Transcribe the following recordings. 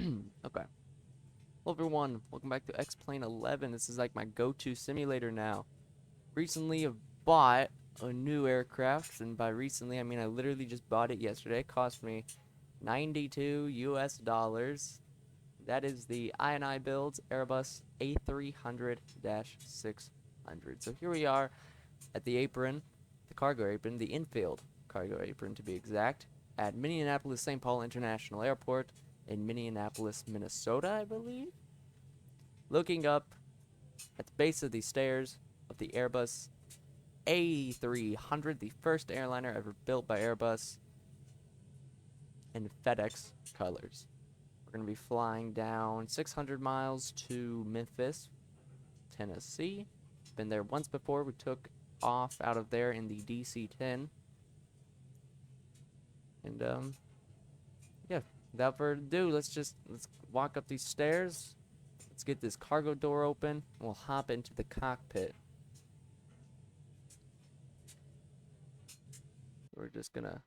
Okay. Hello everyone, welcome back to X-Plane 11. This is like my go-to simulator now. Recently I've bought a new aircraft, and by recently I mean I literally just bought it yesterday. It cost me 92 US dollars. That is the INI Builds Airbus A300-600. So here we are at the apron, the cargo apron, the infield cargo apron to be exact, at Minneapolis St. Paul International Airport in Minneapolis, Minnesota, I believe. Looking up at the base of the stairs of the Airbus A300, the first airliner ever built by Airbus in FedEx colors. We're going to be flying down 600 miles to Memphis, Tennessee. Been there once before. We took off out of there in the DC-10. And, yeah, without further ado, let's walk up these stairs. Let's get this cargo door open. We'll hop into the cockpit. We're just gonna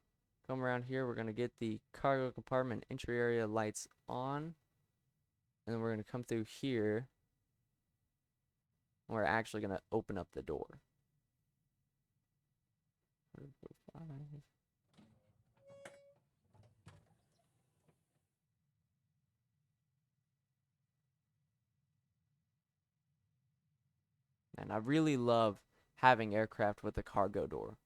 come around here. We're gonna get the cargo compartment entry area lights on. And then we're gonna come through here. And we're actually gonna open up the door. And I really love having aircraft with a cargo door.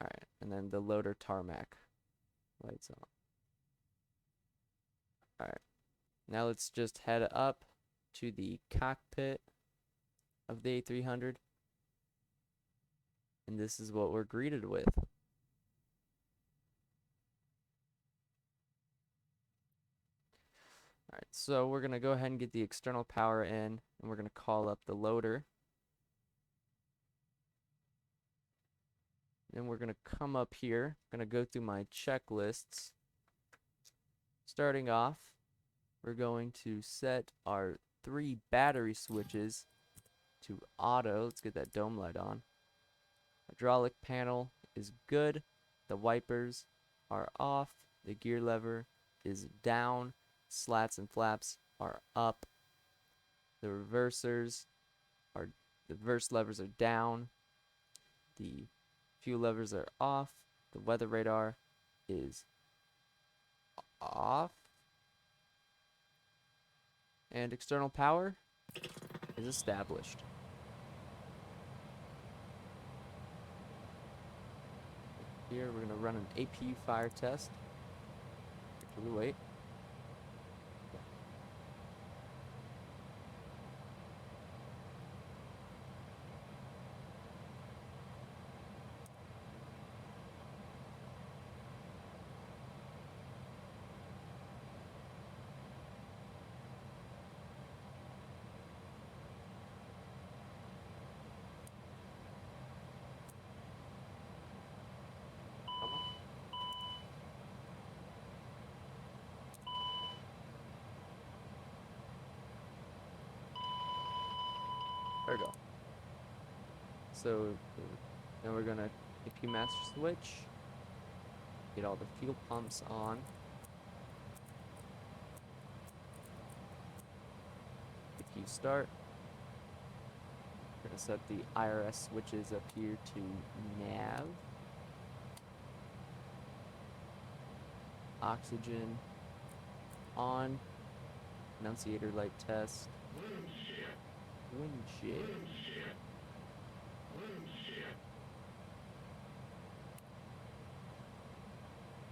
Alright, and then the loader tarmac lights on. Alright, now let's just head up to the cockpit of the A300. And this is what we're greeted with. Alright, so we're going to go ahead and get the external power in, and we're going to call up the loader. Then we're going to come up here. I'm going to go through my checklists. Starting off, we're going to set our 3 battery switches to auto. Let's get that dome light on. Hydraulic panel is good. The wipers are off. The gear lever is down. Slats and flaps are up. The reverse levers are down. The fuel levers are off. The weather radar is off. And external power is established. Here we're going to run an APU fire test. Actually, wait. There we go. So now we're gonna APU master switch, get all the fuel pumps on. APU start. We're gonna set the IRS switches up here to nav. Oxygen on. Annunciator light test. Wind shift.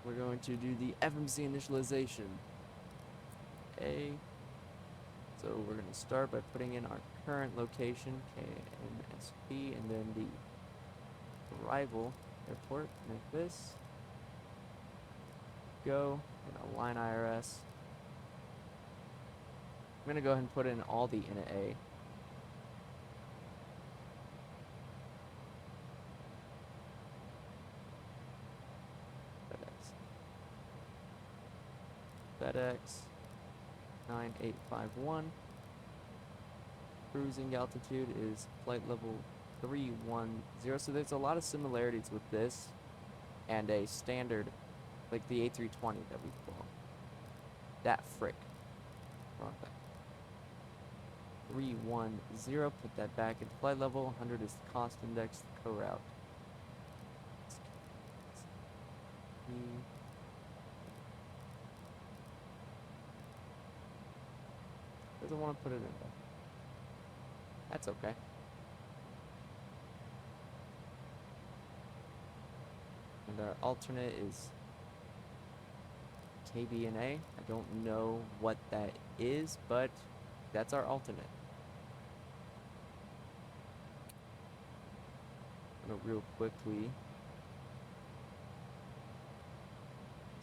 We're going to do the FMC initialization. So we're going to start by putting in our current location, KMSP, and then the arrival airport, Memphis. Go, and align IRS. I'm going to go ahead and put in all the INI. FedEx 9851. Cruising altitude is flight level 310. So there's a lot of similarities with this and a standard Like the A320 that we flew. That frick. Wrong thing. 310, put that back at flight level. 100 is the cost index, the co-route. Doesn't want to put it in there. That's okay. And our alternate is KBNA. I don't know what that is, but that's our alternate. Real quickly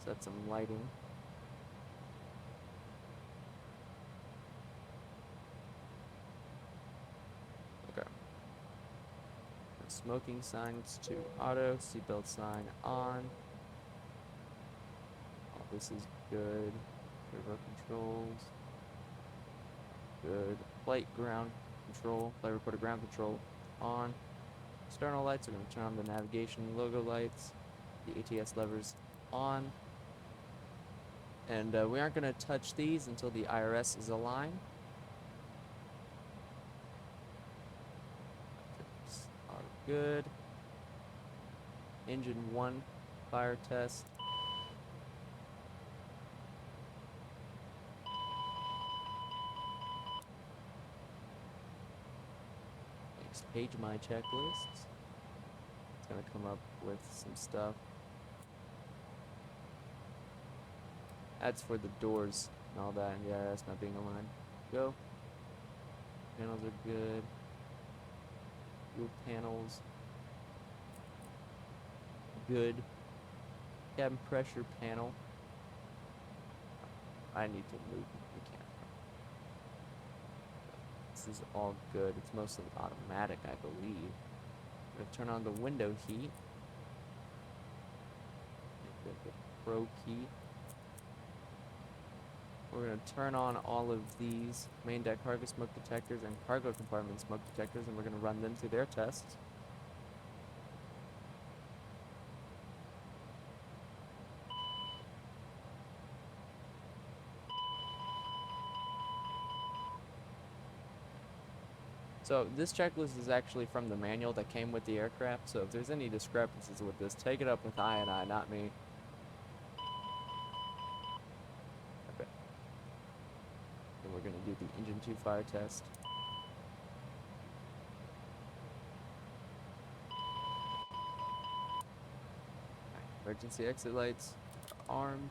set some lighting. Okay. Smoking signs to auto, seatbelt sign on. All this is good. Turbo controls. Good. Flight ground control. Flight recorder ground control on. External lights are going to turn on the navigation logo lights. The ATS levers on. And we aren't going to touch these until the IRS is aligned. Are good. Engine 1 fire test. Next page, my checklists. It's going to come up with some stuff. That's for the doors and all that, and the IRS not being aligned. Go. Panels are good. Fuel panels. Good. Cabin pressure panel. I need to move the camera. This is all good. It's mostly automatic, I believe. I'm gonna turn on the window heat. The Pro key. We're going to turn on all of these main deck cargo smoke detectors and cargo compartment smoke detectors, and we're going to run them through their tests. So this checklist is actually from the manual that came with the aircraft, so if there's any discrepancies with this, take it up with INI, not me. Okay. Then we're going to do the engine 2 fire test. Emergency exit lights are armed.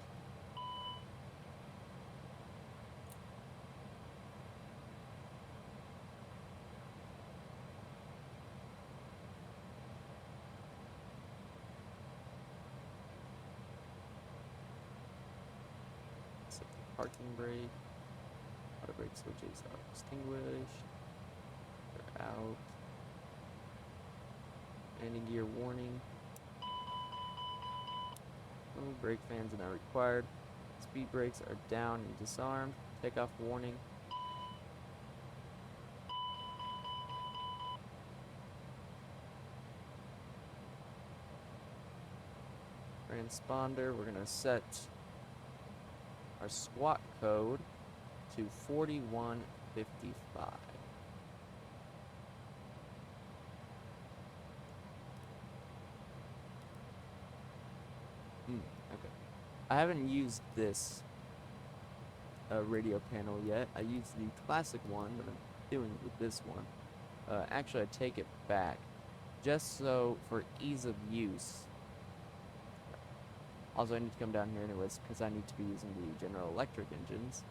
Set the parking brake. Auto brake switches are extinguished. They're out. Landing gear warning. Brake fans are not required. Speed brakes are down and disarmed. Takeoff warning. Transponder, we're going to set our SWAT code to 4155. Okay. I haven't used this radio panel yet. I used the classic one, but I'm doing it with this one. Actually, I take it back. Just so, for ease of use. Also, I need to come down here anyways, because I need to be using the General Electric engines.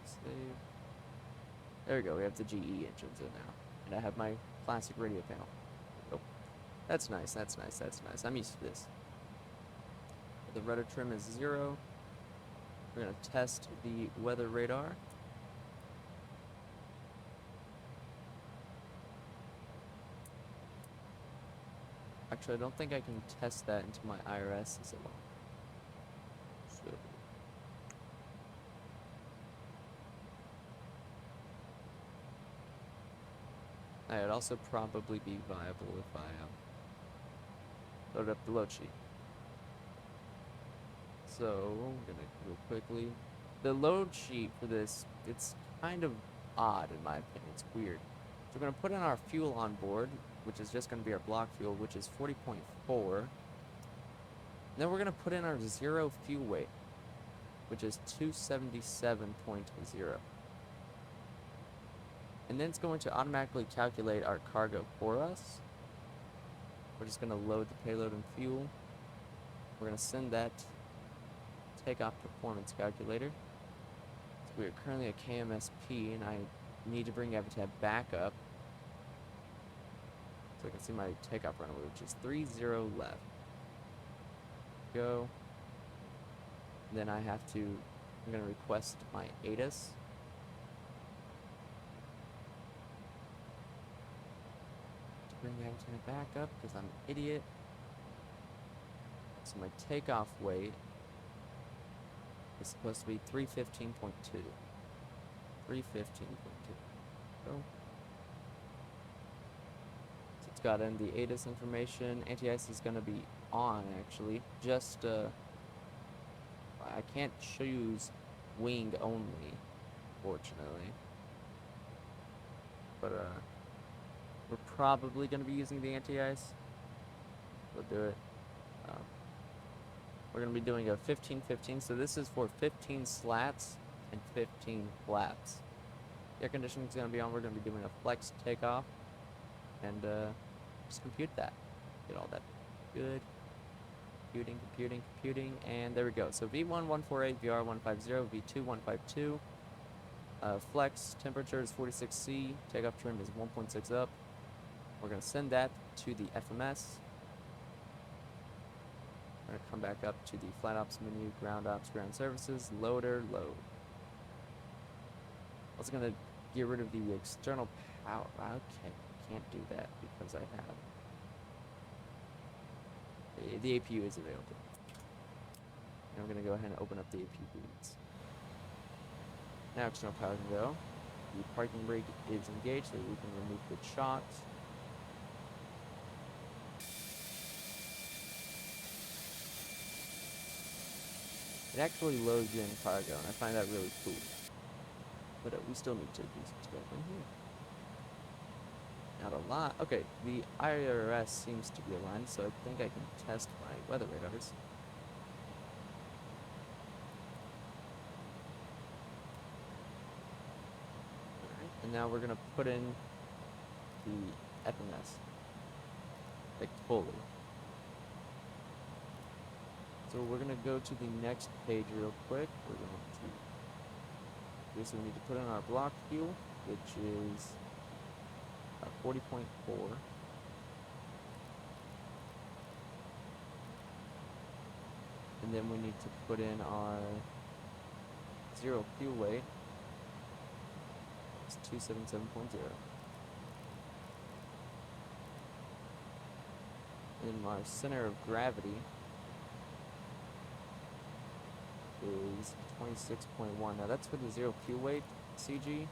Save. There we go, we have the GE engines in now. And I have my classic radio panel. Oh, that's nice, that's nice, that's nice. I'm used to this. The rudder trim is 0. We're going to test the weather radar. Actually, I don't think I can test that until my IRS is along. So. It'd also probably be viable if I load up the load sheet. So I'm gonna go quickly. The load sheet for this, it's kind of odd in my opinion. It's weird. So we're gonna put in our fuel on board, which is just gonna be our block fuel, which is 40.4. Then we're gonna put in our zero fuel weight, which is 277.0. And then it's going to automatically calculate our cargo for us. We're just gonna load the payload and fuel. We're gonna send that takeoff performance calculator. So we are currently at KMSP, and I need to bring Avatar back up so I can see my takeoff runway, which is 30 left. Go. Then I have to, I'm gonna request my ATIS. To bring Avatar back up because I'm an idiot. So my takeoff weight is supposed to be 315.2. 315.2. Go. So it's got in the ATIS information. Anti-ice is going to be on, actually. Just, I can't choose wing only, fortunately. But, we're probably going to be using the anti-ice. We'll do it. We're going to be doing a 15-15, so this is for 15 slats and 15 flaps. The air conditioning is going to be on. We're going to be doing a flex takeoff, and just compute that. Get all that good. Computing, and there we go. So V1 148, VR 150, V2 152. Flex temperature is 46C. Takeoff trim is 1.6 up. We're going to send that to the FMS. We're going to come back up to the flight ops menu, ground ops, ground services, loader, load. Also going to get rid of the external power. Okay, can't do that because I have the APU is available. And I'm going to go ahead and open up the APU boots. Now external power can go. The parking brake is engaged so we can remove the shocks. It actually loads in cargo, and I find that really cool. But we still need to do some stuff in here. Not a lot. Okay, the IRS seems to be aligned, so I think I can test my weather radars. Alright, and now we're going to put in the FMS. Like, fully. So we're going to go to the next page real quick. We're going to, so we need to put in our block fuel, which is 40.4. And then we need to put in our zero fuel weight. It's 277.0. And our center of gravity is 26.1. Now that's for the zero fuel weight CG.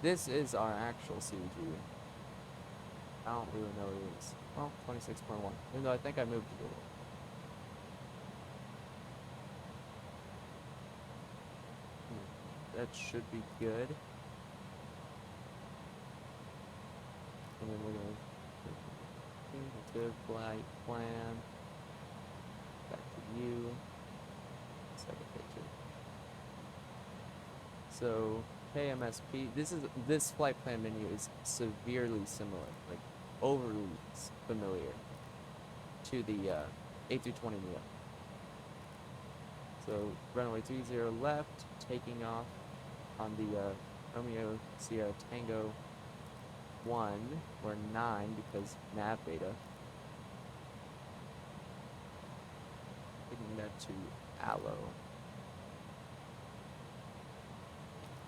This is our actual CG. I don't really know what it is. Well, 26.1. Even though I think I moved it a little. That should be good. And then we're going to good flight plan. Back to you. Second picture. So KMSP. This flight plan menu is severely similar, like overly familiar to the A320neo. So runway 30 left, taking off on the Romeo Sierra Tango 1 or 9 because nav beta. Taking that to Allo.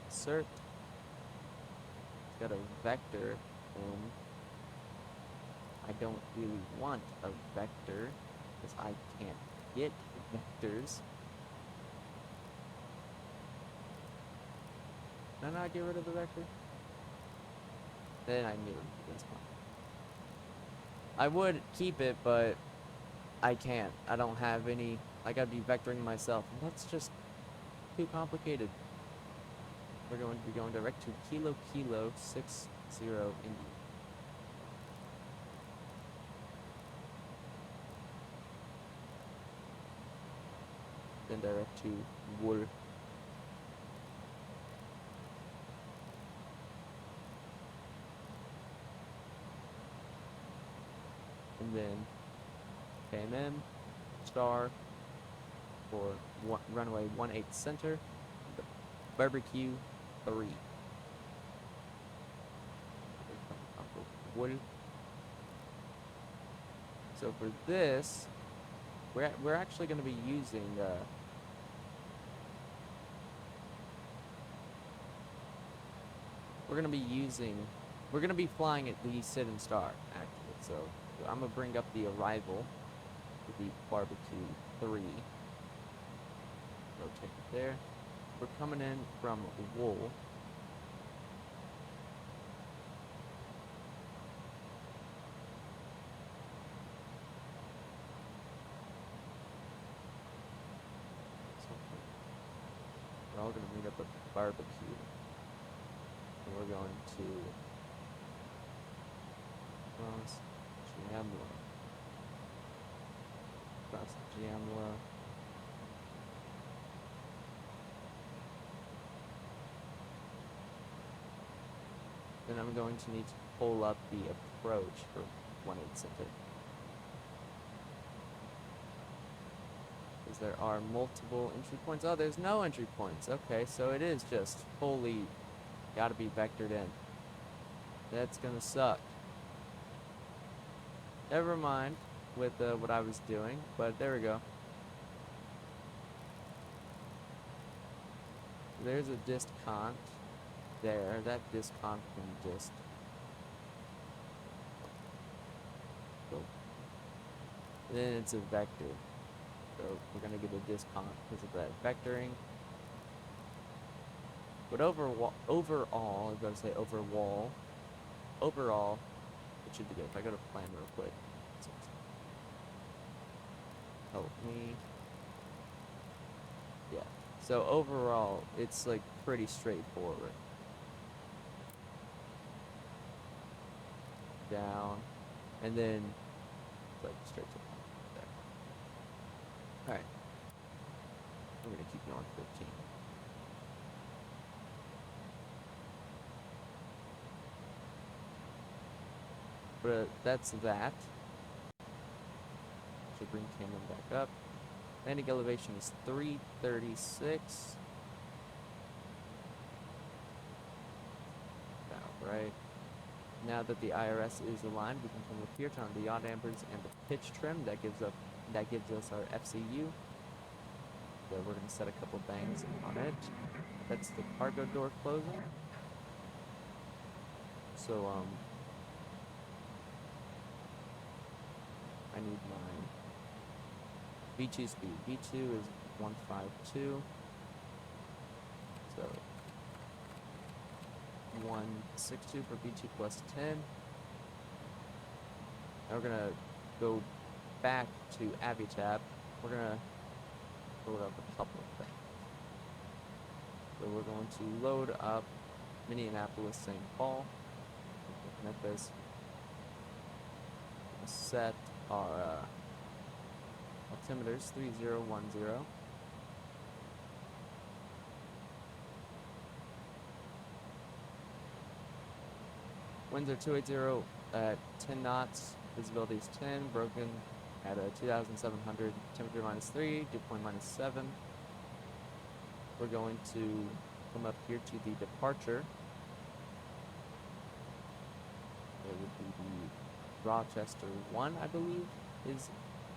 Cert. It's got a vector, and I don't really want a vector because I can't get vectors. Can I not get rid of the vector? Then I knew this one. I would keep it, but I can't. I don't have any. I gotta be vectoring myself. And that's just too complicated. We're going to be going direct to Kilo Kilo 60 Indy. Then direct to Wool. And then KMM star for runway 18 center, barbecue 3. Wool. So for this, we're actually going to be using we're going to be flying at the Sit and Star actually. So I'm going to bring up the arrival to the barbecue 3. Rotate it there. We're coming in from Wool. We're all going to meet up at the barbecue. And we're going to cross Giamla. Cross Giamla. Then I'm going to need to pull up the approach for 18 center. Because there are multiple entry points. Oh, there's no entry points. Okay, so it is just fully gotta be vectored in. That's gonna suck. Never mind with what I was doing, but there we go. There's a discount there. That discount can just go. Then it's a vector. So we're gonna get a discount because of that vectoring. But overall, I was gonna say overall, it should be good. If I go to plan real quick, help me. Yeah. So overall, it's like pretty straightforward. Down, and then like straight to there. All right. I'm gonna keep going 15. But that's that. Should bring Cameron back up. Landing elevation is 336. Now, right. Now that the IRS is aligned, we can come up here, turn on the yaw dampers and the pitch trim. That gives us our FCU. So we're gonna set a couple bangs on it. That's the cargo door closing. So I need my V2 speed. V2 is 152. So 162 for V2 plus 10. Now we're gonna go back to Avitab. We're gonna load up a couple of things. So we're going to load up Minneapolis, St. Paul, Memphis. Set our altimeters 3010. Winds are 280 at 10 knots. Visibility is 10. Broken at 2,700. Temperature -3. Dew point -7. We're going to come up here to the departure. It would be the Rochester 1, I believe, is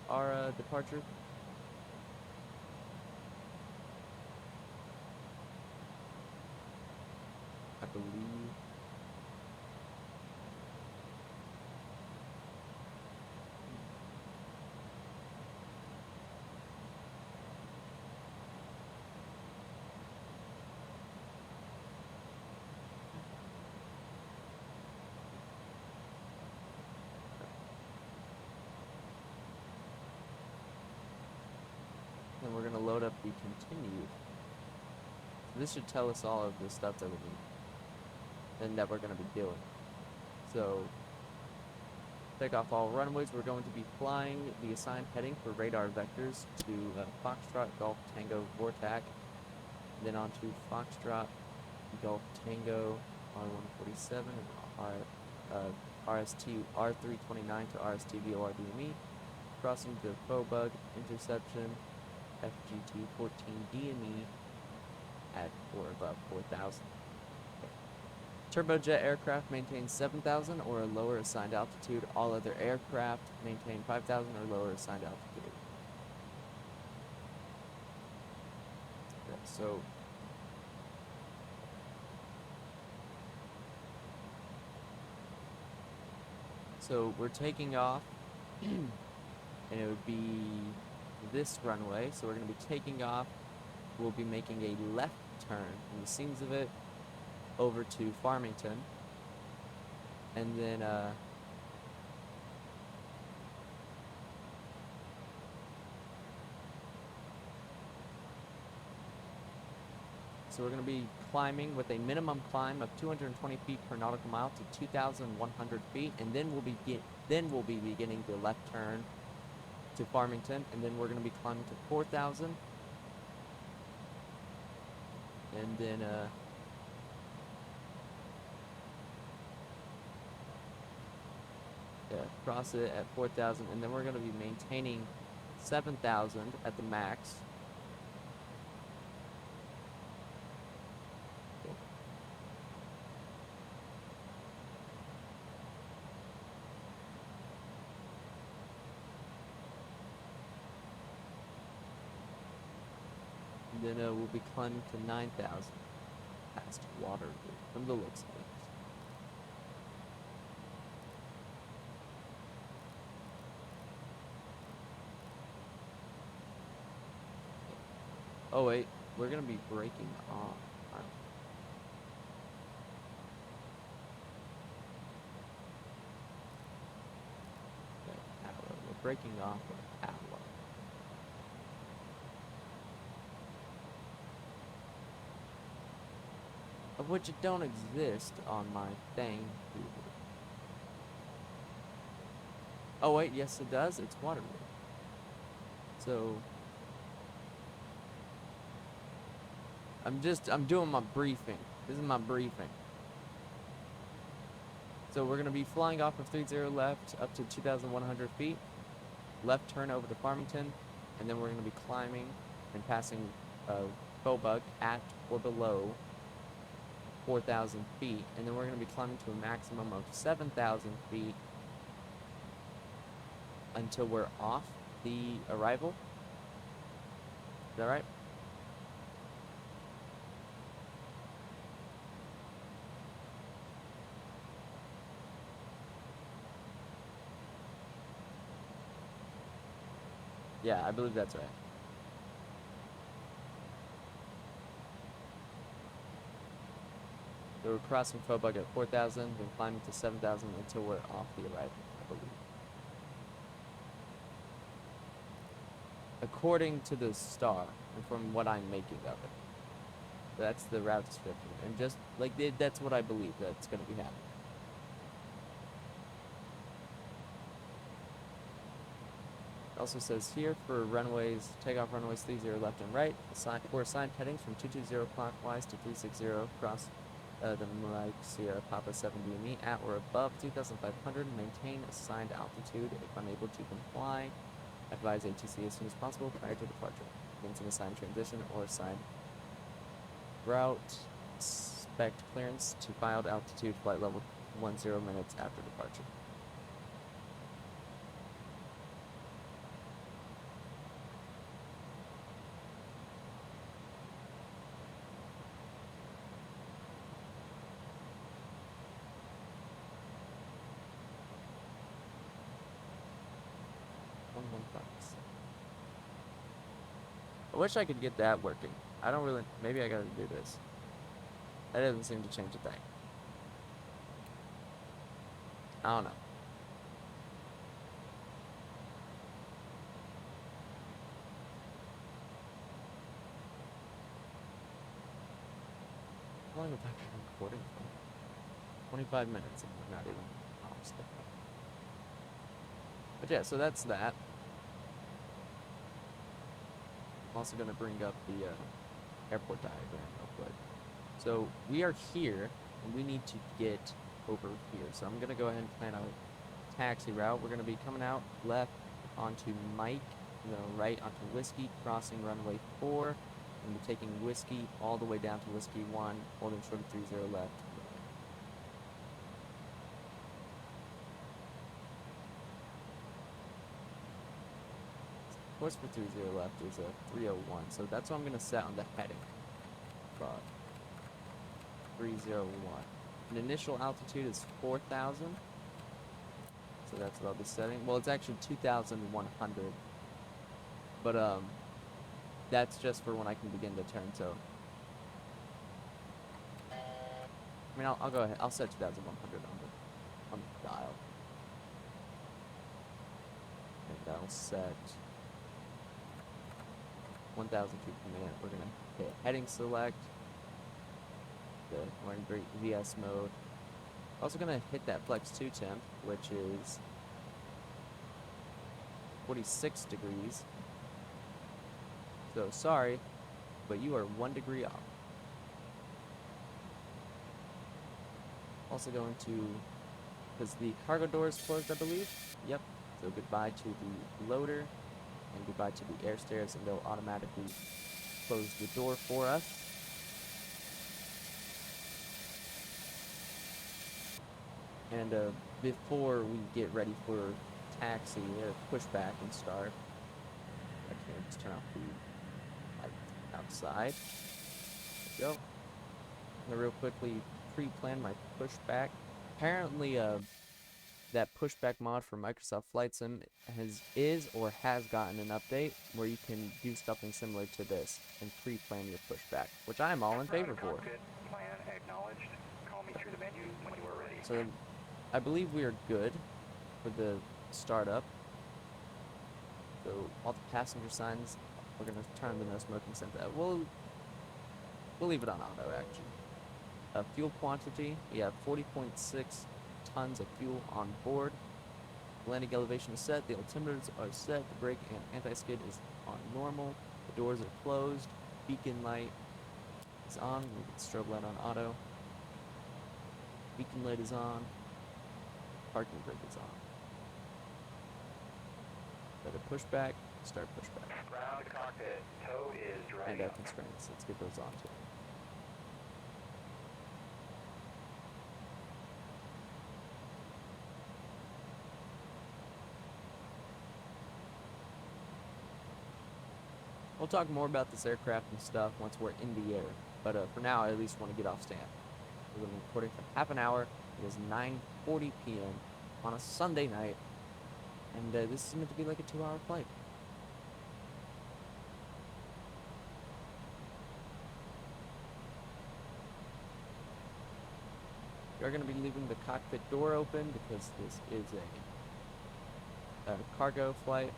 our departure. I believe. and we're going to load up the continued. This should tell us all of the stuff that we need and that we're going to be doing. So, take off all runways. We're going to be flying the assigned heading for radar vectors to Foxtrot, Golf, Tango, Vortac, then on to Foxtrot, Golf, Tango, R147, and RST R329 to RST VORDME, crossing to Faux interception, FGT 14 DME at or above 4,000. Turbojet aircraft maintains 7,000 or a lower assigned altitude. All other aircraft maintain 5,000 or lower assigned altitude. Okay, so we're taking off, and it would be this runway. So we're going to be taking off. We'll be making a left turn from the seams of it over to Farmington, and then so we're going to be climbing with a minimum climb of 220 feet per nautical mile to 2,100 feet, and then we'll be beginning the left turn to Farmington, and then we're going to be climbing to 4,000, and then cross it at 4,000, and then we're going to be maintaining 7,000 at the max. And then we'll be climbing to 9,000 past Waterloo from the looks of it. Oh wait, we're gonna be breaking off. Okay, Atla. We're breaking off of Atla. Of which it don't exist on my thing. Oh wait, yes it does. It's Waterloo. So I'm doing my briefing. This is my briefing. So we're gonna be flying off of 30 left up to 2,100 feet. Left turn over to Farmington, and then we're gonna be climbing and passing Faux at or below 4,000 feet, and then we're gonna be climbing to a maximum of 7,000 feet until we're off the arrival. Is that right? Yeah, I believe that's right. So we're crossing Faux at 4,000, then climbing to 7,000 until we're off the arrival, I believe. According to the star, and from what I'm making of it. That's the route description. And just, like, that's what I believe that's going to be happening. It also says here for runways, takeoff runways 30 left and right, for assigned headings from 220 clockwise to 360 across the Mike Sierra Papa 7 DME at or above 2,500, maintain assigned altitude. If unable to comply, advise ATC as soon as possible prior to departure. Means an assigned transition or assigned route. Expect clearance to filed altitude flight level 10 minutes after departure. I wish I could get that working. I don't really, maybe I gotta do this. That doesn't seem to change a thing. I don't know. long have I been recording for? 25 minutes, and we're not even almost there. But yeah, so that's that. I'm also going to bring up the airport diagram real quick. So we are here, and we need to get over here. So I'm going to go ahead and plan our taxi route. We're going to be coming out left onto Mike, right onto Whiskey, crossing runway 4, and we're taking Whiskey all the way down to Whiskey 1, holding short of 30 left. Of course, for 30 left is a 301, so that's what I'm going to set on the heading. 301. An initial altitude is 4,000, so that's what I'll be setting. Well, it's actually 2,100, but that's just for when I can begin to turn. So, I mean, I'll go ahead. I'll set 2,100 on the dial, and I'll set 1,000 feet per minute. We're gonna hit heading select. We're in great VS mode. Also gonna hit that flex 2 temp, which is 46 degrees. So sorry, but you are 1 degree off. Also going to, because the cargo door is closed, I believe. Yep. So goodbye to the loader and goodbye to the air stairs, and they'll automatically close the door for us. And before we get ready for taxi, pushback and start. Actually, let's turn off the light outside. There we go. I'm gonna real quickly pre-plan my pushback. Apparently, that pushback mod for Microsoft Flight Sim is or has gotten an update where you can do something similar to this and pre-plan your pushback, which I am all in favor for. Plan acknowledged. Call me through the menu when you are ready. So I believe we are good for the startup. So all the passenger signs, we're gonna turn the no smoking sign. We'll leave it on auto actually. Fuel quantity, we have 40.6 tons of fuel on board. Landing elevation is set, the altimeters are set, the brake and anti-skid is on normal, the doors are closed, beacon light is on, we get strobe light on auto, beacon light is on, parking brake is on. Better pushback, start pushback. Ground cockpit, tow is ready. And constraints, let's get those on too. We'll talk more about this aircraft and stuff once we're in the air, but for now, I at least want to get off stand. We're going to be recording for half an hour. It is 9:40 p.m. on a Sunday night, and this is meant to be like a 2-hour flight. We are going to be leaving the cockpit door open because this is a cargo flight.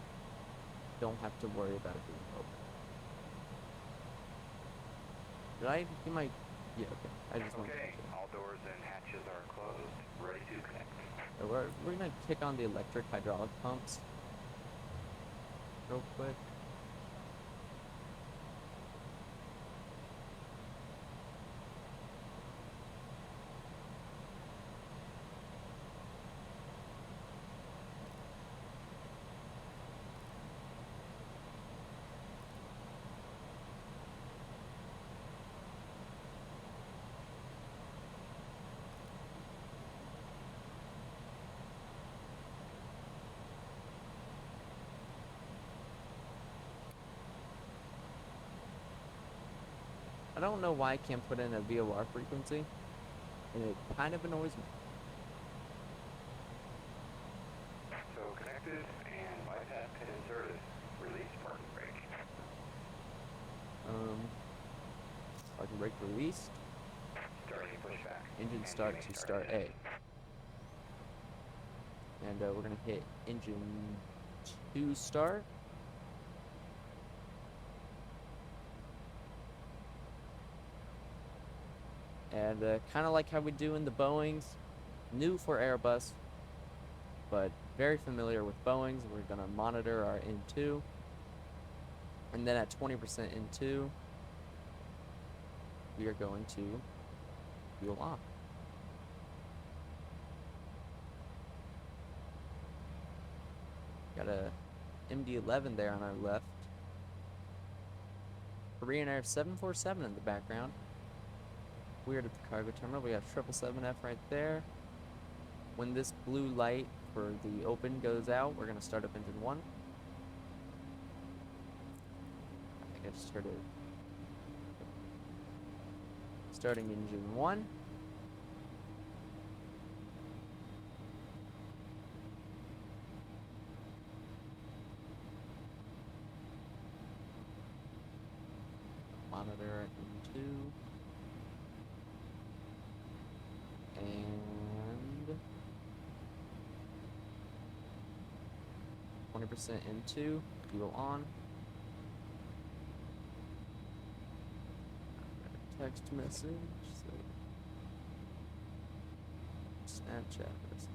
Don't have to worry about it being open. You might, yeah, okay. I just want to. Okay, all doors and hatches are closed. Ready to connect. So we're gonna kick on the electric hydraulic pumps real quick. I don't know why I can't put in a VOR frequency, and it kind of annoys me. So connected and bypass pin inserted. Release parking brake. Parking brake released. Starting pushback. Engine start to start A. And we're gonna hit engine 2 start. And kind of like how we do in the Boeings, new for Airbus, but very familiar with Boeings. We're going to monitor our N2. And then at 20% N2, we are going to fuel off. Got a MD-11 there on our left. Korean Air 747 in the background. Weird at the cargo terminal. We have 777F right there. When this blue light for the open goes out, we're going to start up engine 1. I think I just heard it. Starting engine 1. Monitor at N2. And 20% N2, fuel on. Text message, so Snapchat message.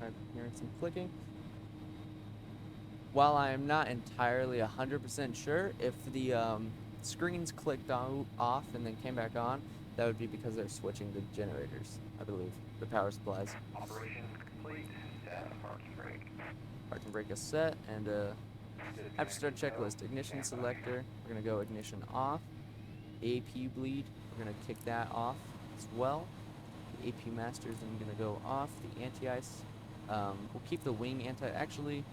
I'm hearing some clicking. While I am not entirely 100% sure if the screens clicked off and then came back on, that would be because they're switching the generators, I believe, the power supplies. Operation complete. Set parking brake. Parking brake is set, and after start checklist, ignition selector, we're going to go ignition off. AP bleed, we're going to kick that off as well. The AP master is then going to go off. The anti-ice, we'll keep the wing actually,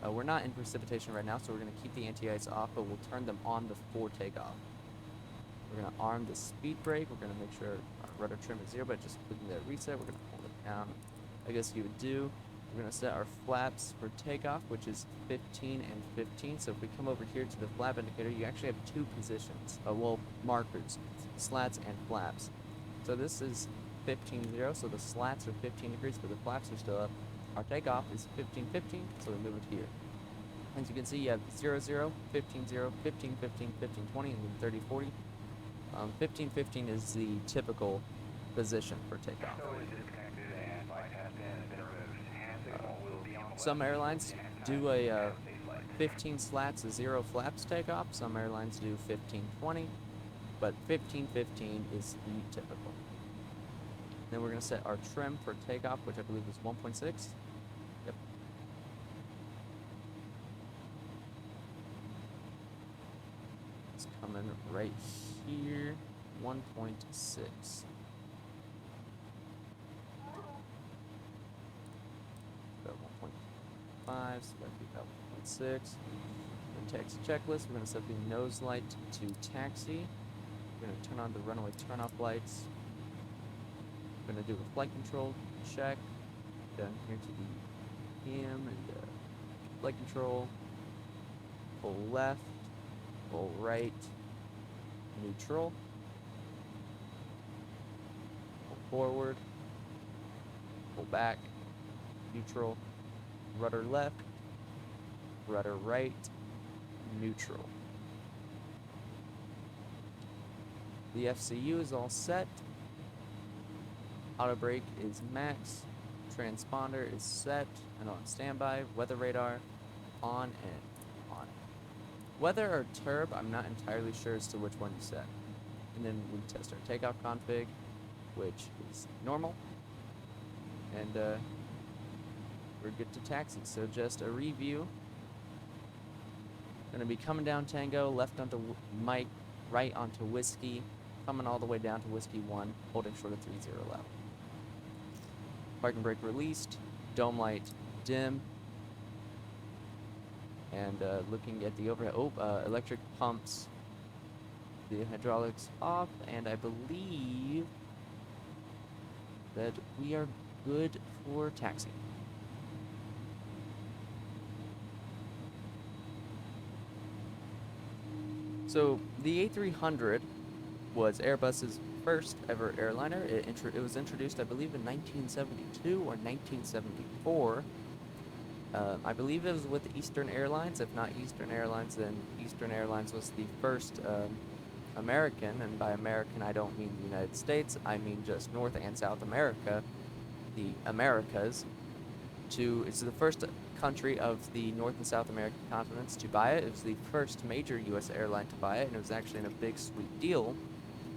we're not in precipitation right now, so we're going to keep the anti-ice off, but we'll turn them on before takeoff. We're going to arm the speed brake. We're going to make sure our rudder trim is 0, but just clicking that reset, we're going to hold it down. I guess you would do. We're going to set our flaps for takeoff, which is 15 and 15. So if we come over here to the flap indicator, you actually have 2 positions, well, markers, slats and flaps. So this is 15-0, so the slats are 15 degrees, but the flaps are still up. Our takeoff is 15-15, so we move it here. As you can see, you have 0-0, 15-0, 15-15, 15-20, and then 30-40. 15-15 is the typical position for takeoff. Some airlines do a 15 slats, a 0 flaps takeoff. Some airlines do 15-20, but 15-15 is the typical. Then we're going to set our trim for takeoff, which I believe is 1.6. Yep. It's coming right here, 1.6. About 1.5, so that'd be about 1.6. Then taxi checklist, we're going to set the nose light to taxi. We're going to turn on the runway turn-off lights. We're going to do a flight control check. Down here to the PM and flight control. Pull left, pull right, neutral. Pull forward, pull back, neutral. Rudder left, rudder right, neutral. The FCU is all set. Auto brake is max. Transponder is set and on standby. Weather radar on and on. Weather or turb, I'm not entirely sure as to which one you set. And then we test our takeoff config, which is normal. And we're good to taxi. So just a review. Gonna be coming down Tango, left onto Mike, right onto Whiskey, coming all the way down to Whiskey 1, holding short of 30 level. Parking brake released, dome light dim, and looking at the overhead, electric pumps, the hydraulics off, and I believe that we are good for taxi. So the A300 was Airbus's first ever airliner. It was introduced, I believe, in 1972 or 1974. I believe it was with Eastern Airlines. If not Eastern Airlines, then Eastern Airlines was the first American, and by American I don't mean the United States, I mean just North and South America, the Americas. It's the first country of the North and South American continents to buy it. It was the first major U.S. airline to buy it, and it was actually in a big sweet deal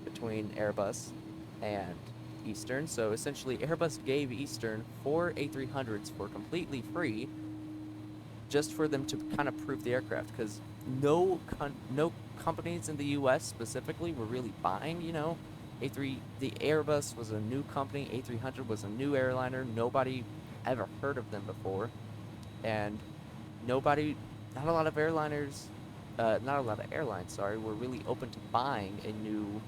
between Airbus and Eastern. So essentially, Airbus gave Eastern 4 A300s for completely free, just for them to kind of prove the aircraft, because no companies in the U.S. specifically were really buying. The Airbus was a new company. A300 was a new airliner. Nobody ever heard of them before, and nobody, not a lot of airliners, not a lot of airlines, sorry, were really open to buying a new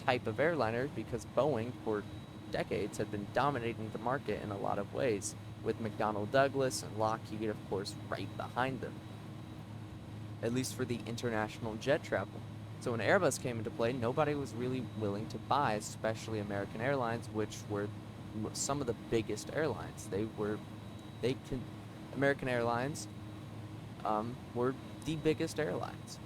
type of airliner, because Boeing for decades had been dominating the market in a lot of ways, with McDonnell Douglas and Lockheed, of course, right behind them, at least for the international jet travel. So when Airbus came into play, nobody was really willing to buy, especially American Airlines, which were some of the biggest airlines. American Airlines were the biggest airlines.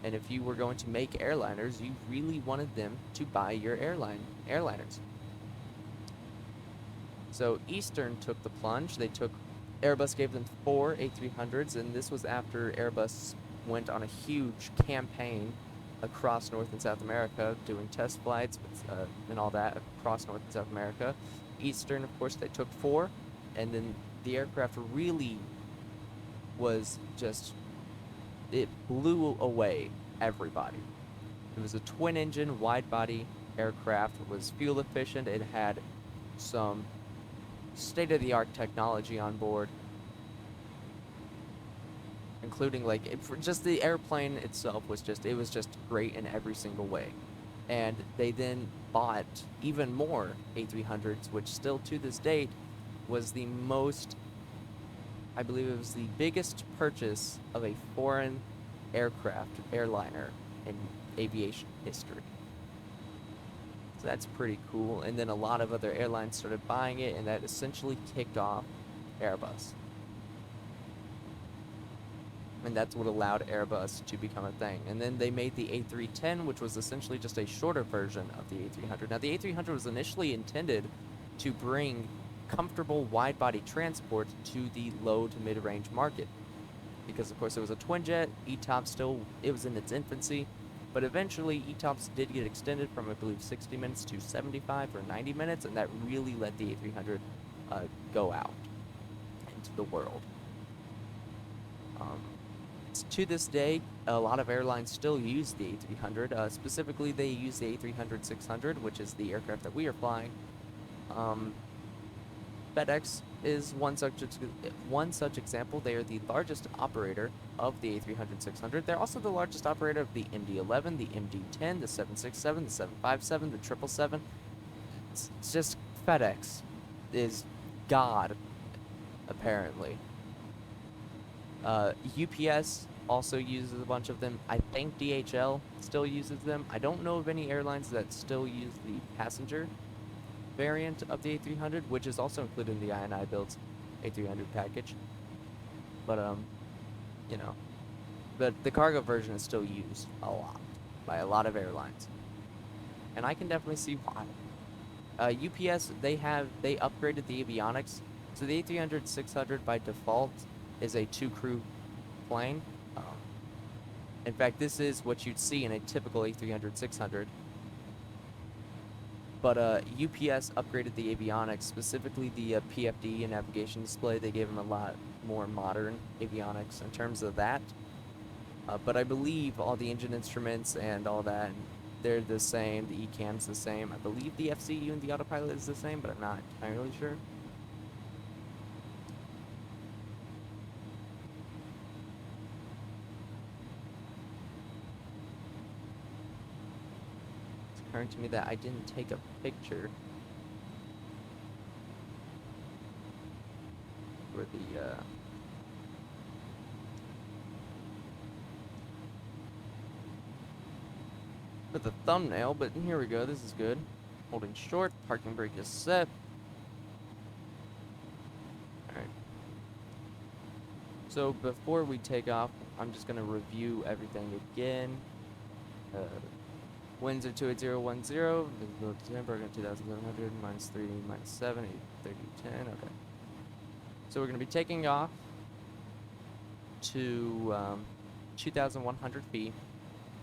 And if you were going to make airliners, you really wanted them to buy your airliners. So Eastern took the plunge. Airbus gave them 4 A300s, and this was after Airbus went on a huge campaign across North and South America, doing test flights and all that across North and South America. Eastern, of course, they took 4, and then the aircraft really was just, it blew away everybody. It was a twin-engine, wide-body aircraft. It was fuel efficient. It had some state-of-the-art technology on board, including just the airplane itself was just great in every single way. And they then bought even more A300s, which still to this date was the most, I believe it was the biggest purchase of a foreign airliner in aviation history. So that's pretty cool. And then a lot of other airlines started buying it, and that essentially kicked off Airbus. And that's what allowed Airbus to become a thing. And then they made the A310, which was essentially just a shorter version of the A300. Now, the A300 was initially intended to bring comfortable wide-body transport to the low to mid-range market, because of course it was a twin jet. It was in its infancy, but eventually ETOPS did get extended from, I believe, 60 minutes to 75 or 90 minutes, and that really let the A300 go out into the world. To this day, a lot of airlines still use the A300. Specifically, they use the A300-600, which is the aircraft that we are flying. FedEx is one such example. They are the largest operator of the A300-600. They're also the largest operator of the MD-11, the MD-10, the 767, the 757, the 777. It's just FedEx is God, apparently. UPS also uses a bunch of them. I think DHL still uses them. I don't know of any airlines that still use the passenger variant of the A300, which is also included in the INI Builds A300 package. But but the cargo version is still used a lot by a lot of airlines, and I can definitely see why. UPS, they upgraded the avionics, so the A300-600 by default is a 2-crew plane. In fact, this is what you'd see in a typical A300-600. But UPS upgraded the avionics, specifically the PFD and navigation display. They gave them a lot more modern avionics in terms of that. But I believe all the engine instruments and all that, they're the same. The ECAM's the same. I believe the FCU and the autopilot is the same, but I'm not entirely sure. It's occurring to me that I didn't take a picture for with a thumbnail, but here we go. This is good. Holding short. Parking brake is set. Alright. So before we take off, I'm just going to review everything again. Winds are 28010. Visibility 10. Program 2700. -3, -7. 830, 10. Okay. So we're going to be taking off to 2,100 feet.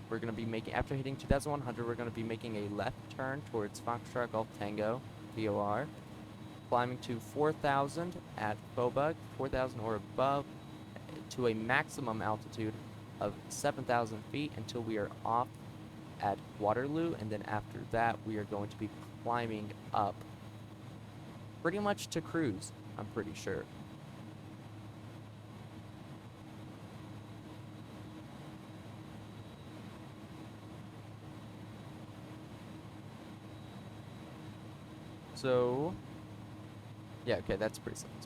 We're going to be making, after hitting 2,100, we're going to be making a left turn towards Foxtrot Golf Tango, VOR, climbing to 4,000 at Fobug, 4,000 or above, to a maximum altitude of 7,000 feet until we are off at Waterloo, and then after that, we are going to be climbing up pretty much to cruise, I'm pretty sure. So, yeah, okay, that's pretty simple.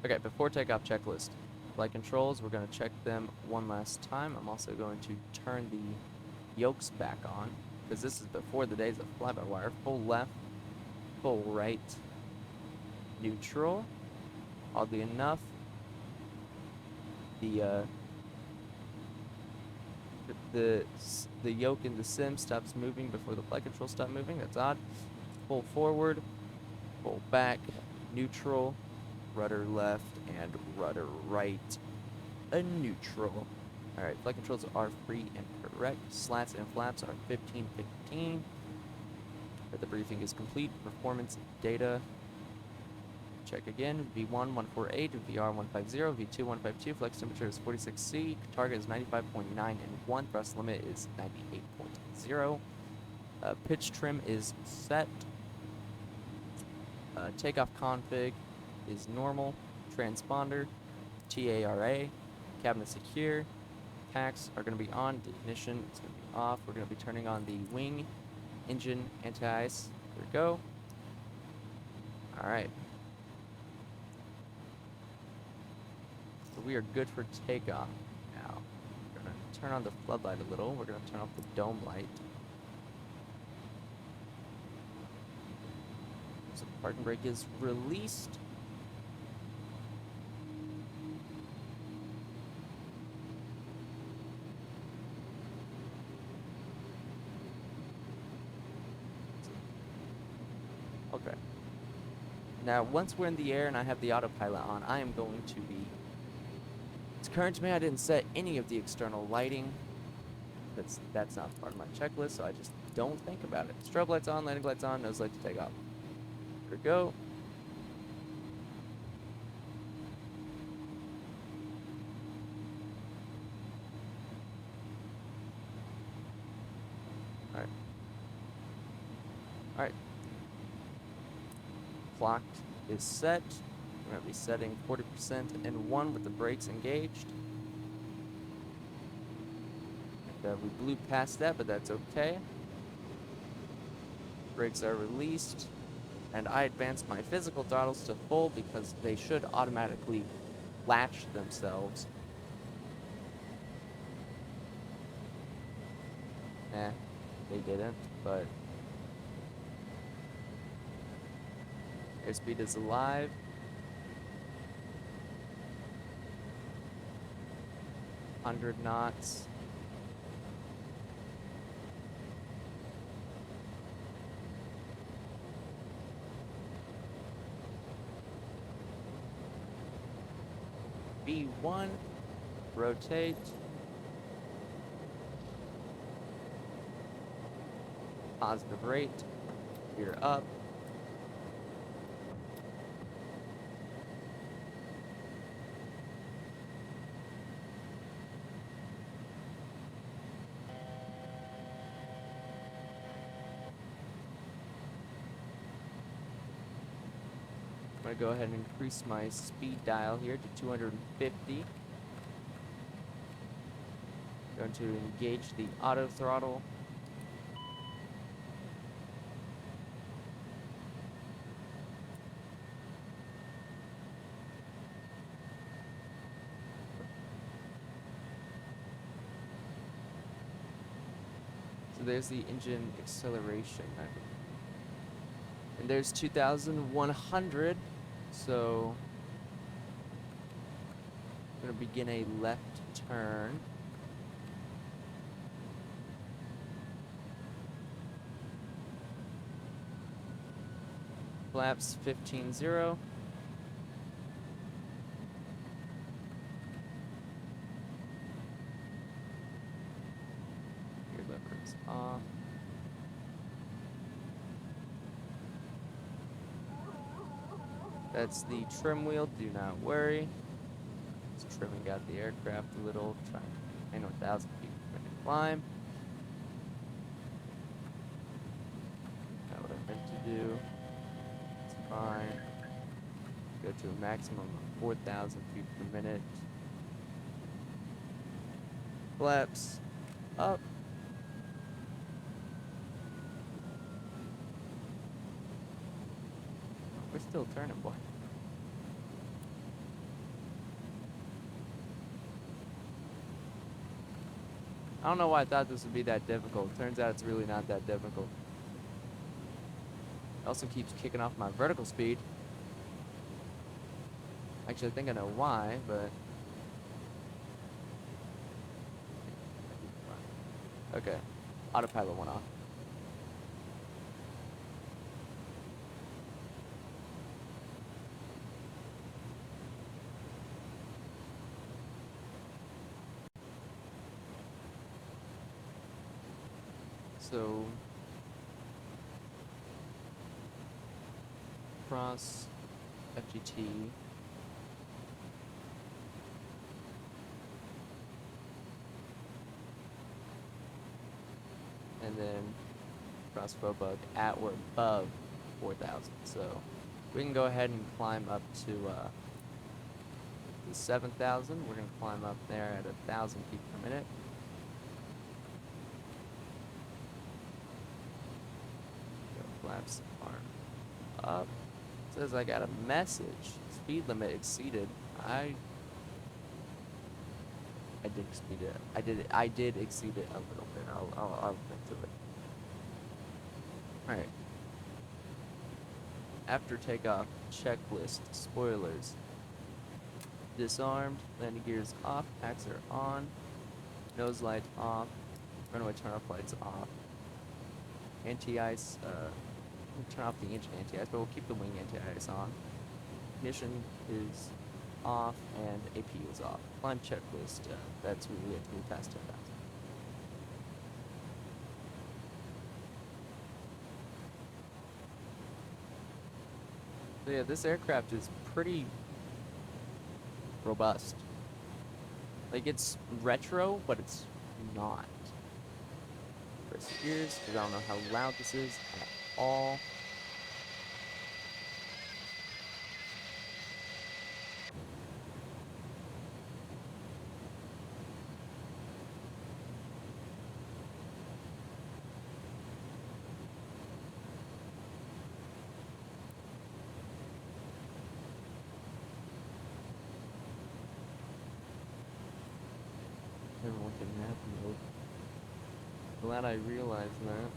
Okay, before takeoff checklist. Flight controls, we're going to check them one last time. I'm also going to turn the yokes back on, because this is before the days of fly-by-wire. Full left, full right, neutral. Oddly enough, the yoke in the sim stops moving before the flight controls stop moving. That's odd. Full forward, full back, neutral, rudder left, and rudder right, a neutral. Alright, flight controls are free and correct. Slats and flaps are 15-15. The briefing is complete. Performance data. Check again. V1 148, VR 150, V2 152. Flex temperature is 46°C. Target is 95.9 and 1. Thrust limit is 98.0. Pitch trim is set. Takeoff config is normal. Transponder, TARA, cabinet secure. Packs are going to be on. The ignition is going to be off. We're going to be turning on the wing, engine, anti-ice. There we go. Alright. So we are good for takeoff now. We're going to turn on the floodlight a little. We're going to turn off the dome light. So the parking brake is released. Okay. Now, once we're in the air and I have the autopilot on, I am going to be... It's current to me, I didn't set any of the external lighting. That's not part of my checklist, so I just don't think about it. Strobe lights on, landing lights on, nose light to take off. Here we go. Alright. Alright. Clock is set. We're going to be setting 40% and 1 with the brakes engaged. And, we blew past that, but that's okay. Brakes are released. And I advanced my physical throttles to full because they should automatically latch themselves. Nah, they didn't, but airspeed is alive. $100 knots. B1, rotate. Positive rate. Gear up. I'm going to go ahead and increase my speed dial here to 250. Going to engage the auto throttle. there's the engine acceleration. And there's 2,100. So I'm gonna begin a left turn. Flaps 15-0. Gear lever is off. That's the trim wheel, do not worry. It's trimming out the aircraft a little, trying to maintain 1,000 feet per minute climb. Not what I meant to do. It's fine. Go to a maximum of 4,000 feet per minute. Flaps up. We're still turning, boy. I don't know why I thought this would be that difficult. Turns out it's really not that difficult. It also keeps kicking off my vertical speed. Actually, I think I know why, but... Okay. Autopilot went off. So, cross FGT. And then cross bug at or above 4,000. So we can go ahead and climb up to the 7,000. We're going to climb up there at 1,000 feet per minute. Flaps are up. It says I got a message. Speed limit exceeded. I did exceed it. I did exceed it a little bit. I'll think to it. All right. After takeoff, checklist, spoilers. Disarmed, landing gears off, packs are on, nose lights off, runway turn-off lights off. Anti-ice, turn off the engine anti-ice, but we'll keep the wing anti-ice on. Ignition is off and AP is off. Climb checklist, that's really it to move past 10,000. So yeah, this aircraft is pretty robust. Like, it's retro, but it's not. Press gears, because I don't know how loud this is at all. Everyone can nap mode. Glad I realized that.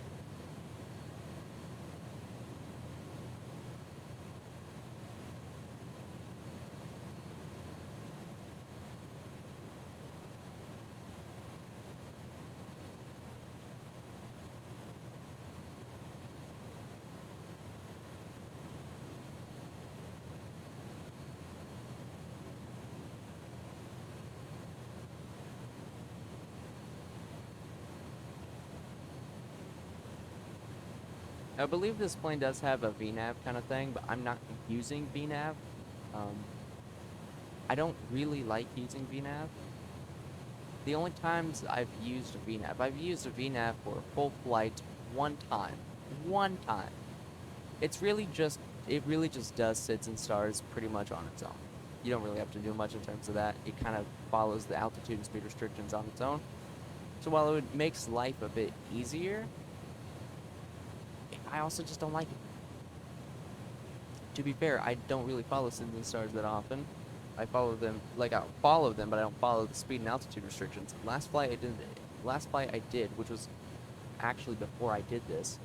I believe this plane does have a VNAV kind of thing, but I'm not using VNAV. I don't really like using VNAV. The only times I've used a VNAV, I've used a VNAV for a full flight one time. One time. It really just does sits and stars pretty much on its own. You don't really have to do much in terms of that. It kind of follows the altitude and speed restrictions on its own. So while it makes life a bit easier, I also just don't like it. To be fair, I don't really follow sits and stars that often. I follow them, like I follow them, but I don't follow the speed and altitude restrictions. Last flight I did, which was actually before I did this.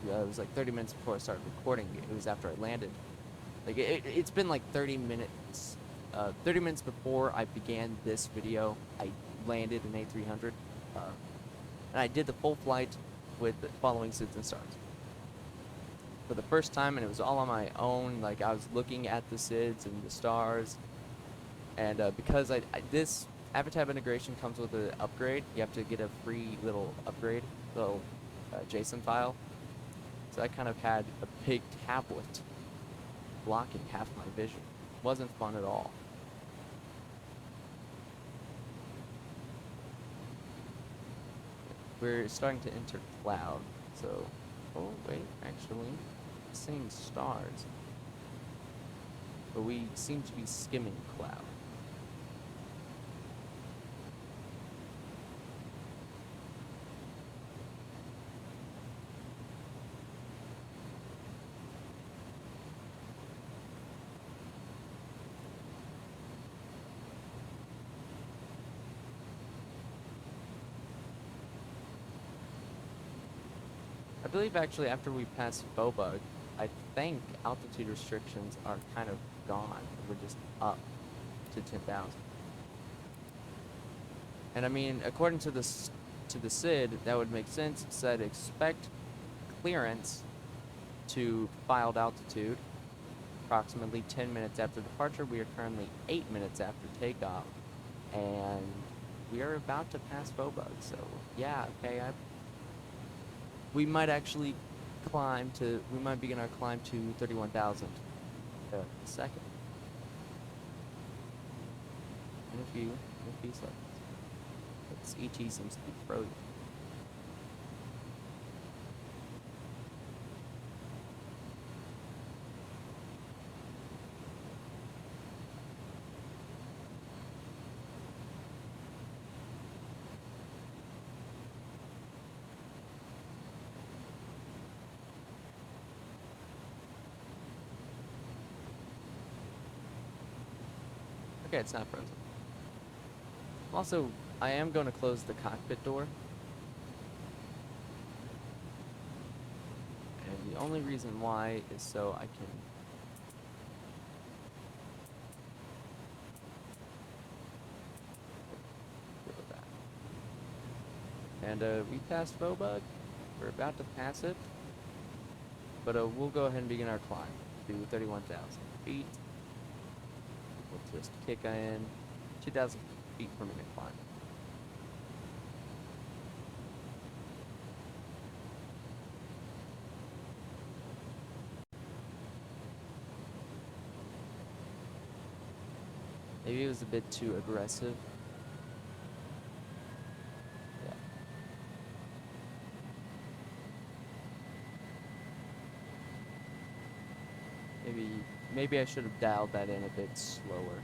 It was like 30 minutes before I started recording. It was after I landed. Like it's been like 30 minutes. 30 minutes before I began this video, I landed an A300, and I did the full flight with the following SIDS and stars for the first time, and it was all on my own. Like I was looking at the SIDS and the stars, and because this AvaTab integration comes with an upgrade, you have to get a free little upgrade, little JSON file. So I kind of had a big tablet blocking half my vision. Wasn't fun at all. We're starting to enter cloud, so, oh wait, actually, seeing stars, but we seem to be skimming cloud. I believe actually after we pass Bobug, I think altitude restrictions are kind of gone. We're just up to 10,000. And I mean, according to the SID, that would make sense. It said expect clearance to filed altitude approximately 10 minutes after departure. We are currently 8 minutes after takeoff, and we are about to pass Bobug. So yeah, okay, we might actually we might begin our climb to 31,000 a second. In a few seconds. Its ET seems to be frozen. Okay, it's not frozen. Also, I am going to close the cockpit door. And the only reason why is so I can... And we passed Bobug. We're about to pass it. But we'll go ahead and begin our climb to 31,000 feet. We'll just kick in 2,000 feet per minute climb. Maybe it was a bit too aggressive. Yeah. Maybe I should have dialed that in a bit slower.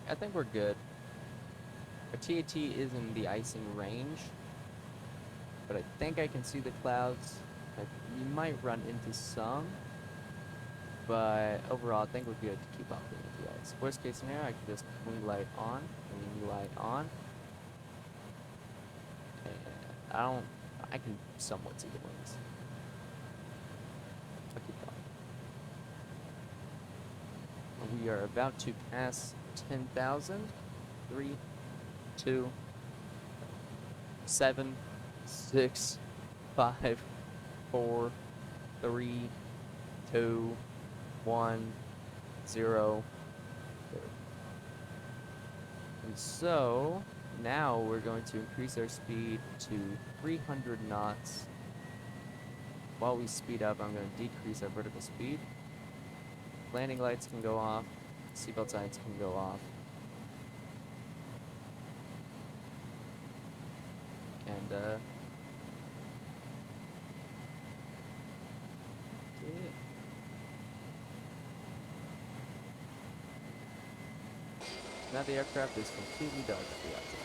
I think we're good. Our TAT is in the icing range, but I think I can see the clouds. You might run into some, but overall I think we're good to keep operating with the ice. Worst case scenario, I can just wing light on, wing light on. And I can somewhat see the wings. I'll keep going. We are about to pass 10,000. 3, 2, 7, 6, 5, 4, 3, 2, 1, 0. And so now we're going to increase our speed to 300 knots. While we speed up, I'm going to decrease our vertical speed. Landing lights can go off. Seatbelt signs can go off. And, Now the aircraft is completely dark at the outside.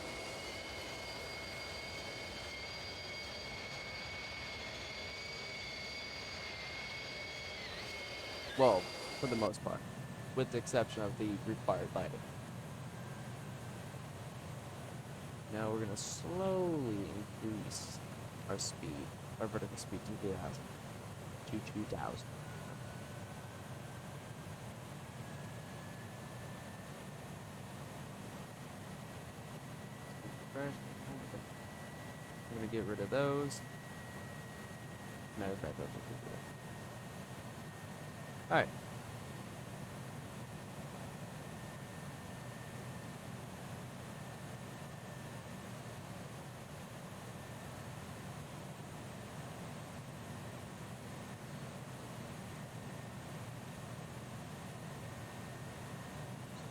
Well, for the most part, with the exception of the required lighting. Now we're gonna slowly increase our speed, our vertical speed to 2,000. I'm gonna get rid of those. Matter of fact, those are good. Alright.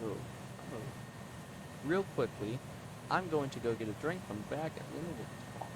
So, real quickly, I'm going to go get a drink, come back, and then we'll talk.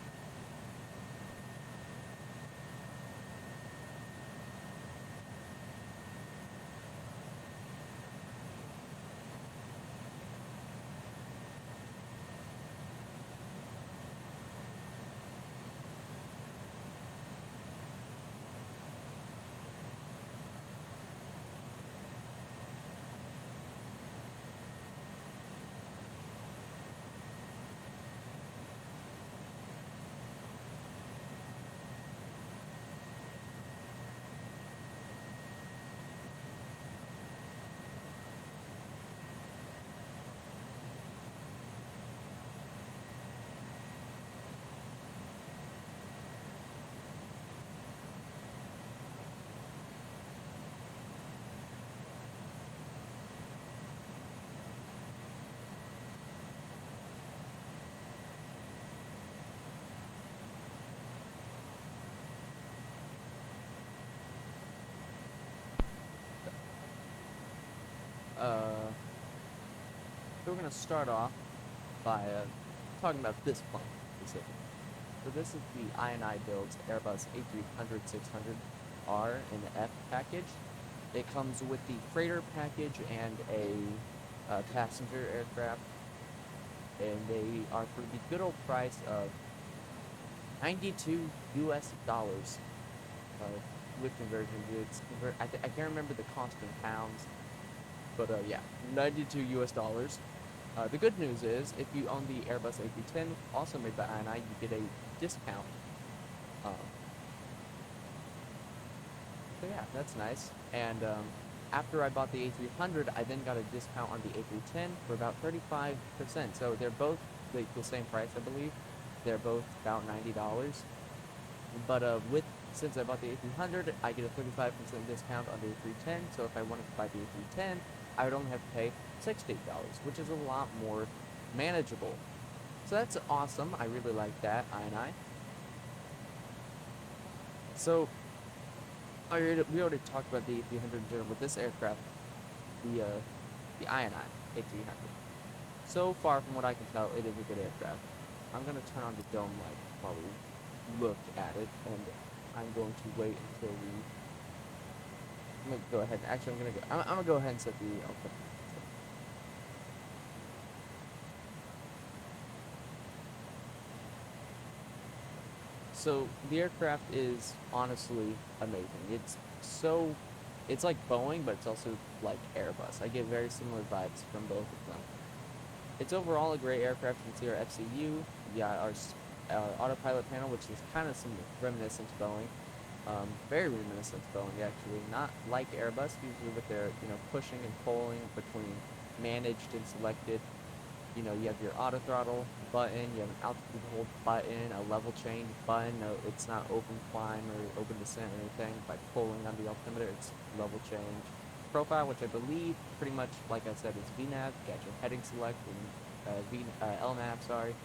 So we're going to start off by talking about this plane specifically. So this is the INI Builds Airbus A300-600R in the F package. It comes with the freighter package and a passenger aircraft, and they are for the good old price of $92 US with conversion. I can't remember the cost in pounds, but yeah, $92 US. The good news is, if you own the Airbus A310, also made by INI, you get a discount. So yeah, that's nice. And after I bought the A300, I then got a discount on the A310 for about 35%. So they're both the same price, I believe. They're both about $90. But since I bought the A300, I get a 35% discount on the A310. So if I wanted to buy the A310, I would only have to pay $68, which is a lot more manageable. So that's awesome. I really like that, INI. So we already talked about the A300 with this aircraft, the INI A300. So far from what I can tell, it is a good aircraft. I'm gonna turn on the dome light while we look at it, and I'm going to wait until I'm gonna go ahead. Actually, I'm gonna go ahead and set the. Okay. So the aircraft is honestly amazing. It's like Boeing, but it's also like Airbus. I get very similar vibes from both of them. It's overall a great aircraft. You can see our FCU. Yeah, our autopilot panel, which is kind of some reminiscent to Boeing. Very reminiscent to Boeing, actually. Not like Airbus, usually with their pushing and pulling between managed and selected. You have your auto throttle button, you have an altitude hold button, a level change button. No, it's not open climb or open descent or anything. By pulling on the altimeter, it's level change. Profile, which I believe pretty much, like I said, is VNAV. You got your heading select and LNAV, sorry.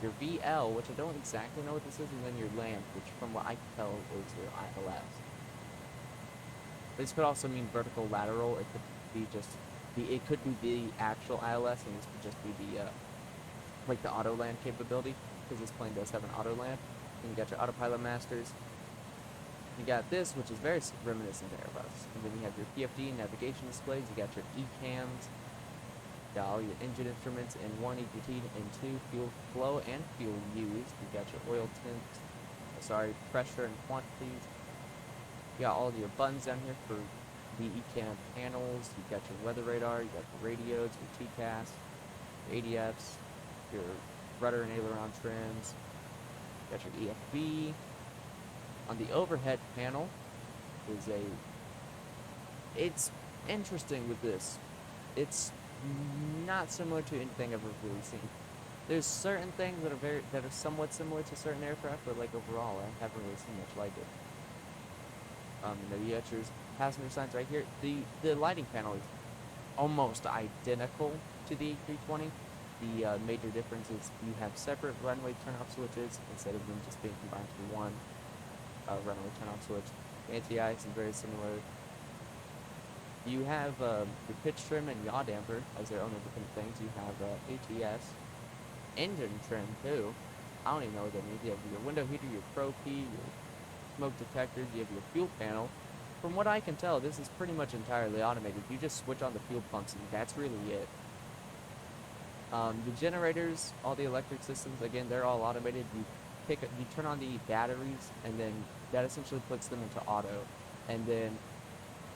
Your VL, which I don't exactly know what this is, and then your LAMP, which from what I can tell is your ILS. This could also mean vertical lateral. It could be just it could be the actual ILS, and this could just be the like the auto land capability, because this plane does have an auto land. And you got your autopilot masters. You got this, which is very reminiscent to Airbus. And then you have your PFD navigation displays. You got your ECAMs. all your engine instruments and 1 EPT and 2 fuel flow and fuel used. You got your oil tint, pressure and quantities. You got all your buttons down here for the ECAM panels. You got your weather radar, you got the radios, your TCAS, your ADFs, your rudder and aileron trims. You got your EFB. On the overhead panel is it's interesting with this. It's not similar to anything I've really seen. There's certain things that are somewhat similar to certain aircraft, but like overall, I haven't really seen much like it. You got your passenger signs right here. The lighting panel is almost identical to the A320. The major difference is you have separate runway turn-off switches instead of them just being combined to one runway turn-off switch. Anti-ice is very similar. You have your pitch trim and yaw damper as their own independent things. You have ATS, engine trim too. I don't even know what that means. You have your window heater, your Pro P, your smoke detectors. You have your fuel panel. From what I can tell, this is pretty much entirely automated. You just switch on the fuel pumps and that's really it. The generators, all the electric systems, again, they're all automated. You turn on the batteries, and then that essentially puts them into auto. And then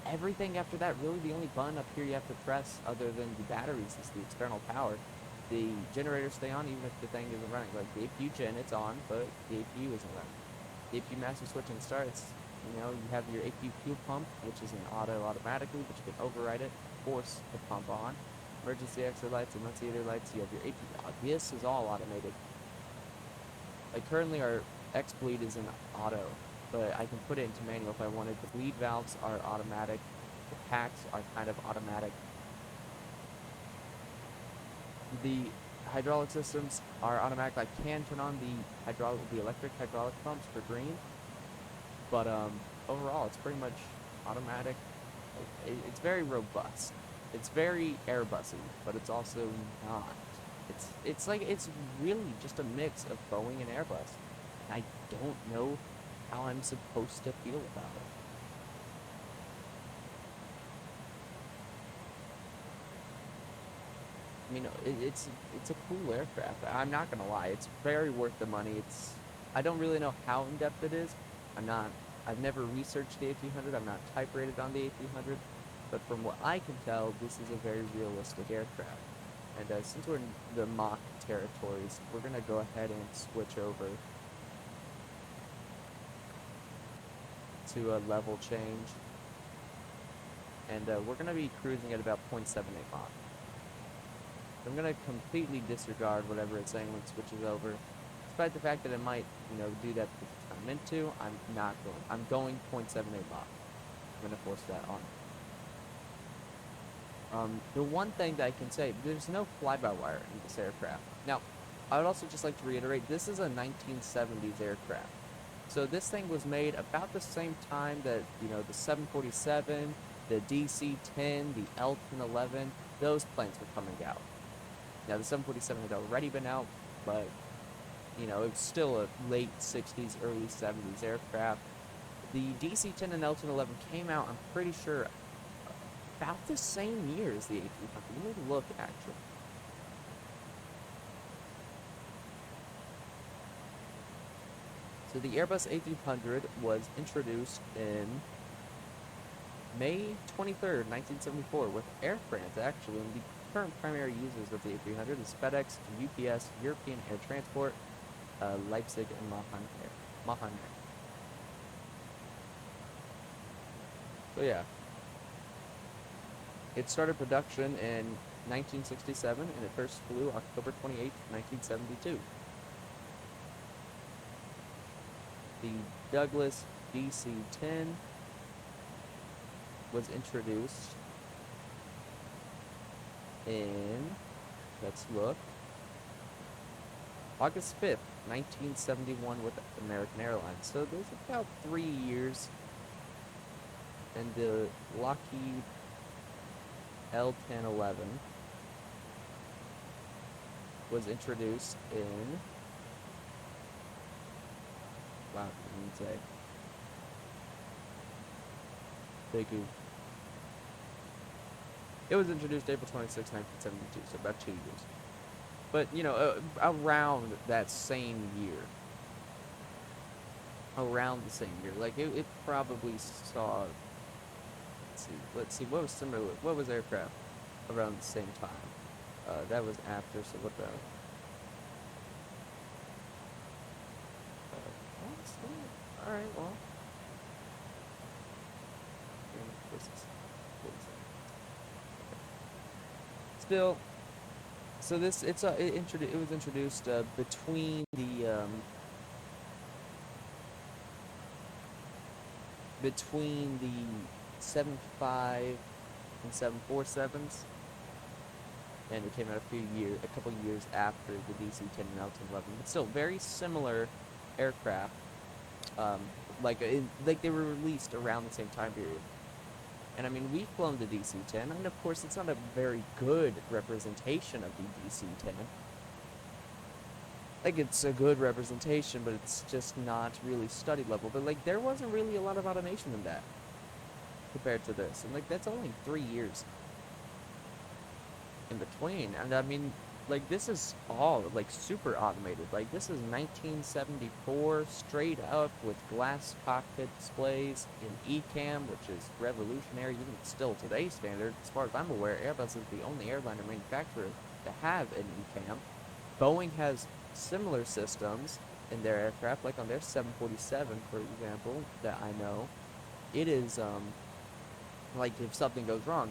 everything after that, really the only button up here you have to press other than the batteries is the external power. The generators stay on even if the thing isn't running. Like the APU gen, it's on, but the APU isn't running. The APU master switch and starts. You have your APU fuel pump, which is an auto automatically, but you can override it, force the pump on. Emergency exit lights, annunciator lights, you have your APU. This is all automated. Like currently our X-bleed is in auto, but I can put it into manual if I wanted. The bleed valves are automatic. The packs are kind of automatic. The hydraulic systems are automatic. I can turn on the electric hydraulic pumps for green, but overall it's pretty much automatic. It's very robust. It's very Airbusy, but it's also not. It's really just a mix of Boeing and Airbus. And I don't know how I'm supposed to feel about it. I mean, it's a cool aircraft. I'm not gonna lie, it's very worth the money. I don't really know how in depth it is. I've never researched the A300. I'm not type rated on the A300. But from what I can tell, this is a very realistic aircraft. And since we're in the mock territories, we're going to go ahead and switch over to a level change. And we're going to be cruising at about 0.78 Mach. I'm going to completely disregard whatever it's saying when it switches over. Despite the fact that it might, do that because it's not meant to, I'm not going. I'm going 0.78 Mach. I'm going to force that on. The one thing that I can say, there's no fly-by-wire in this aircraft. Now, I would also just like to reiterate, this is a 1970s aircraft. So this thing was made about the same time that, the 747, the DC-10, the L-1011, those planes were coming out. Now, the 747 had already been out, but, it was still a late 60s, early 70s aircraft. The DC-10 and L-1011 came out, I'm pretty sure, about the same year as the A300. Let me look, actually. So the Airbus A300 was introduced in May 23rd, 1974 with Air France, actually. And the current primary users of the A300 is FedEx, UPS, European Air Transport, Leipzig, and Mannheim. So yeah. It started production in 1967, and it first flew October 28, 1972. The Douglas DC-10 was introduced in, let's look, August 5th, 1971 with American Airlines. So there's about 3 years. And the Lockheed L-1011 was introduced in, wow, let me say, It was introduced April 26, 1972, so about 2 years. But, you know, around that same year. Around the same year. Like, it probably saw... Let's see, what was similar? What was aircraft around the same time? That was after, so what the... Alright, well... Still, so this it was introduced between the 75 and 747s, and it came out a couple years after the DC-10 and L-1011. But still, very similar aircraft. Like they were released around the same time period. And I mean, we've flown the DC-10, and of course, it's not a very good representation of the DC-10. Like, it's a good representation, but it's just not really study level. But, like, there wasn't really a lot of automation in that compared to this. And, like, that's only 3 years in between. And, I mean, like, this is all, like, super automated. Like, this is 1974, straight up, with glass cockpit displays in ECAM, which is revolutionary, even still today's standard. As far as I'm aware, Airbus is the only airliner manufacturer to have an ECAM. Boeing has similar systems in their aircraft, like on their 747, for example, that I know. It is, like, if something goes wrong,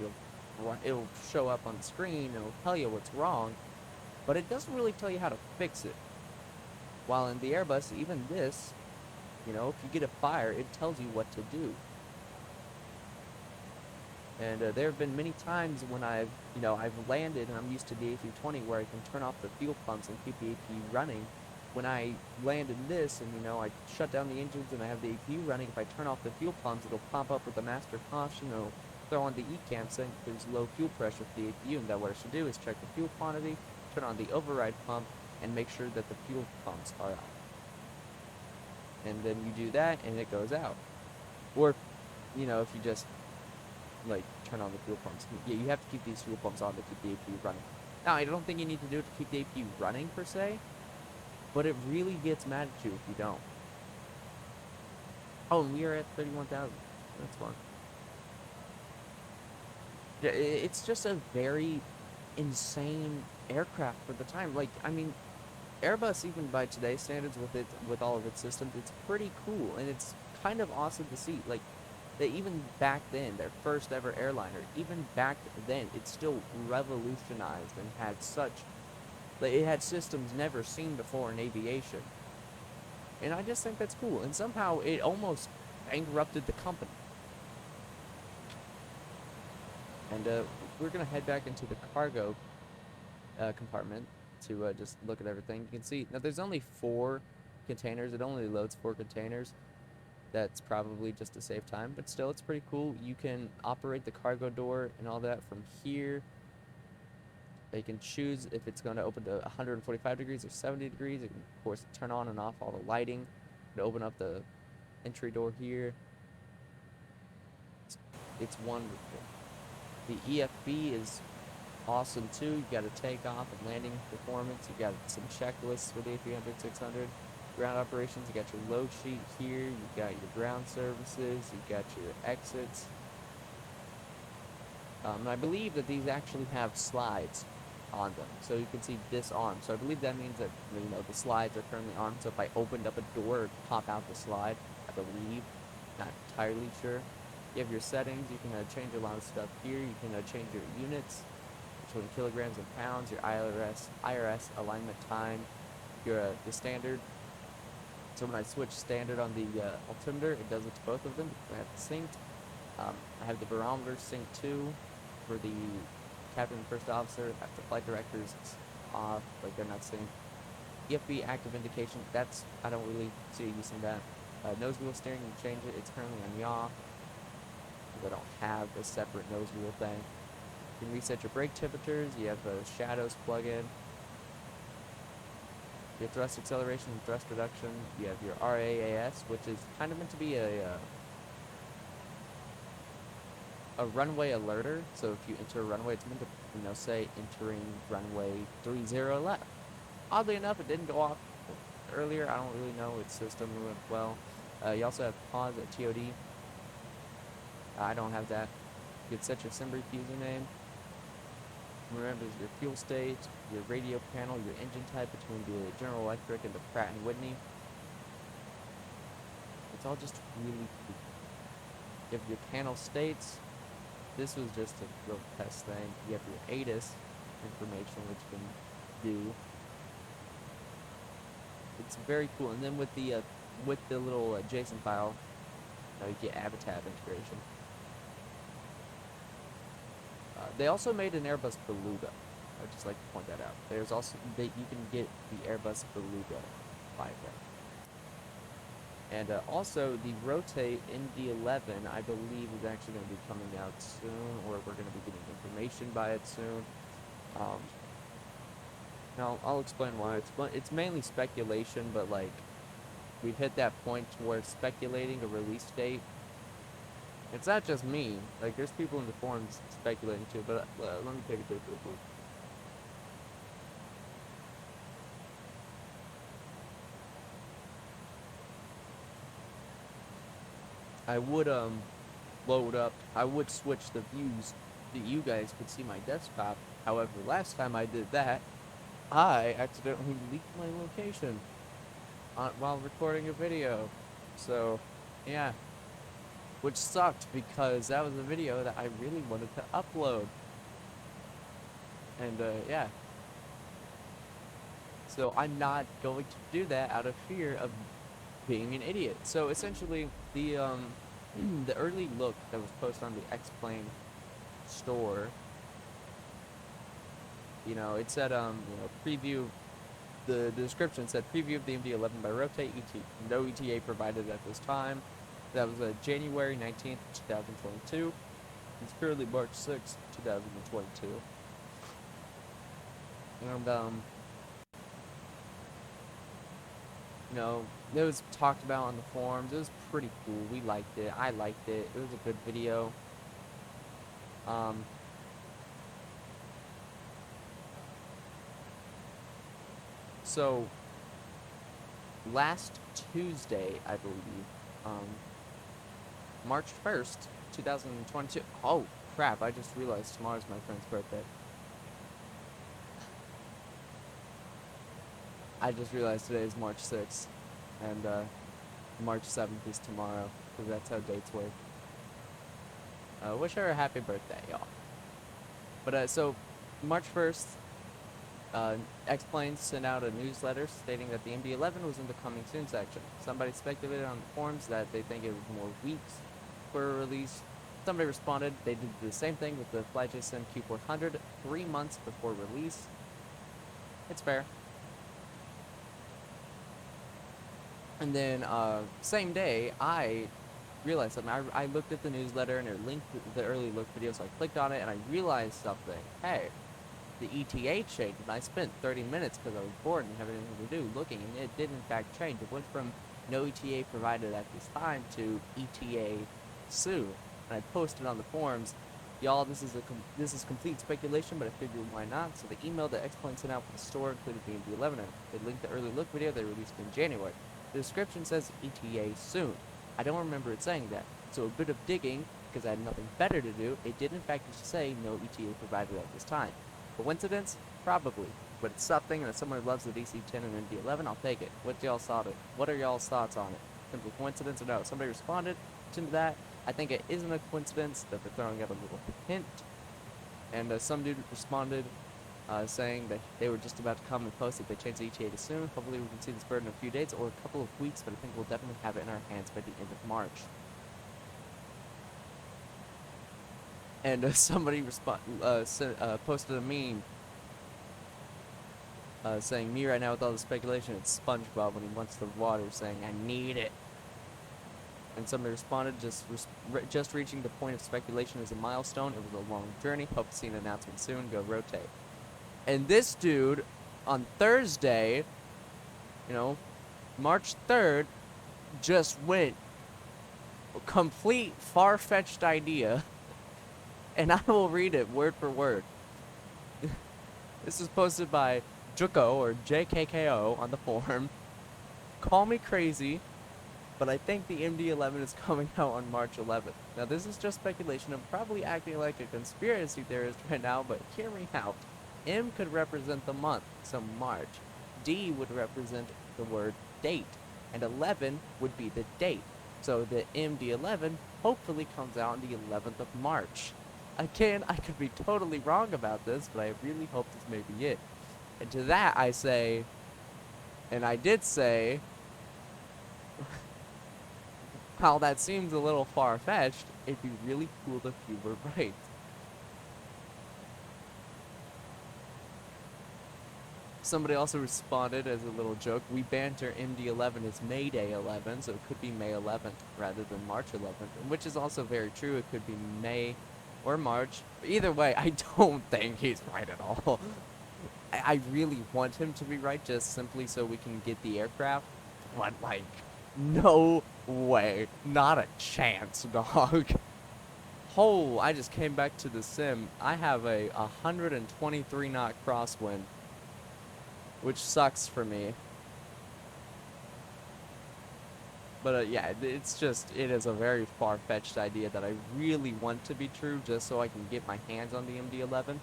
it'll show up on the screen, it'll tell you what's wrong, but it doesn't really tell you how to fix it. While in the Airbus, even this, you know, if you get a fire, it tells you what to do. And there have been many times when I've landed, and I'm used to the A320, where I can turn off the fuel pumps and keep the APU running. When I land in this, and, you know, I shut down the engines and I have the APU running, if I turn off the fuel pumps, it'll pop up with a master caution. It'll throw on the ECAM saying there's low fuel pressure for the APU, and that what I should do is check the fuel quantity, turn on the override pump, and make sure that the fuel pumps are out. And then you do that, and it goes out. Or, you know, if you just, like, turn on the fuel pumps. Yeah, you have to keep these fuel pumps on to keep the APU running. Now, I don't think you need to do it to keep the APU running, per se, but it really gets mad at you if you don't. Oh, and we are at 31,000. That's fun. Yeah, it's just a very insane aircraft for the time. Like, I mean, Airbus, even by today's standards, with all of its systems, it's pretty cool, and it's kind of awesome to see. Like, they even back then, their first ever airliner, even back then, it still revolutionized and had such, like, it had systems never seen before in aviation. And I just think that's cool. And somehow it almost bankrupted the company. And we're going to head back into the cargo compartment to just look at everything. You can see, now there's only 4 containers. It only loads 4 containers. That's probably just to save time, but still, it's pretty cool. You can operate the cargo door and all that from here. You can choose if it's going to open to 145 degrees or 70 degrees. You can, of course, turn on and off all the lighting. You can open up the entry door here. It's wonderful. The EFB is awesome too. You got a takeoff and landing performance. You got some checklists for the A300-600. Ground operations, you got your load sheet here, you got your ground services, you got your exits. And I believe that these actually have slides on them, so you can see this arm. So I believe that means that, you know, the slides are currently on. So if I opened up a door, it'd pop out the slide. I believe, not entirely sure. You have your settings. You can change a lot of stuff here. You can change your units between kilograms and pounds. Your IRS alignment time. Your the standard. So when I switch standard on the altimeter, it does it to both of them. I have it synced. I have the barometer synced too for the captain and first officer. The flight directors, it's off, like they're not synced. EFB active indication, that's, I don't really see you using that. Nose wheel steering, you can change it. It's currently on yaw, because I don't have a separate nose wheel thing. You can reset your brake temperatures. You have shadows plug-in. Your thrust acceleration and thrust reduction. You have your RAAS, which is kind of meant to be a a runway alerter. So if you enter a runway, it's meant to, say entering runway 30 left. Oddly enough, it didn't go off earlier. I don't really know. Its system went well. You also have pause at TOD. I don't have that. You could set your SimBrief username. Remember your fuel state, your radio panel, your engine type between the General Electric and the Pratt & Whitney. It's all just really cool. You have your panel states. This was just a real test thing. You have your ATIS information, which you can do. It's very cool. And then with the little JSON file, you get Avatar integration. They also made an Airbus Beluga. I'd just like to point that out. There's also you can get the Airbus Beluga by them. And also the Rotate ND11, I believe, is actually going to be coming out soon, or we're going to be getting information by it soon. Now I'll explain why. It's mainly speculation, but like we've hit that point where it's speculating a release date. It's not just me. Like, there's people in the forums speculating too, but let me take a quick look. I would I would switch the views that you guys could see my desktop. However, last time I did that, I accidentally leaked my location while recording a video. So, yeah. Which sucked because that was a video that I really wanted to upload. And, yeah. So I'm not going to do that out of fear of being an idiot. So essentially, the early look that was posted on the X-Plane store, it said, preview, the description said preview of the MD-11 by Rotate ET. No ETA provided at this time. That was January 19th, 2022. It's currently March 6th, 2022. And, it was talked about on the forums. It was pretty cool. We liked it. I liked it. It was a good video. So, last Tuesday, I believe, March 1st, 2022. Oh, crap. I just realized tomorrow's my friend's birthday. I just realized today is March 6th, and March 7th is tomorrow, because that's how dates work. Wish her a happy birthday, y'all. But, so, March 1st, X-Plane sent out a newsletter stating that the MD-11 was in the coming soon section. Somebody speculated on the forums that they think it was more weeks for a release. Somebody responded they did the same thing with the FlyJSim Q400 3 months before release. It's fair. And then, same day, I realized something. I looked at the newsletter and it linked the early look video, so I clicked on it and I realized something. Hey, the ETA changed, and I spent 30 minutes because I was bored and didn't have anything to do looking, and it did in fact change. It went from no ETA provided at this time to ETA soon. And I posted on the forums, y'all, this is complete speculation, but I figured why not. So the email that X-Plane sent out from the store included the MD-11. It linked the early look video they released in January. The description says ETA soon. I don't remember it saying that. So a bit of digging, because I had nothing better to do, it did in fact say no ETA provided at this time. Coincidence? Probably. But it's something, and if someone loves the DC-10 and MD-11, I'll take it. What are y'all's thoughts on it? Simple coincidence or no? Somebody responded to that. I think it isn't a coincidence that they're throwing out a little hint. And some dude responded saying that they were just about to come and post that they changed the ETA to soon. Hopefully we can see this bird in a few days or a couple of weeks, but I think we'll definitely have it in our hands by the end of March. And somebody posted a meme saying, me right now with all the speculation, it's SpongeBob when he wants the water, saying, I need it. And somebody responded, just reaching the point of speculation is a milestone. It was a long journey. Hope to see an announcement soon. Go Rotate. And this dude, on Thursday, March 3rd, just went complete far-fetched idea. and I will read it word for word. This is posted by Juko, or JKKO, on the forum. Call me crazy, but I think the MD-11 is coming out on March 11th. Now, this is just speculation. I'm probably acting like a conspiracy theorist right now, but hear me out. M could represent the month, so March. D would represent the word date, and 11 would be the date. So the MD-11 hopefully comes out on the 11th of March. Again, I could be totally wrong about this, but I really hope this may be it. And to that I say, and I did say, while that seems a little far-fetched, it'd be really cool if you were right. Somebody also responded as a little joke, we banter MD-11 as May Day 11, so it could be May 11th rather than March 11th, which is also very true. It could be May or March. Either way, I don't think he's right at all. I really want him to be right just simply so we can get the aircraft, but like, no way. Not a chance, dog. Oh, I just came back to the sim. I have a 123 knot crosswind, which sucks for me. But yeah, it's just, it is a very far-fetched idea that I really want to be true just so I can get my hands on the MD-11.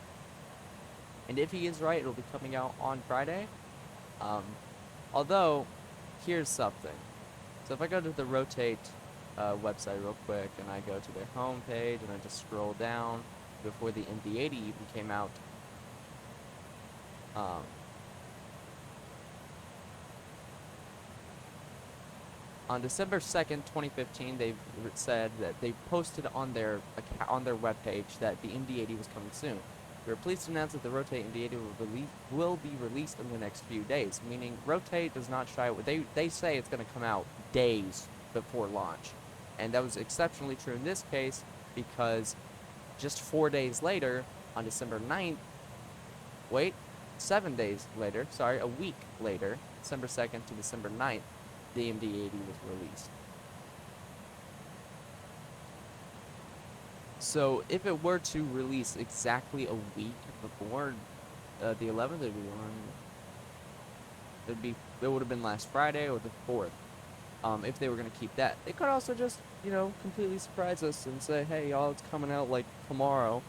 And if he is right, it'll be coming out on Friday. Although, here's something. So if I go to the Rotate website real quick, and I go to their home page, and I just scroll down before the MD-80 even came out, on December 2nd, 2015, they've said that they posted on their webpage that the MD-80 was coming soon. We are pleased to announce that the Rotate MD-80 will be released in the next few days, meaning Rotate does not shy away. They say it's going to come out days before launch. And that was exceptionally true in this case because just 4 days later, on December 9th, wait, 7 days later, sorry, a week later, December 2nd to December 9th, the MD-80 was released. So if it were to release exactly a week before the 11th, it would have been last Friday or the 4th. If they were going to keep that, they could also just, you know, completely surprise us and say, hey, y'all, it's coming out like tomorrow.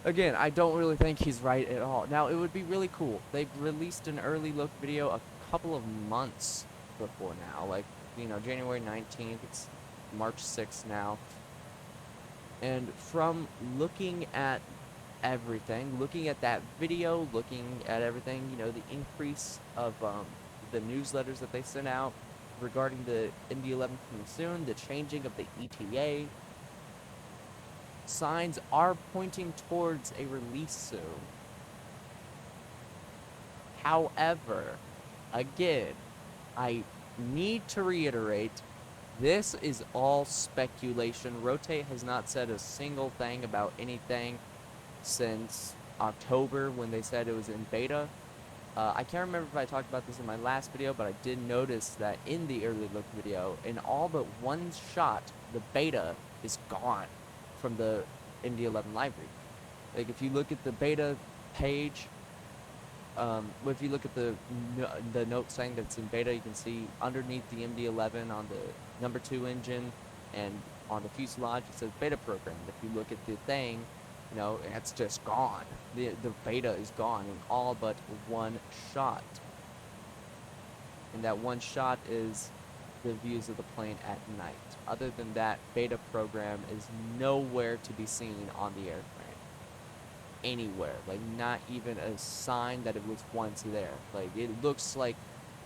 Again, I don't really think he's right at all. Now, it would be really cool. They've released an early look video a couple of months before now, like, you know, January 19th, it's March 6th now. And from looking at everything, looking at that video, looking at everything, you know, the increase of the newsletters that they sent out regarding the MD-11 coming soon, the changing of the ETA, signs are pointing towards a release soon. However, again, I need to reiterate, this is all speculation. Rotate has not said a single thing about anything since October when they said it was in beta. I can't remember if I talked about this in my last video, but I did notice that in the early look video, in all but one shot, the beta is gone from the MD-11 library. Like, if you look at the beta page, if you look at the note saying that's in beta, you can see underneath the MD-11 on the #2 engine and on the fuselage, it says beta program. If you look at the thing, you know, it's just gone. The beta is gone in all but one shot. And that one shot is the views of the plane at night. Other than that, beta program is nowhere to be seen on the airframe. Anywhere. Like, not even a sign that it was once there. Like, it looks like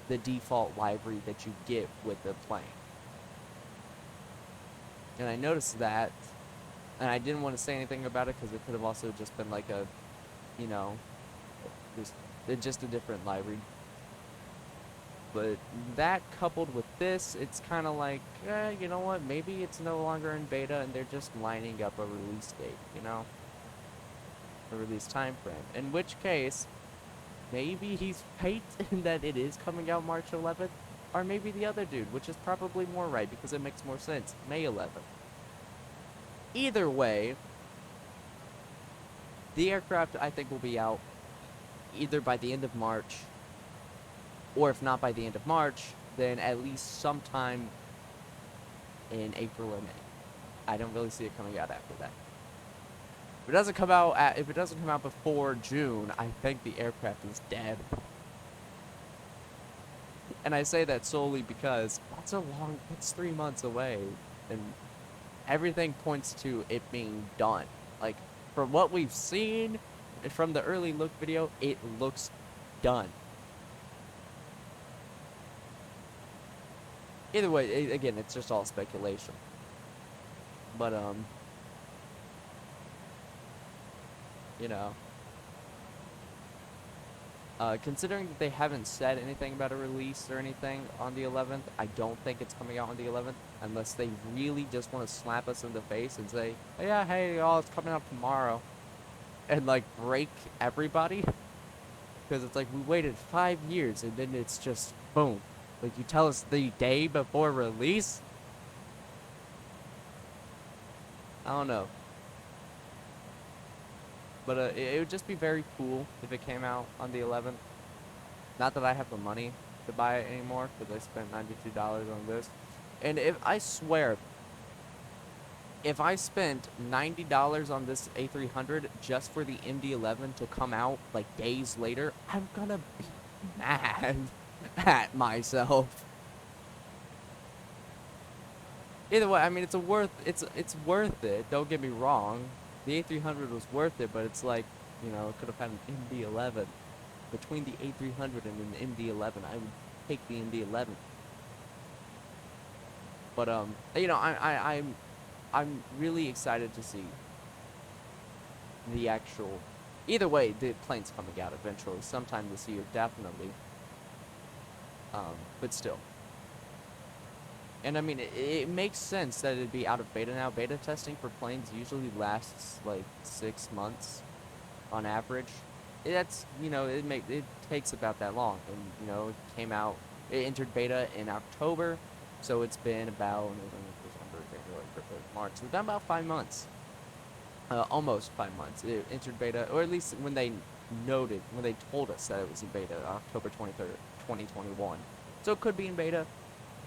the default library that you get with the plane. And I noticed that, and I didn't want to say anything about it because it could have also just been like a, you know, just a different library. But that coupled with this, it's kind of like, you know what, maybe it's no longer in beta and they're just lining up a release date, you know? A release time frame. In which case, maybe he's right in that it is coming out March 11th, or maybe the other dude, which is probably more right because it makes more sense, May 11th. Either way, the aircraft, I think, will be out either by the end of March, or if not by the end of March, then at least sometime in April or May. I don't really see it coming out after that. If it doesn't come out before June, I think the aircraft is dead. And I say that solely because it's 3 months away, and everything points to it being done. Like, from what we've seen, from the early look video, it looks done. Either way, again, it's just all speculation. But, you know, considering that they haven't said anything about a release or anything on the 11th, I don't think it's coming out on the 11th, unless they really just want to slap us in the face and say, oh, yeah, hey, y'all, it's coming out tomorrow, and, like, break everybody. Because it's like, we waited 5 years, and then it's just, boom. Like, you tell us the day before release? I don't know. But it would just be very cool if it came out on the 11th. Not that I have the money to buy it anymore, because I spent $92 on this. And I swear, if I spent $90 on this A300 just for the MD-11 to come out, like, days later, I'm gonna be mad at myself. Either way, I mean, it's worth it. Don't get me wrong. The A300 was worth it, but it's like, you know, it could have had an MD-11. Between the A300 and an MD-11, I would take the MD-11. But you know, I'm really excited to see the actual. Either way, the plane's coming out eventually, sometime this year, definitely. But still. And I mean, it makes sense that it'd be out of beta now. Beta testing for planes usually lasts like 6 months on average. That's, you know, it takes about that long. And, you know, it entered beta in October, so it's been about November, December, January, February, March. It's been about 5 months. Almost 5 months. It entered beta, or at least when they told us that it was in beta, October 23rd, 2021. So it could be in beta.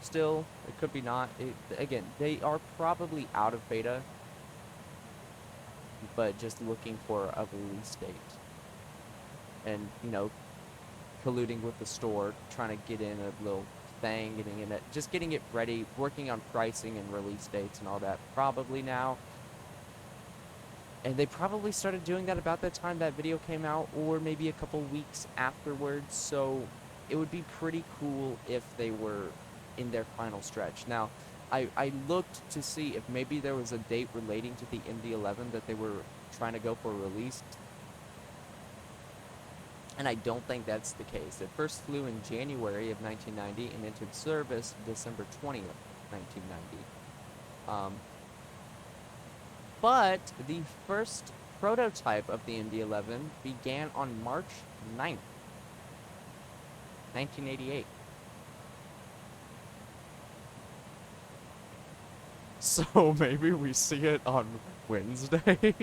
Still, it could be not. Again, they are probably out of beta, but just looking for a release date. And, you know, colluding with the store, trying to get in a little thing, getting it ready, working on pricing and release dates and all that, probably now. And they probably started doing that about the time that video came out, or maybe a couple weeks afterwards, so it would be pretty cool if they were in their final stretch. Now, I looked to see if maybe there was a date relating to the MD-11 that they were trying to go for release, and I don't think that's the case. It first flew in January of 1990 and entered service December 20th, 1990. But the first prototype of the MD-11 began on March 9th, 1988. So maybe we see it on Wednesday.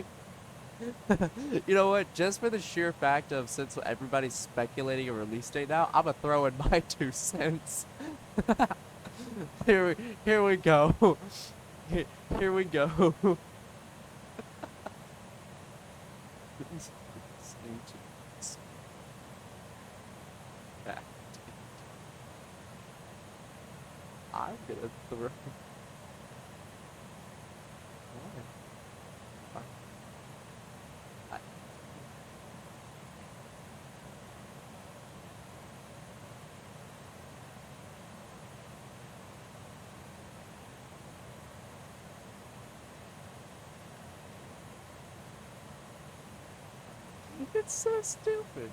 You know what? Just for the sheer fact of, since everybody's speculating a release date now, I'm gonna throw in my 2 cents. Here we go. Here we go. I'm gonna throw. It's so stupid.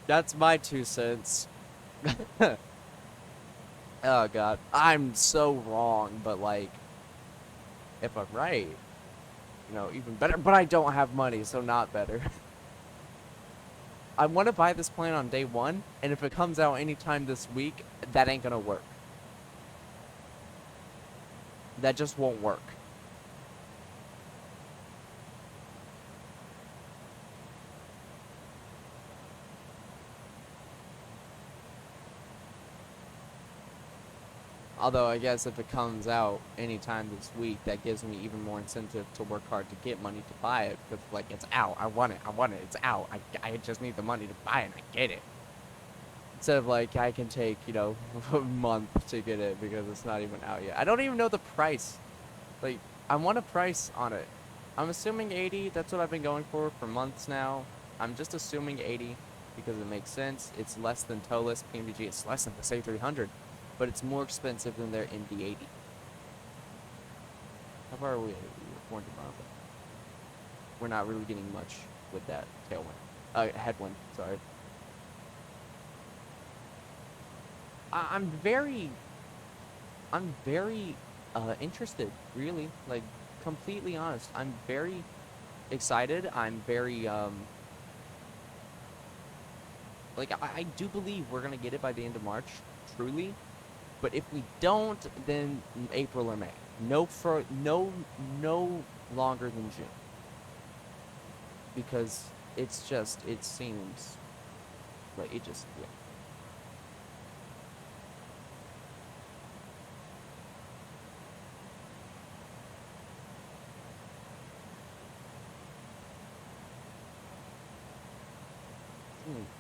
That's my 2 cents. Oh god, I'm so wrong, but like, if I'm right, even better. But I don't have money, so not better. I want to buy this plane on day one, and if it comes out anytime this week, that ain't gonna work. That just won't work. Although I guess if it comes out anytime this week, that gives me even more incentive to work hard to get money to buy it. Because like, it's out, I want it, it's out. I just need the money to buy it, and I get it. Instead of like, I can take, a month to get it because it's not even out yet. I don't even know the price. Like, I want a price on it. I'm assuming 80. That's what I've been going for months now. I'm just assuming 80 because it makes sense. It's less than TOLIS PMDG. It's less than the A300, but it's more expensive than their MD-80. How far are we? We're We're not really getting much with that tailwind. Headwind, sorry. I'm very interested, really, like, completely honest. I'm very excited. I'm very, like, I do believe we're gonna get it by the end of March, truly. But if we don't, then April or May. No longer than June. Because it's just, it seems like it just, yeah.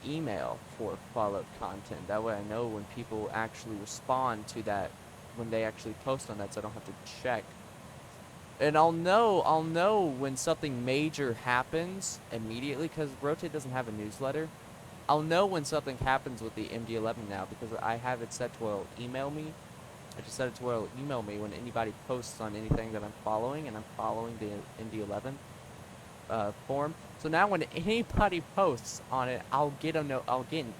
Email for follow-up content. That way I know when people actually respond to that, when they actually post on that, so I don't have to check. And I'll know when something major happens immediately, because Rotate doesn't have a newsletter. I'll know when something happens with the MD-11 now, because I have it set to where it'll email me. I just set it to where it'll email me when anybody posts on anything that I'm following, and I'm following the MD-11 form. So now when anybody posts on it, I'll get an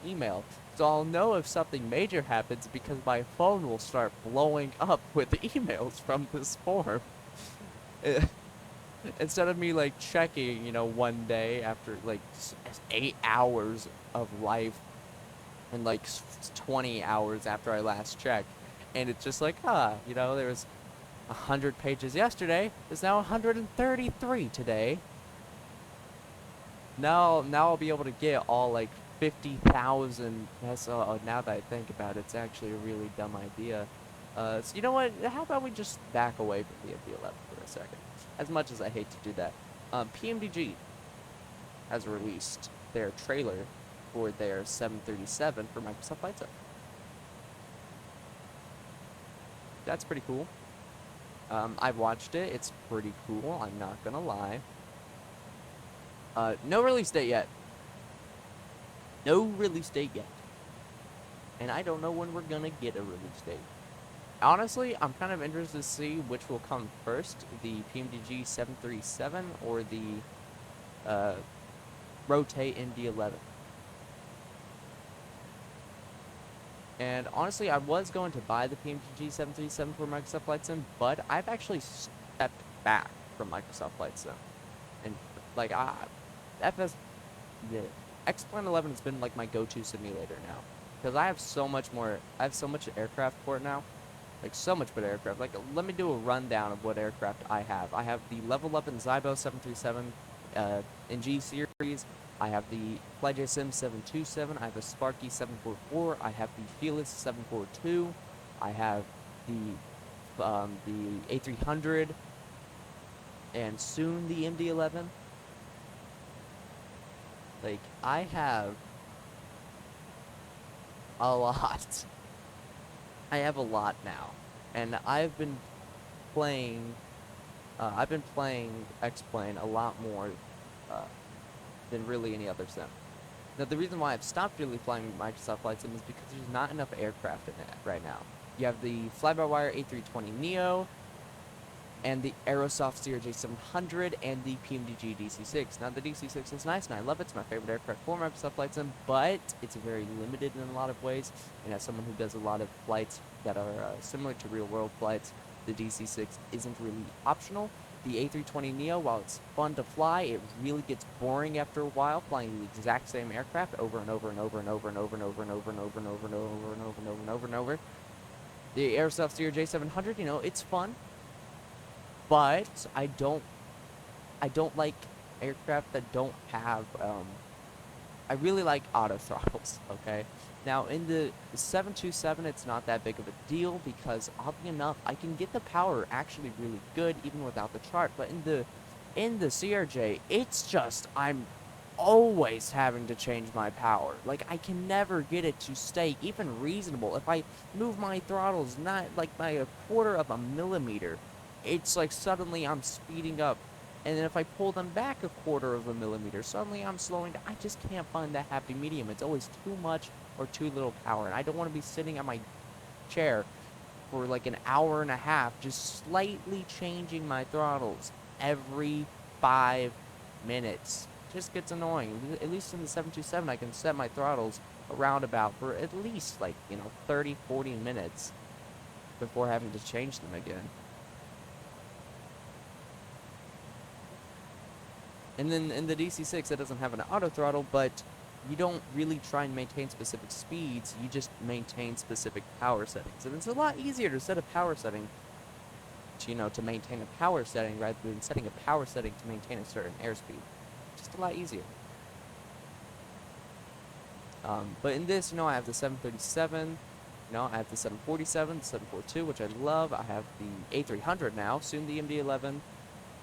email. So I'll know if something major happens because my phone will start blowing up with emails from this form. Instead of me like checking, one day after like 8 hours of life and like 20 hours after I last checked. And it's just like, there was 100 pages yesterday. There's now 133 today. Now I'll be able to get all like 50,000. Now that I think about it, it's actually a really dumb idea. So you know what? How about we just back away from the MD-11 for a second? As much as I hate to do that, PMDG has released their trailer for their 737 for Microsoft Flight Sim. That's pretty cool. I've watched it. It's pretty cool. I'm not gonna lie. No release date yet. No release date yet. And I don't know when we're gonna get a release date. Honestly, I'm kind of interested to see which will come first, the PMDG 737 or the Rotate MD-11. And honestly, I was going to buy the PMDG 737 for Microsoft Flight Sim, but I've actually stepped back from Microsoft Flight Sim. And like, the X-Plane 11 has been like my go-to simulator now, because I have so much aircraft for it now, like so much better aircraft. Like, let me do a rundown of what aircraft I have. I have the Level 11 Zybo 737 in G series. I have the FlyJSim 727. I have the Sparky 744. I have the Felix 742. I have the A300, and soon the MD-11. Like, I have a lot. I have a lot now. And I've been playing X-Plane a lot more than really any other sim. Now, the reason why I've stopped really flying Microsoft Flight Sim is because there's not enough aircraft in it right now. You have the fly-by-wire A320neo, and the Aerosoft CRJ700 and the PMDG DC-6. Now the DC-6 is nice and I love it. It's my favorite aircraft for Microsoft Flight Sim, but it's very limited in a lot of ways. And as someone who does a lot of flights that are similar to real world flights, the DC-6 isn't really optional. The A320neo, while it's fun to fly, it really gets boring after a while flying the exact same aircraft over and over and over and over and over and over and over and over and over and over and over and over and over and over. The Aerosoft CRJ700, you know, it's fun, but I don't like aircraft that don't have I really like auto throttles, okay? Now in the 727 it's not that big of a deal because oddly enough I can get the power actually really good even without the chart, but in the CRJ it's just I'm always having to change my power. Like I can never get it to stay even reasonable. If I move my throttles not like by a quarter of a millimeter, it's like suddenly I'm speeding up. And then if I pull them back a quarter of a millimeter, suddenly I'm slowing down. I just can't find that happy medium. It's always too much or too little power. And I don't want to be sitting on my chair for like an hour and a half just slightly changing my throttles every 5 minutes. Just gets annoying. At least in the 727 I can set my throttles around about for at least like, you know, 30-40 minutes before having to change them again. And then in the DC-6 it doesn't have an auto throttle, but you don't really try and maintain specific speeds, you just maintain specific power settings. And it's a lot easier to set a power setting to, you know, to maintain a power setting rather than setting a power setting to maintain a certain airspeed. Just a lot easier. But in this, you know, I have the 737, you know, I have the 747, the 742, which I love. I have the A300 now, soon the MD-11.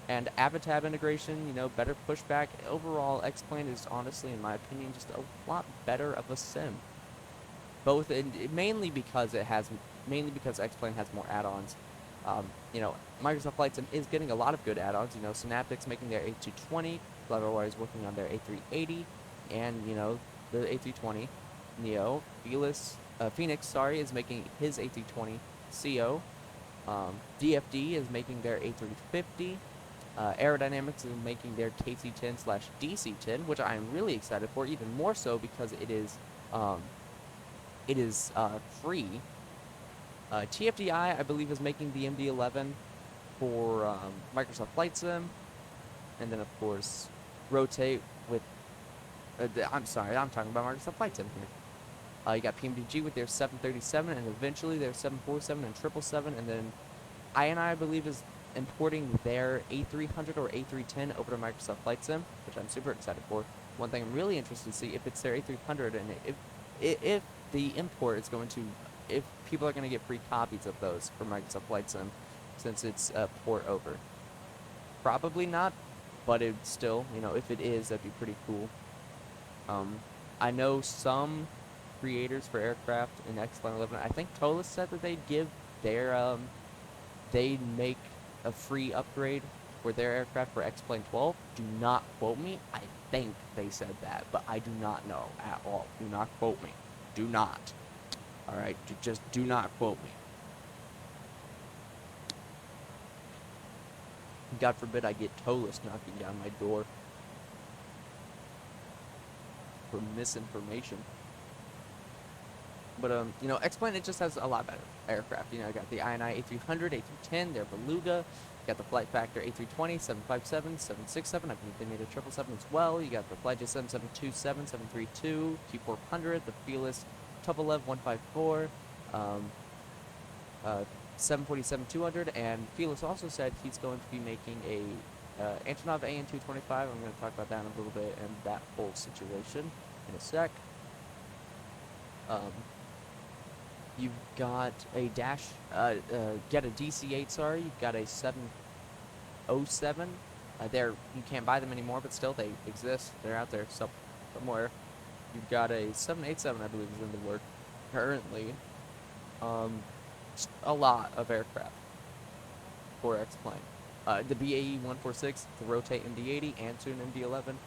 And Avatab integration, you know, better pushback. Overall, X-Plane is honestly, in my opinion, just a lot better of a sim. Both mainly because X-Plane has more add-ons. You know, Microsoft Flight Sim is getting a lot of good add-ons. You know, Synaptics making their A220, Cleverwire is working on their A380, and you know, the A320neo. Phoenix, is making his A320CO. DFD is making their A350. Aerodynamics is making their KC-10/DC-10, which I am really excited for, even more so because it is free. TFDI, I believe, is making the MD-11 for Microsoft Flight Sim, and then of course Rotate with. I'm sorry, I'm talking about Microsoft Flight Sim here. You got PMDG with their 737, and eventually their 747 and 777, and then INI, I believe, is importing their A300 or A310 over to Microsoft Flight Sim, which I'm super excited for. One thing I'm really interested to see if it's their A300 and if the import is going to, if people are going to get free copies of those for Microsoft Flight Sim, since it's a port over. Probably not, but it's still, you know, if it is, that'd be pretty cool. I know some creators for aircraft in X-Plane 11. I think Tolis said that they'd give their they'd make a free upgrade for their aircraft for X-Plane 12. Do not quote me. I think they said that, but I do not know at all. Do not quote me. Do not. All right, just do not quote me. God forbid I get Tolis knocking down my door for misinformation. But you know, X-Plane, it just has a lot better aircraft. You know, I got the INI A300, A310, their Beluga. You got the Flight Factor A320, 757, 767. I believe they made a 777 as well. You got the Flight J7, 727, 732, Q400, the Felix, Tupolev 154, 747-200, and Felix also said he's going to be making a Antonov An-225. I'm going to talk about that in a little bit and that whole situation in a sec. You've got a get a DC-8, sorry. You've got a 707. You can't buy them anymore, but still they exist. They're out there somewhere. You've got a 787, I believe, is in the work currently. A lot of aircraft for X-Plane. The BAE 146, the Rotate MD-80, and soon MD-11.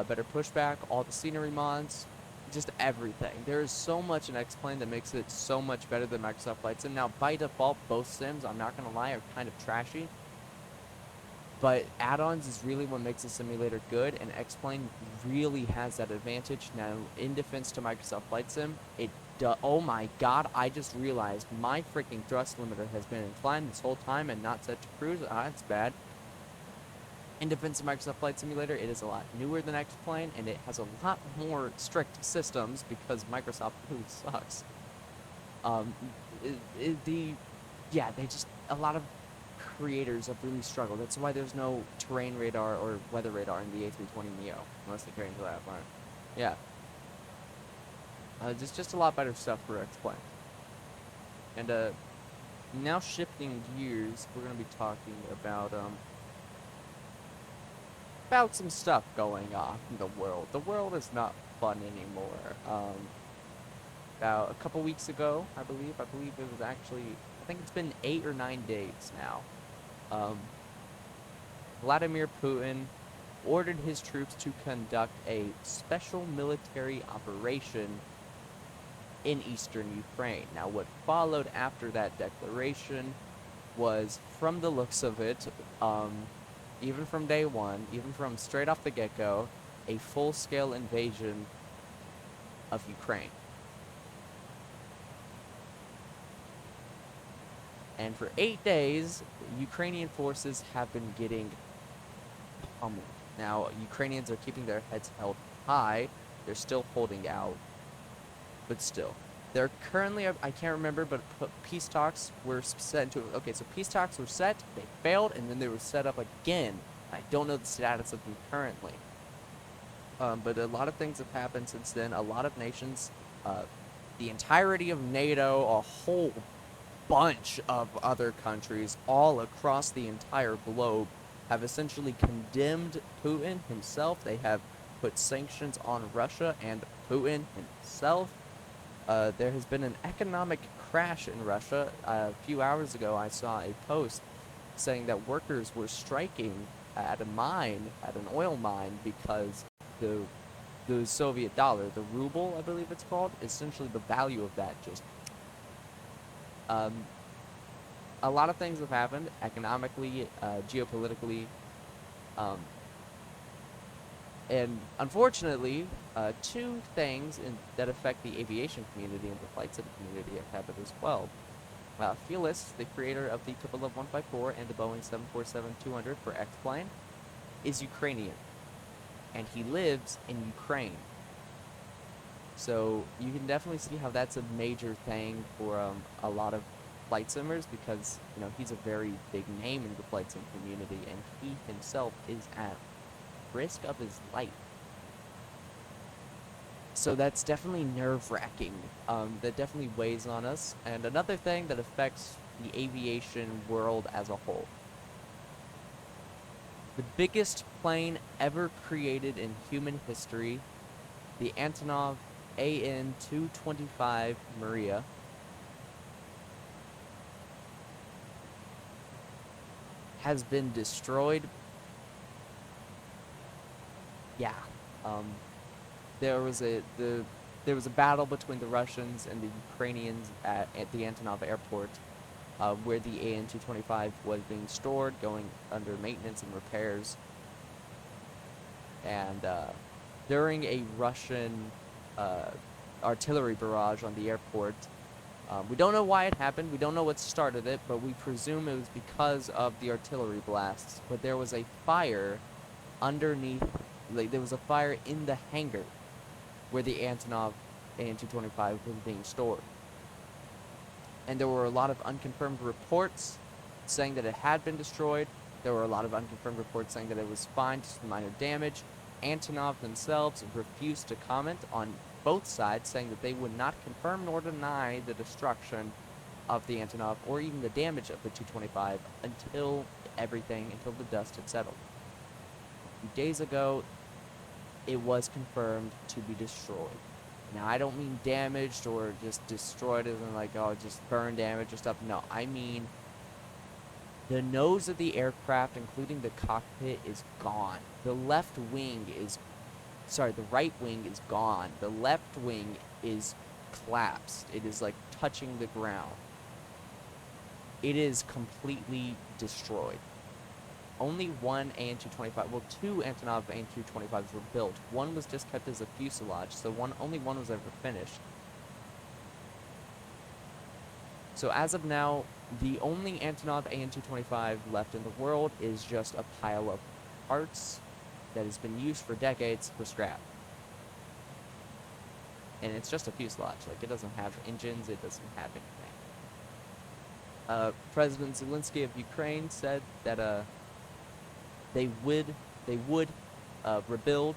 Better pushback, all the scenery mods. Just everything. There is so much in X-Plane that makes it so much better than Microsoft Flight Sim. Now, by default, both sims, I'm not going to lie, are kind of trashy. But add-ons is really what makes a simulator good, and X-Plane really has that advantage. Now, in defense to Microsoft Flight Sim, oh my god, I just realized my freaking thrust limiter has been inclined this whole time and not set to cruise. That's bad. In defense of Microsoft Flight Simulator, it is a lot newer than X-Plane, and it has a lot more strict systems because Microsoft really sucks. They just, a lot of creators have really struggled. That's why there's no terrain radar or weather radar in the A320neo, unless they carry into that one. Yeah. Just a lot better stuff for X-Plane. And now shifting gears, we're gonna be talking about some stuff going on in the world. The world is not fun anymore. About a couple weeks ago, I believe it was actually, I think it's been 8 or 9 days now. Vladimir Putin ordered his troops to conduct a special military operation in eastern Ukraine. Now, what followed after that declaration was, from the looks of it, even from day one, even from straight off the get-go, a full-scale invasion of Ukraine. And for 8 days, Ukrainian forces have been getting pummeled. Now, Ukrainians are keeping their heads held high. They're still holding out. But still. They're currently, I can't remember, but peace talks were set into... Okay, so peace talks were set, they failed, and then they were set up again. I don't know the status of them currently. But a lot of things have happened since then. A lot of nations, the entirety of NATO, a whole bunch of other countries all across the entire globe have essentially condemned Putin himself. They have put sanctions on Russia and Putin himself. There has been an economic crash in Russia. A few hours ago, I saw a post saying that workers were striking at a mine, at an oil mine, because the Soviet dollar, the ruble, I believe it's called, essentially the value of that just... a lot of things have happened economically, geopolitically, and unfortunately, 2 things that affect the aviation community and the flight sim community have happened as well. Felix, the creator of the 154 and the Boeing 747-200 for X-Plane, is Ukrainian, and he lives in Ukraine. So you can definitely see how that's a major thing for a lot of flight simmers, because he's a very big name in the flight sim community, and he himself is at risk of his life. So that's definitely nerve-wracking. That definitely weighs on us. And another thing that affects the aviation world as a whole. The biggest plane ever created in human history, the Antonov An-225 Mriya, has been destroyed. Yeah. There was a battle between the Russians and the Ukrainians at the Antonov Airport, where the An-225 was being stored, going under maintenance and repairs. And during a Russian artillery barrage on the airport, we don't know why it happened, we don't know what started it, but we presume it was because of the artillery blasts. But there was a fire underneath, there was a fire in the hangar where the Antonov An-225 was being stored. And there were a lot of unconfirmed reports saying that it had been destroyed. There were a lot of unconfirmed reports saying that it was fine, just minor damage. Antonov themselves refused to comment on both sides, saying that they would not confirm nor deny the destruction of the Antonov or even the damage of the 225 until the dust had settled. A few days ago, it was confirmed to be destroyed. Now, I don't mean damaged or just destroyed as in like, oh, just burn damage or stuff. No, I mean the nose of the aircraft, including the cockpit, is gone. The right wing is gone. The left wing is collapsed. It is like touching the ground. It is completely destroyed. only one AN-225, well, two Antonov An-225s were built. One was just kept as a fuselage, so only one was ever finished. So as of now, the only Antonov An-225 left in the world is just a pile of parts that has been used for decades for scrap. And it's just a fuselage. Like, it doesn't have engines, it doesn't have anything. President Zelensky of Ukraine said that they would rebuild,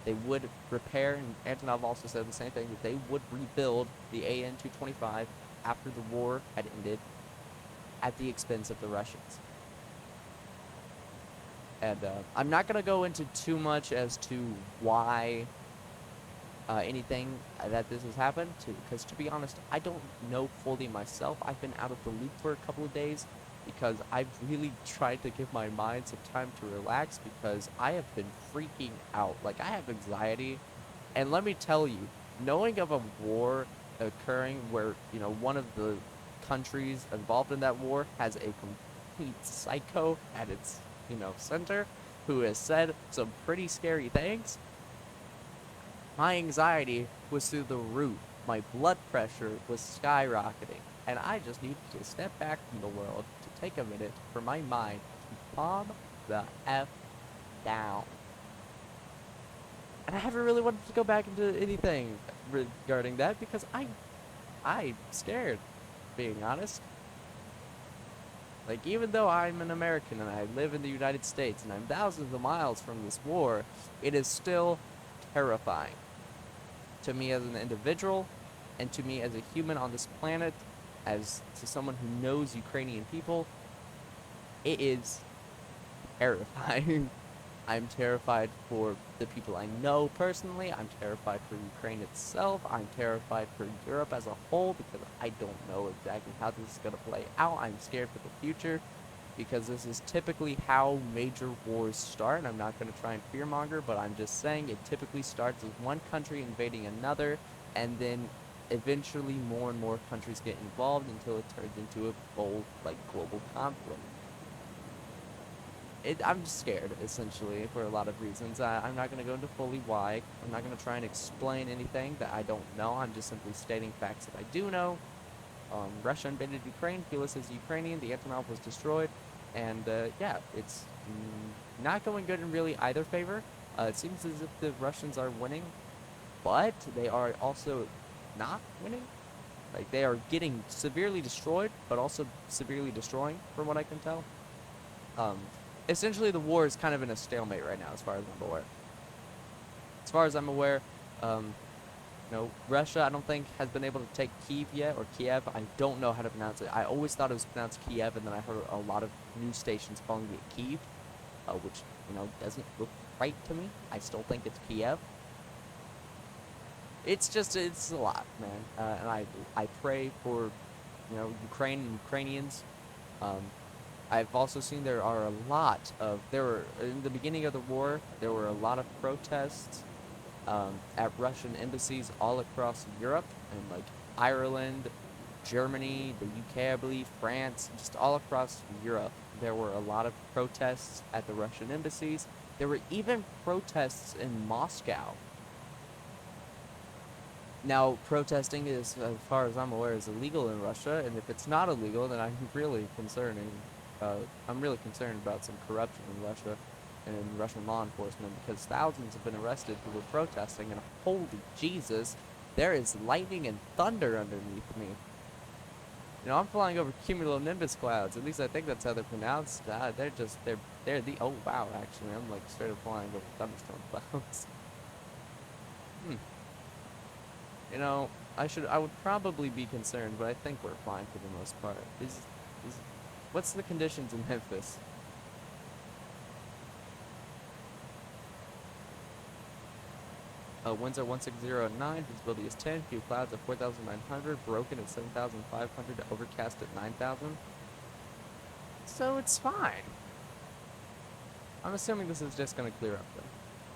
they would repair, and Antonov also said the same thing, that they would rebuild the AN-225 after the war had ended at the expense of the Russians. And I'm not going to go into too much as to why anything that this has happened, because to be honest, I don't know fully myself. I've been out of the loop for a couple of days because I've really tried to give my mind some time to relax, because I have been freaking out. Like, I have anxiety, and let me tell you, knowing of a war occurring where, you know, one of the countries involved in that war has a complete psycho at its, you know, center, who has said some pretty scary things, my anxiety was through the roof. My blood pressure was skyrocketing, and I just needed to step back from the world to take a minute for my mind to calm the F down. And I haven't really wanted to go back into anything regarding that because I'm scared, being honest. Like, even though I'm an American and I live in the United States and I'm thousands of miles from this war, it is still terrifying to me as an individual and to me as a human on this planet, as to someone who knows Ukrainian people. It is terrifying. I'm terrified for the people I know personally. I'm terrified for Ukraine itself. I'm terrified for Europe as a whole because I don't know exactly how this is going to play out. I'm scared for the future because this is typically how major wars start. And I'm not going to try and fearmonger, but I'm just saying it typically starts with one country invading another, and then eventually more and more countries get involved until it turns into a full, like, global conflict. I'm just scared, essentially, for a lot of reasons. I'm not going to go into fully why. I'm not going to try and explain anything that I don't know. I'm just simply stating facts that I do know. Russia invaded Ukraine. Felix is Ukrainian. The Antonov was destroyed. And, yeah, it's not going good in really either favor. It seems as if the Russians are winning, but they are also not winning. Like, they are getting severely destroyed, but also severely destroying, from what I can tell. Essentially, the war is kind of in a stalemate right now, as far as I'm aware. As far as I'm aware, Russia, I don't think, has been able to take Kiev yet, or Kiev. I don't know how to pronounce it. I always thought it was pronounced Kiev, and then I heard a lot of news stations calling it Kiev, which, doesn't look right to me. I still think it's Kiev. It's a lot, man. And I pray for, Ukraine and Ukrainians. I've also seen in the beginning of the war, there were a lot of protests at Russian embassies all across Europe, and like Ireland, Germany, the UK, I believe, France, just all across Europe. There were a lot of protests at the Russian embassies. There were even protests in Moscow. Now, protesting is, as far as I'm aware, is illegal in Russia, and if it's not illegal, then I'm really concerned about some corruption in Russia and in Russian law enforcement, because thousands have been arrested who were protesting, and holy Jesus, there is lightning and thunder underneath me. I'm flying over cumulonimbus clouds. At least I think that's how they're pronounced. Oh wow, actually, I'm like straight up flying over thunderstorm clouds. I would probably be concerned, but I think we're fine for the most part. What's the conditions in Memphis? Winds are 160 at 9, visibility is 10, few clouds at 4,900, broken at 7,500, overcast at 9,000. So it's fine. I'm assuming this is just going to clear up though.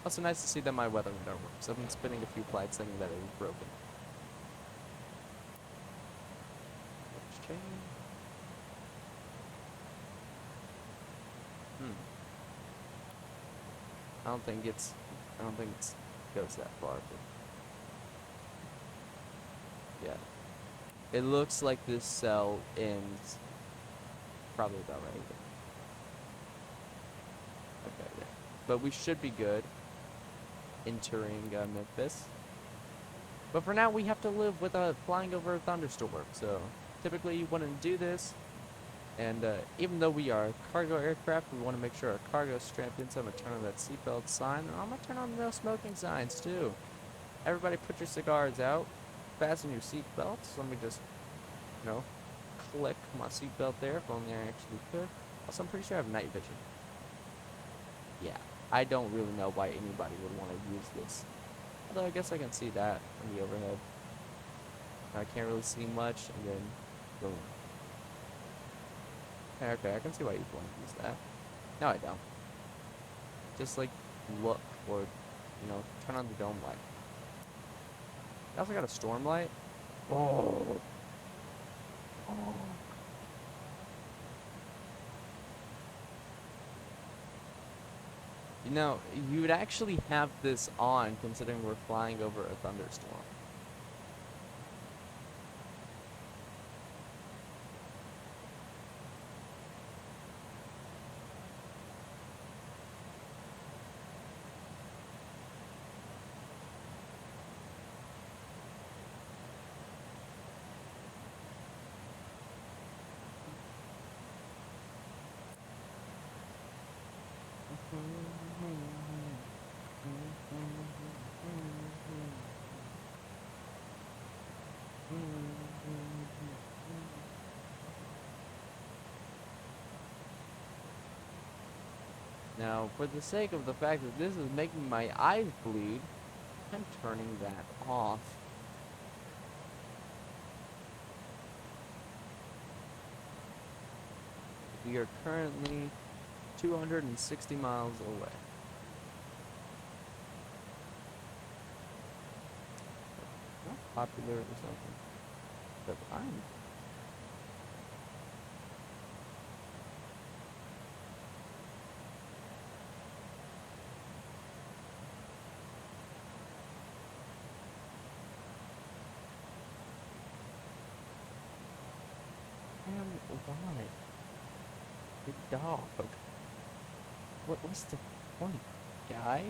Also nice to see that my weather radar works. I've been spinning a few flights saying that it was broken. I don't think it's goes that far. But yeah, it looks like this cell ends probably about right here. Okay, yeah. But we should be good entering Memphis. But for now, we have to live with flying over a thunderstorm. So typically, you wouldn't do this. And even though we are a cargo aircraft, we want to make sure our cargo is strapped in. So I'm going to turn on that seatbelt sign. And I'm going to turn on the no smoking signs, too. Everybody put your cigars out. Fasten your seatbelts. Let me just, you know, click my seatbelt there if only I actually could. Also, I'm pretty sure I have night vision. Yeah, I don't really know why anybody would want to use this. Although I guess I can see that on the overhead. I can't really see much, and then boom. Okay, I can see why you'd want to use that. No, I don't. Just like look, or you know, turn on the dome light. I also got a storm light. Oh. Oh. You know, you would actually have this on considering we're flying over a thunderstorm. Now, for the sake of the fact that this is making my eyes bleed, I'm turning that off. We are currently 260 miles away. Not popular or something, but I'm. Why? Good dog. What's the point, guy?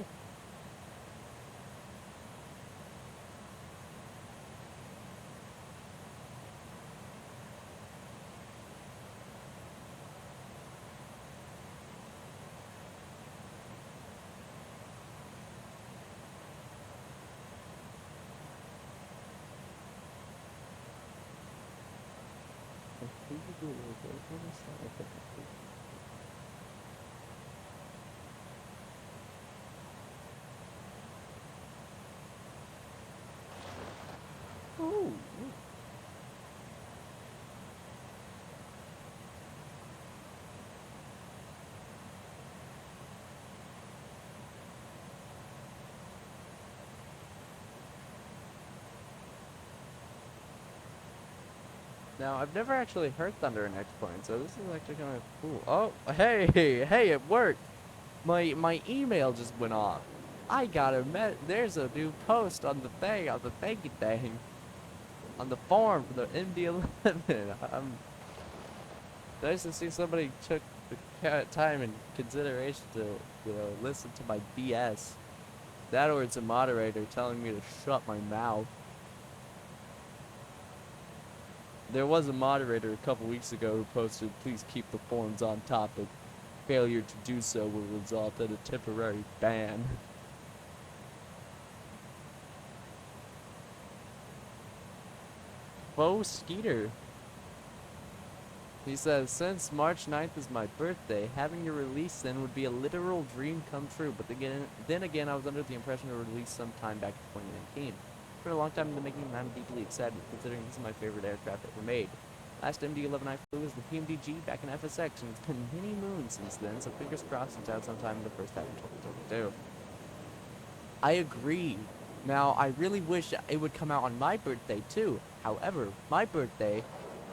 Oh. Now, I've never actually heard thunder in X-Plane, so this is actually kind of cool. Oh, hey, it worked! My email just went off. I got there's a new post on the thing, on the thanky thing. On the form for the MD-11. I'm nice to see somebody took the time and consideration to, you know, listen to my BS. That or it's a moderator telling me to shut my mouth. There was a moderator a couple weeks ago who posted, "Please keep the forums on topic. Failure to do so will result in a temporary ban." Bo Skeeter. He says, "Since March 9th is my birthday, having your release then would be a literal dream come true. But then again, I was under the impression to release sometime back in 2019. For a long time in the making, and I'm deeply excited considering this is my favorite aircraft ever made. Last MD-11 I flew was the PMDG back in FSX, and it's been many moons since then, so fingers crossed it's out sometime in the first half of 2022. I agree. Now, I really wish it would come out on my birthday, too. However, my birthday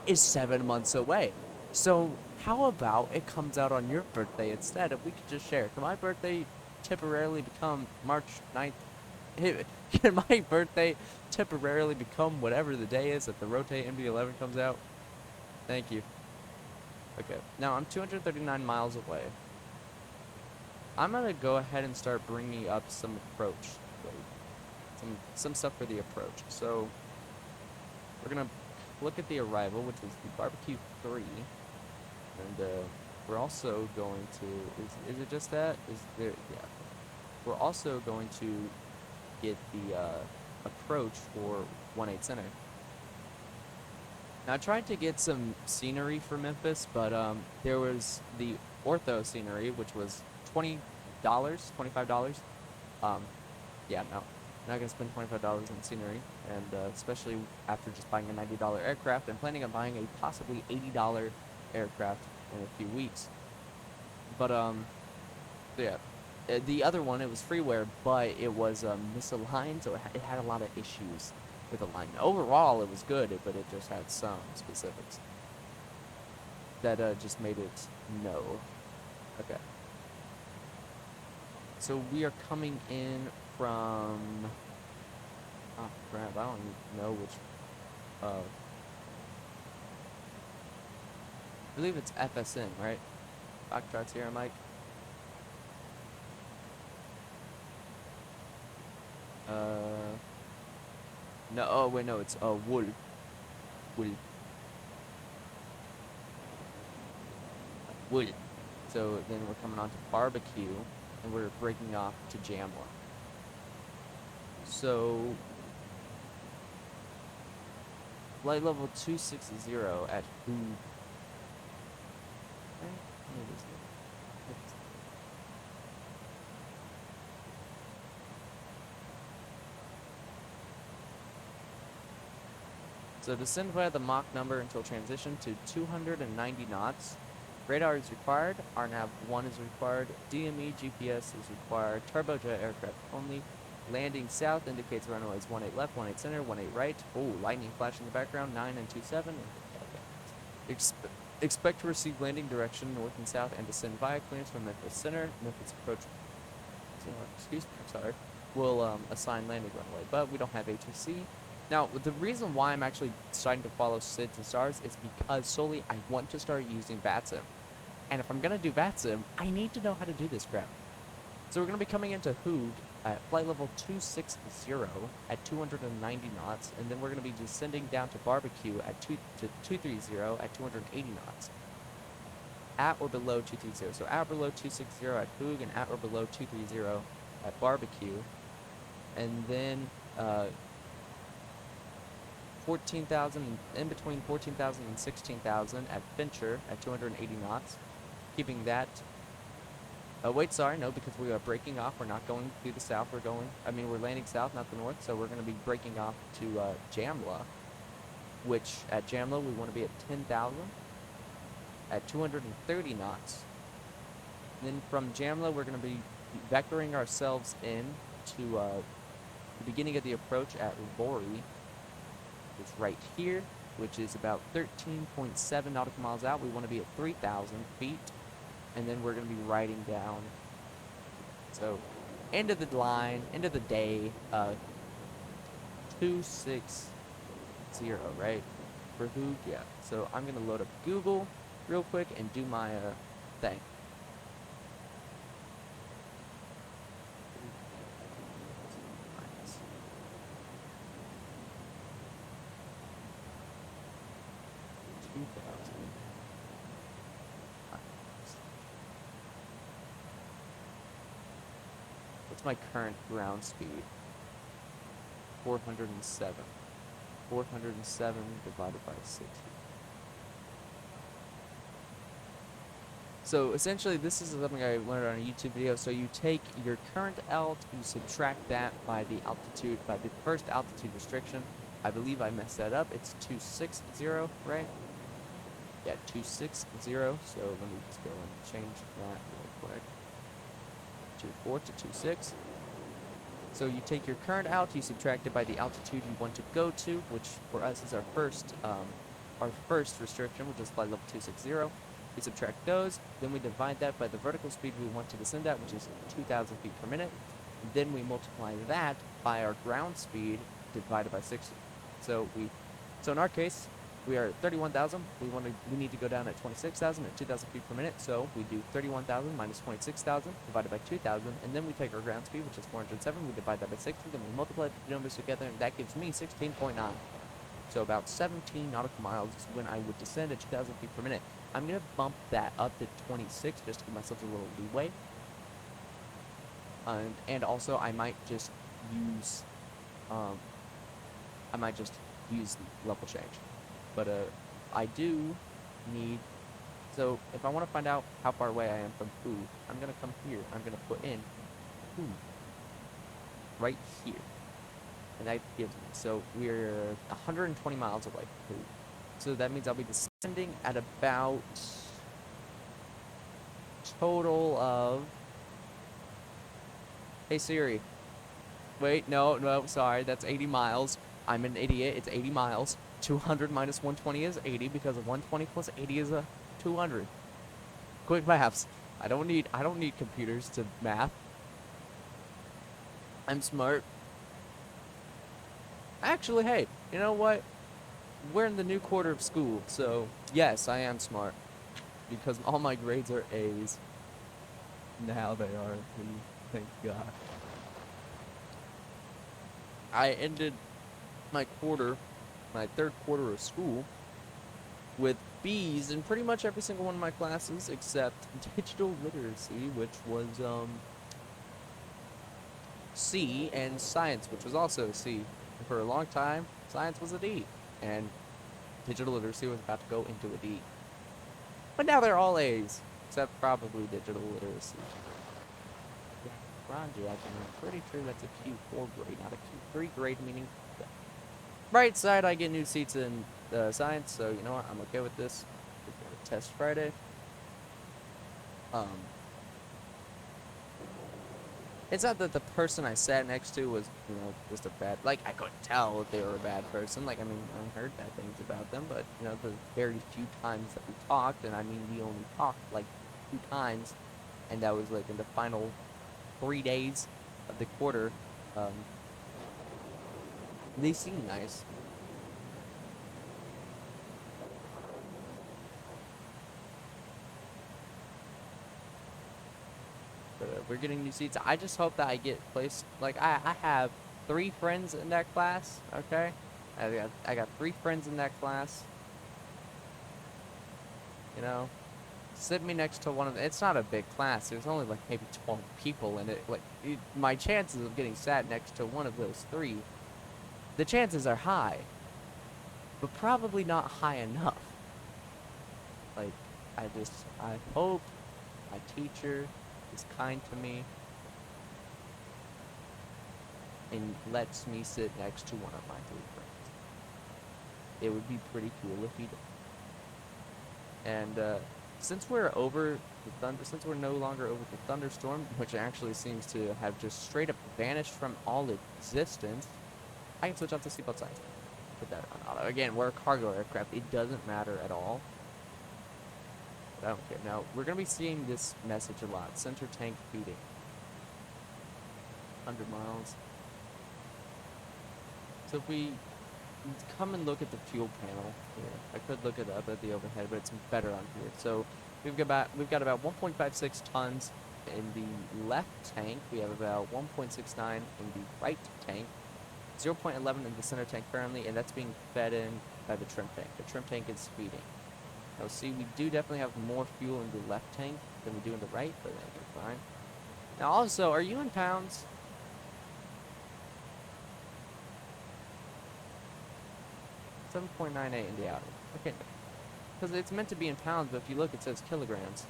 is 7 months away. So, how about it comes out on your birthday instead? If we could just share. For my birthday, temporarily become March 9th? Can my birthday temporarily become whatever the day is that the Rotate MD-11 comes out? Thank you. Okay, now I'm 239 miles away. I'm gonna go ahead and start bringing up some approach, like some stuff for the approach. So we're gonna look at the arrival, which is the barbecue 3, and we're also going to is it just that? Is there? Yeah. We're also going to get the approach for 18 Center. Now I tried to get some scenery for Memphis, but there was the ortho scenery, which was $20, $25. Yeah, no, not gonna spend $25 on scenery, and especially after just buying a $90 aircraft. I'm planning on buying a possibly $80 aircraft in a few weeks. But yeah, the other one, it was freeware, but it was misaligned, so it had a lot of issues with alignment. Overall, it was good, but it just had some specifics that just made it no. Okay. So we are coming in from. Oh crap! I don't even know which. I believe it's FSN, right? Foxtrot's here, Mike. No, oh wait, no, it's wool. Wool. So then we're coming on to barbecue, and we're breaking off to Jamla. So flight level 260 at who? So descend via the Mach number until transition to 290 knots. Radar is required. RNAV 1 is required. DME GPS is required. Turbojet aircraft only. Landing south indicates runways 18 left, 18 center, 18 right. Oh, lightning flash in the background. 9 and 27. Expect to receive landing direction north and south and descend via clearance from Memphis Center. Memphis approach. Excuse me, I'm sorry. We'll assign landing runway, but we don't have HRC. Now, the reason why I'm actually starting to follow SIDS and STARS is because solely I want to start using VATSIM. And if I'm going to do VATSIM, I need to know how to do this crap. So we're going to be coming into Hoog at flight level 260 at 290 knots, and then we're going to be descending down to Barbecue at 230 at 280 knots. At or below 230. So at or below 260 at Hoog and at or below 230 at Barbecue. And then 14,000, in between 14,000 and 16,000 at Fincher at 280 knots, keeping that. Wait, sorry, no, because we are breaking off. We're not going through the south. We're landing south, not the north. So we're going to be breaking off to Jamla, which at Jamla we want to be at 10,000 at 230 knots. Then from Jamla we're going to be vectoring ourselves in to the beginning of the approach at Vori. It's right here, which is about 13.7 nautical miles out. We want to be at 3,000 feet, and then we're going to be riding down. So, end of the line, end of the day, 260, right? For who? Yeah. So I'm going to load up Google real quick and do my thing. What's my current ground speed? 407. 407 divided by 60. So essentially this is something I learned on a YouTube video. So you take your current alt, you subtract that by the altitude, by the first altitude restriction. I believe I messed that up. It's 260, right? Yeah, 260. So let me just go and change that real quick. 24 to 26. So you take your current alt, you subtract it by the altitude you want to go to, which for us is our first restriction, which is flight level 260. We subtract those, then we divide that by the vertical speed we want to descend at, which is 2,000 feet per minute. Then we multiply that by our ground speed divided by 60. So in our case, we are at 31,000. We need to go down at 26,000 at 2,000 feet per minute. So we do 31,000 minus 26,000 divided by 2,000, and then we take our ground speed, which is 407. We divide that by 60, then we multiply the numbers together, and that gives me 16.9. So about 17 nautical miles is when I would descend at 2,000 feet per minute. I'm gonna bump that up to 26 just to give myself a little leeway. And also I might just use the level change. But I do need, so if I want to find out how far away I am from who, I'm going to come here. I'm going to put in who right here. And that gives me, so we're 120 miles away from who. So that means I'll be descending at about total of, hey Siri, wait, no, sorry, that's 80 miles. I'm an idiot, it's 80 miles. 200 minus 120 is 80 because 120 plus 80 is a 200. Quick maths. I don't need computers to math. I'm smart. Actually, hey, you know what? We're in the new quarter of school, so yes, I am smart because all my grades are A's. Now they are. Thank God. I ended my third quarter of school with B's in pretty much every single one of my classes except digital literacy, which was C, and science, which was also a C. And for a long time, science was a D, and digital literacy was about to go into a D. But now they're all A's, except probably digital literacy. Project, I'm pretty sure that's a Q4 grade, not a Q3 grade, meaning the bright side, I get new seats in science, so you know what, I'm okay with this. We're gonna test Friday. It's not that the person I sat next to was, you know, just a bad, like, I couldn't tell if they were a bad person. Like, I mean, I heard bad things about them, but, you know, the very few times that we talked, and I mean, we only talked, like, 2 times, and that was, like, in the final 3 days of the quarter. They seem nice. But we're getting new seats. I just hope that I get placed. Like, I have 3 friends in that class, okay? I got 3 friends in that class. You know? Sit me next to one of them. It's not a big class. There's only like maybe 12 people in it. Like, my chances of getting sat next to one of those 3, the chances are high, but probably not high enough. Like, I hope my teacher is kind to me and lets me sit next to one of my 3 friends. It would be pretty cool if he did. And, since we're since we're no longer over the thunderstorm, which actually seems to have just straight up vanished from all existence, I can switch off the seatbelt signs. Put that on auto. Again, we're a cargo aircraft. It doesn't matter at all. But I don't care. Now, we're going to be seeing this message a lot. Center tank feeding. 100 miles. So if we come and look at the fuel panel here. I could look it up at the overhead, but it's better on here. So we've got about 1.56 tons in the left tank. We have about 1.69 in the right tank. 0.11 in the center tank currently, and that's being fed in by the trim tank. The trim tank is feeding. Now see, we do definitely have more fuel in the left tank than we do in the right, but that's fine. Now also, are you in pounds? 7.98 in the outer. Okay. Because it's meant to be in pounds, but if you look, it says kilograms.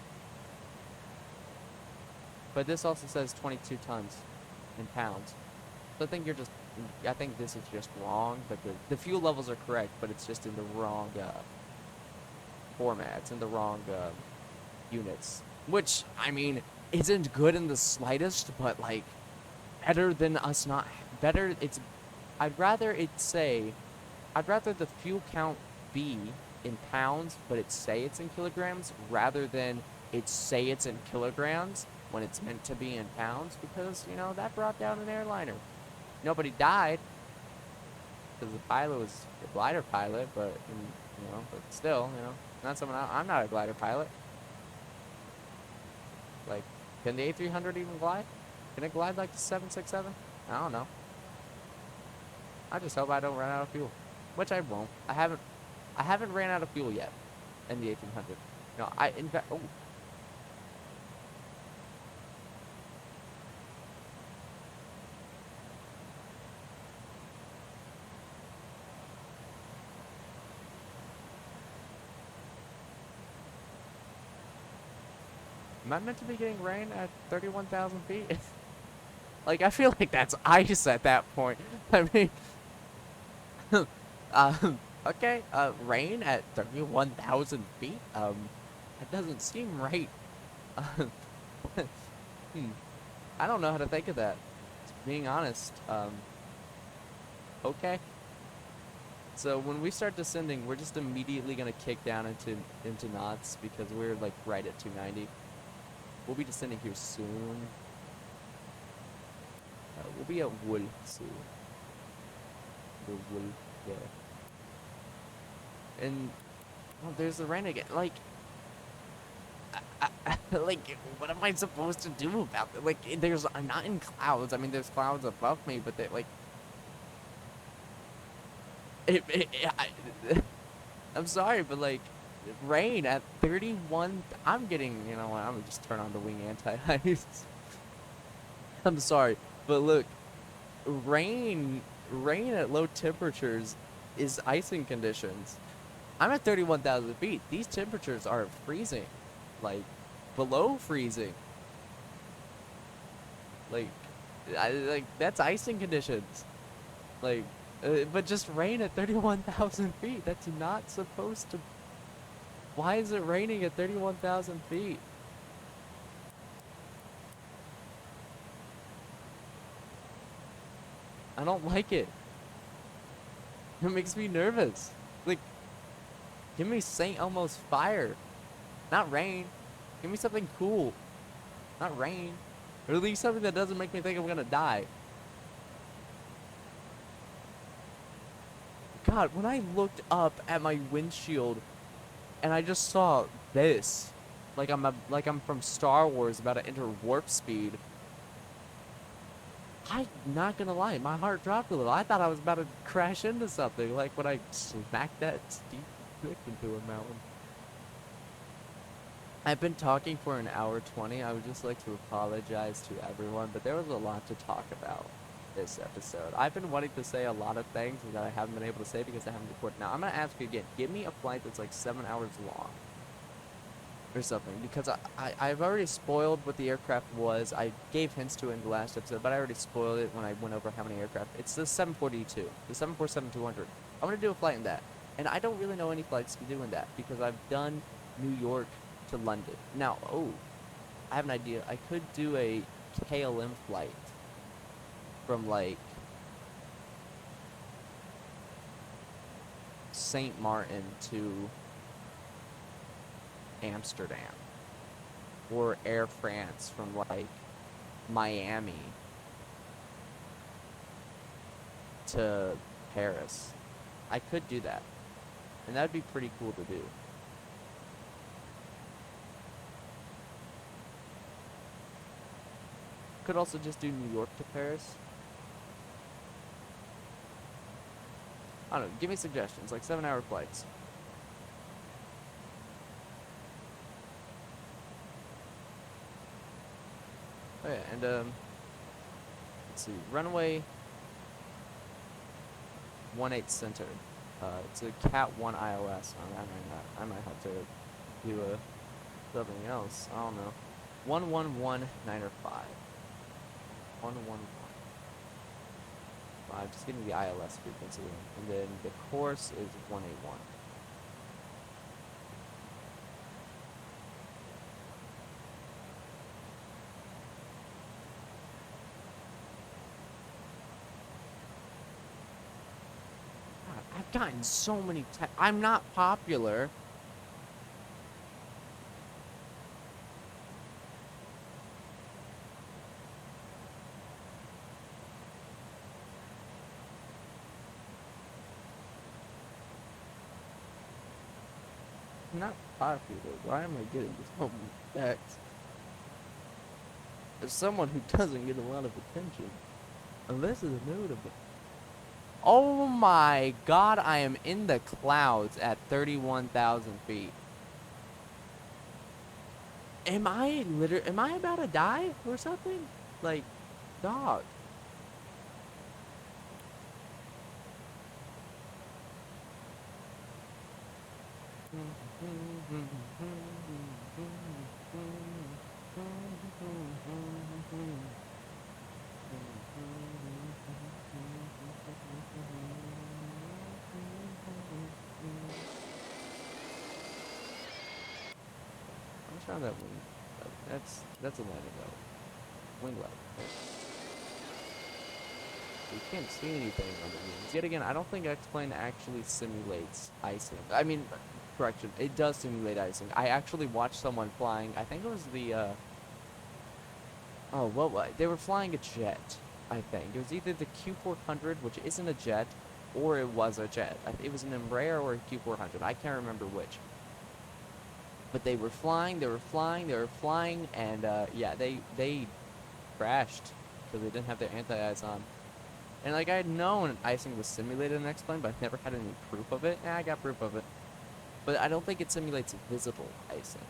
But this also says 22 tons in pounds. So I think this is just wrong, but the fuel levels are correct, but it's just in the wrong format. It's in the wrong units. Which, I mean, isn't good in the slightest, but, like, better than us not... Better, it's... I'd rather the fuel count be in pounds, but it say it's in kilograms, rather than it say it's in kilograms when it's meant to be in pounds, because, you know, that brought down an airliner. Nobody died, because the pilot was a glider pilot, but, you know, but still, you know, not someone, I'm not a glider pilot. Like, can the A300 even glide? Can it glide like the 767? I don't know. I just hope I don't run out of fuel, which I won't. I haven't ran out of fuel yet in the A300. No, in fact, oh. Am I meant to be getting rain at 31,000 feet? Like, I feel like that's ice at that point. I mean, okay, rain at 31,000 feet? That doesn't seem right. I don't know how to think of that, being honest. Okay. So when we start descending, we're just immediately gonna kick down into knots because we're like right at 290. We'll be descending here soon. We'll be at Wool soon. The Wool, yeah. And oh, there's the rain again. Like, like, what am I supposed to do about it? Like, I'm not in clouds. I mean, there's clouds above me, but they're like, I'm sorry, but like, rain at 31. I'm getting, you know what? I'm gonna just turn on the wing anti-ice. I'm sorry, but look, rain at low temperatures is icing conditions. I'm at 31,000 feet. These temperatures are freezing, like below freezing. Like, like that's icing conditions. Like, but just rain at 31,000 feet. That's not supposed to. Why is it raining at 31,000 feet? I don't like it. It makes me nervous. Like, give me St. Elmo's fire. Not rain. Give me something cool. Not rain. Or at least something that doesn't make me think I'm gonna die. God, when I looked up at my windshield and I just saw this, like I'm from Star Wars about to enter warp speed, I'm not gonna lie, my heart dropped a little. I thought I was about to crash into something, like when I smacked that steep cliff into a mountain. I've been talking for an hour 20. I would just like to apologize to everyone, but there was a lot to talk about this episode. I've been wanting to say a lot of things that I haven't been able to say because I haven't recorded. Now, I'm going to ask you again, give me a flight that's like 7 hours long or something, because I've already spoiled what the aircraft was. I gave hints to it in the last episode, but I already spoiled it when I went over how many aircraft. It's the 742, the 747-200. I want to do a flight in that, and I don't really know any flights to do in that because I've done New York to London. Now, I have an idea. I could do a KLM flight from like St. Martin to Amsterdam, or Air France from like Miami to Paris. I could do that, and that'd be pretty cool to do. Could also just do New York to Paris. I don't know, give me suggestions, like 7-hour flights. Oh yeah, and let's see, runway 18 center. It's a Cat 1 ILS. I might have to do something else. I don't know. 1119 or 5. 111. Just give me the ILS frequency, and then the course is 181. God, gotten so many I'm not popular. I'm not popular. Why am I getting so many texts? As someone who doesn't get a lot of attention. This is notable. Oh my god, I am in the clouds at 31,000 feet. Am I about to die or something? Like, dog. I'm trying that wing. That's a landing level. Wing level. You can't see anything on the wings. Yet again, I don't think X-Plane actually simulates icing. I mean, correction, it does simulate icing. I actually watched someone flying, I think it was the, they were flying a jet, I think. It was either the Q400, which isn't a jet, or it was a jet. It was an Mriya or a Q400. I can't remember which. But they were flying, and, yeah, they crashed because they didn't have their anti-ice on. And, like, I had known icing was simulated in X-Plane, but I've never had any proof of it. I got proof of it. But I don't think it simulates visible icing.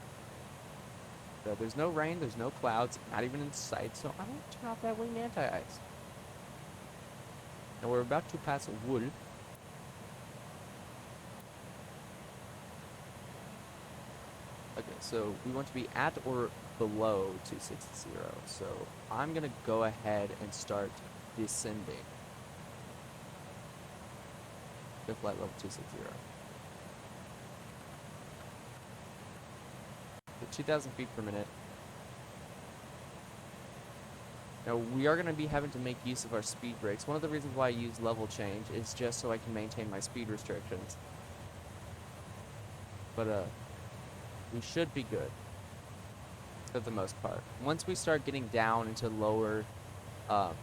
So there's no rain, there's no clouds, not even in sight, so I won't turn off that wing anti-ice. Now we're about to pass wood. Okay, so we want to be at or below 260. So I'm going to go ahead and start descending. To flight level 260. So 2,000 feet per minute. Now we are going to be having to make use of our speed brakes. One of the reasons why I use level change is just so I can maintain my speed restrictions. But we should be good for the most part. Once we start getting down into lower to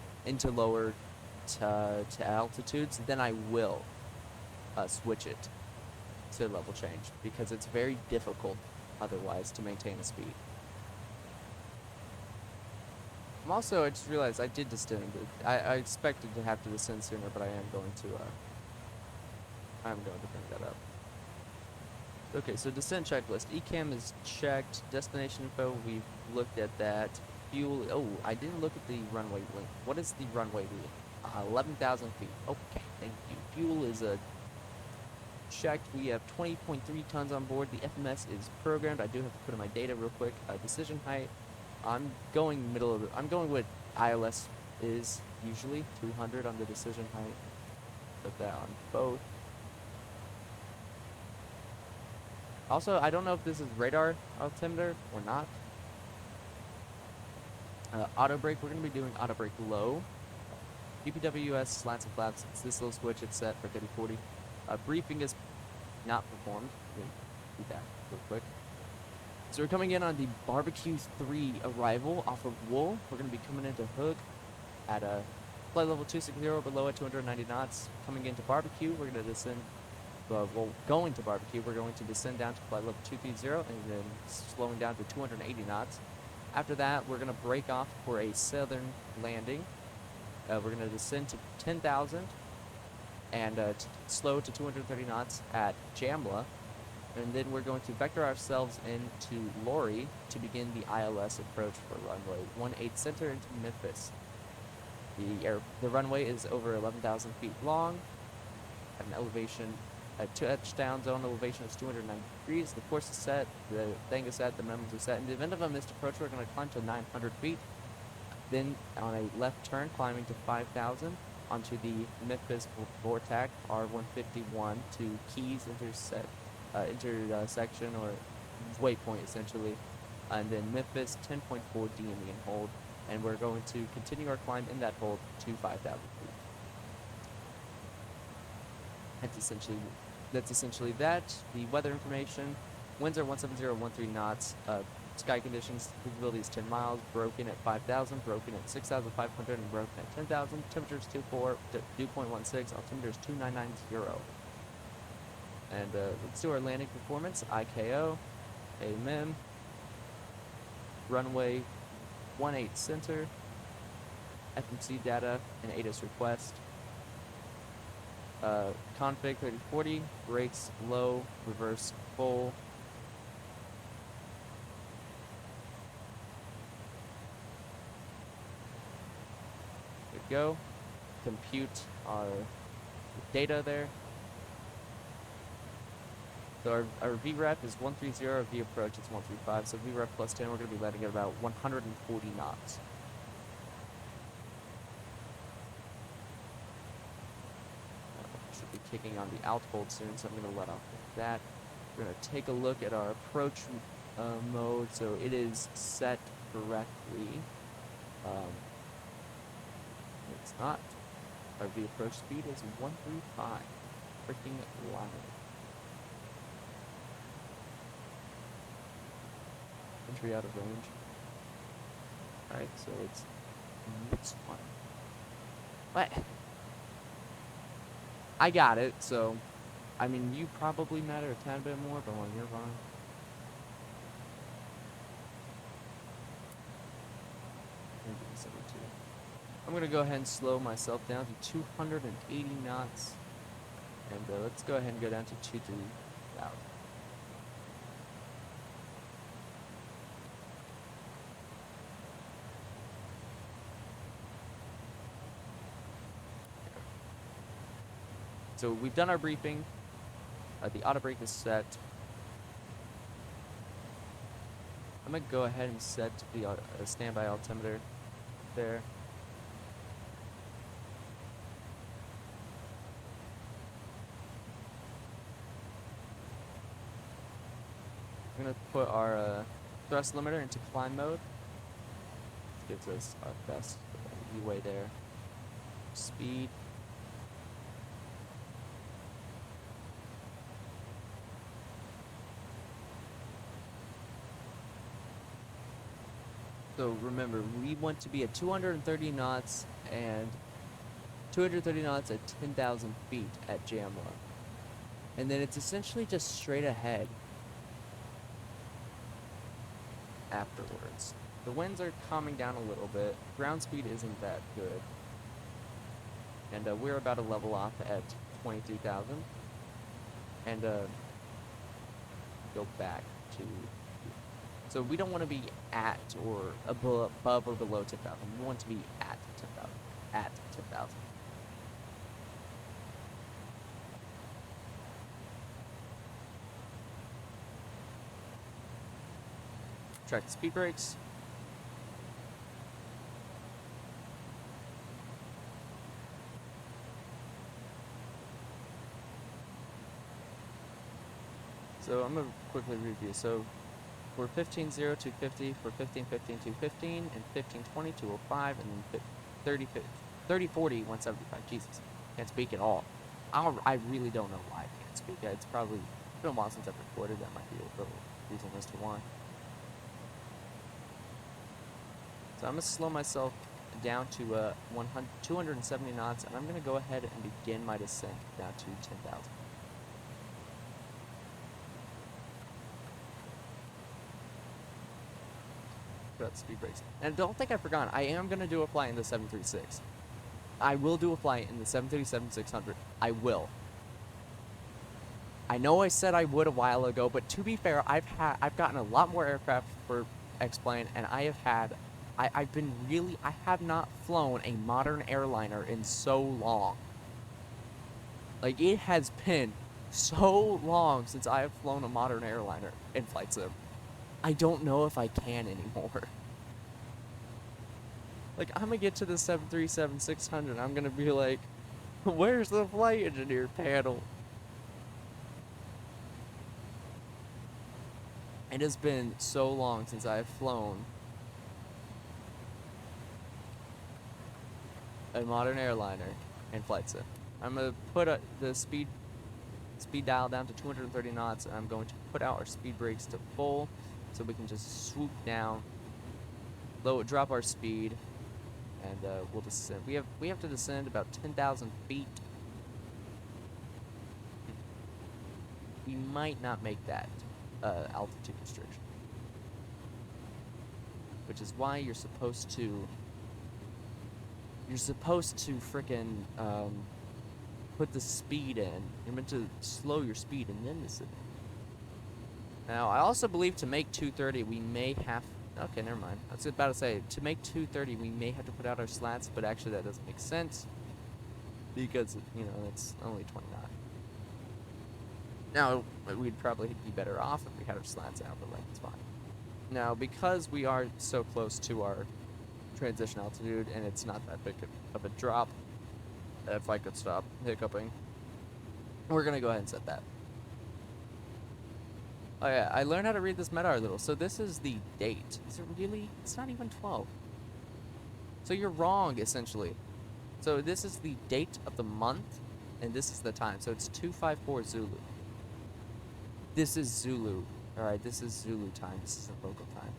altitudes, then I will switch it to level change because it's very difficult otherwise to maintain a speed. Also, I just realized I did descend. I expected to have to descend sooner, but I am going to bring that up. Okay, so descent checklist. ECAM is checked. Destination info, we've looked at that. Fuel, oh, I didn't look at the runway link. What is the runway link? 11,000 feet. Okay, thank you. Fuel is checked. We have 20.3 tons on board. The FMS is programmed. I do have to put in my data real quick. Decision height. I'm going what ILS is usually, 200 on the decision height. Put that on both. Also, I don't know if this is radar altimeter or not. Auto brake, we're going to be doing auto brake low. DPWS slats and flaps, it's this little switch, it's set for 30-40. Briefing is not performed. Let me do that real quick. So we're coming in on the Barbecue 3 arrival off of Wool. We're going to be coming into Hook at a flight level 260 below at 290 knots. Coming into Barbecue, we're going to descend. Going to Barbecue, we're going to descend down to flight level 230 and then slowing down to 280 knots. After that, we're going to break off for a southern landing. We're going to descend to 10,000 and slow to 230 knots at Jamla. And then we're going to vector ourselves into Lori to begin the ILS approach for runway 18 center into Memphis. The runway is over 11,000 feet long at an elevation. Touchdown zone elevation is 290 degrees. The course is set, the thing is set, the memos are set. In the event of a missed approach, we're going to climb to 900 feet. Then on a left turn, climbing to 5,000 onto the Memphis Vortac R151 to Keys intersection or waypoint essentially. And then Memphis 10.4 DME in hold. And we're going to continue our climb in that hold to 5,000 feet. That's essentially that. The weather information: winds are 170-13 knots. Sky conditions: visibility is 10 miles. Broken at 5,000. Broken at 6,500. And broken at 10,000. Temperatures 24. Dew point 16. Altimeter is 2990. And let's do our landing performance. IKO, KMEM, runway 18 center, FMC data, and ATIS request. Config 3040, brakes low, reverse full. There we go. Compute our data there. So our VREF is 130, V approach is 135. So VREF plus 10, we're going to be landing at about 140 knots. Should be kicking on the alt hold soon, so I'm going to let off with that. We're going to take a look at our approach mode. So it is set correctly. It's not. Our V approach speed is 135. Freaking wild. Entry out of range. Alright, so it's fine. What? I got it, so I mean you probably matter a tad bit more, but when you're fine. I'm gonna go ahead and slow myself down to 280 knots. And let's go ahead and go down to 23,000. So we've done our briefing. The auto brake is set. I'm gonna go ahead and set the standby altimeter there. I'm gonna put our thrust limiter into climb mode. This gives us our best leeway there. Speed. So remember, we want to be at 230 knots and 230 knots at 10,000 feet at Jamla. And then it's essentially just straight ahead afterwards. The winds are calming down a little bit. Ground speed isn't that good. And we're about to level off at 23,000. And go back to... So we don't want to be at or above or below 10,000. We want to be at 10,000. At 10,000. Track the speed brakes. So I'm going to quickly review. So for 15.0, 250, for 15.15, 215, and 15.20, 205, and 30.40, 175. Jesus, can't speak at all. I really don't know why I can't speak. It's probably been a while since I've recorded. That might be a little reason as to why. So I'm going to slow myself down to 270 knots, and I'm going to go ahead and begin my descent down to 10,000. Speed brakes. And don't think I forgot, I am going to do a flight in the 736. I will do a flight in the 737-600. I will. I know I said I would a while ago, but to be fair, I've gotten a lot more aircraft for X-Plane, and I have not flown a modern airliner in so long. Like, it has been so long since I have flown a modern airliner in flight sim. I don't know if I can anymore. Like, I'm gonna get to the 737-600, I'm gonna be like, where's the flight engineer panel? It has been so long since I've flown a modern airliner in flight sim. I'm gonna put the speed speed dial down to 230 knots, and I'm going to put out our speed brakes to full, so we can just swoop down, drop our speed, and we'll descend. We have to descend about 10,000 feet. We might not make that altitude restriction, which is why you're supposed to frickin' put the speed in. You're meant to slow your speed and then descend. Now, I also believe to make 230, we may have. Okay, never mind. I was about to say, to make 230, we may have to put out our slats, but actually that doesn't make sense because, you know, it's only 20 knots. Now, we'd probably be better off if we had our slats out, but like, it's fine. Now, because we are so close to our transition altitude and it's not that big of a drop, if I could stop hiccuping, we're going to go ahead and set that. Oh yeah, I learned how to read this MEDAR a little. So this is the date. Is it really? It's not even 12. So you're wrong, essentially. So this is the date of the month, and this is the time. So it's 254 Zulu. This is Zulu. Alright, this is Zulu time. This is the local time.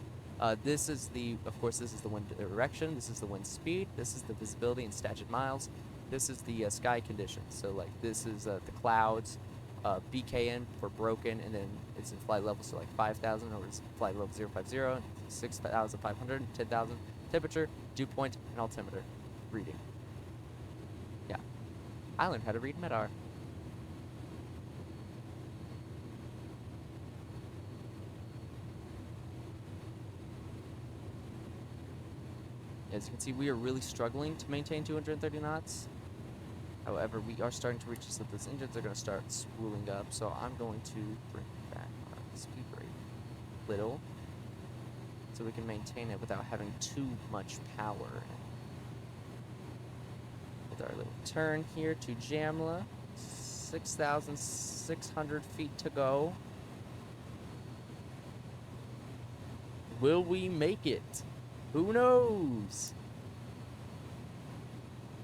This is the, of course, this is the wind direction. This is the wind speed. This is the visibility in statute miles. This is the sky conditions. So, like, this is the clouds. BKN for broken, and then it's in flight level, so like 5,000, or it's flight level 050, 6,500, 10,000. Temperature, dew point, and altimeter. Reading. Yeah. I learned how to read MEDAR. As you can see, we are really struggling to maintain 230 knots. However, we are starting to reach this, that those engines are going to start spooling up, so I'm going to bring back our speed brake a little so we can maintain it without having too much power. With our little turn here to Jamla, 6,600 feet to go. Will we make it? Who knows?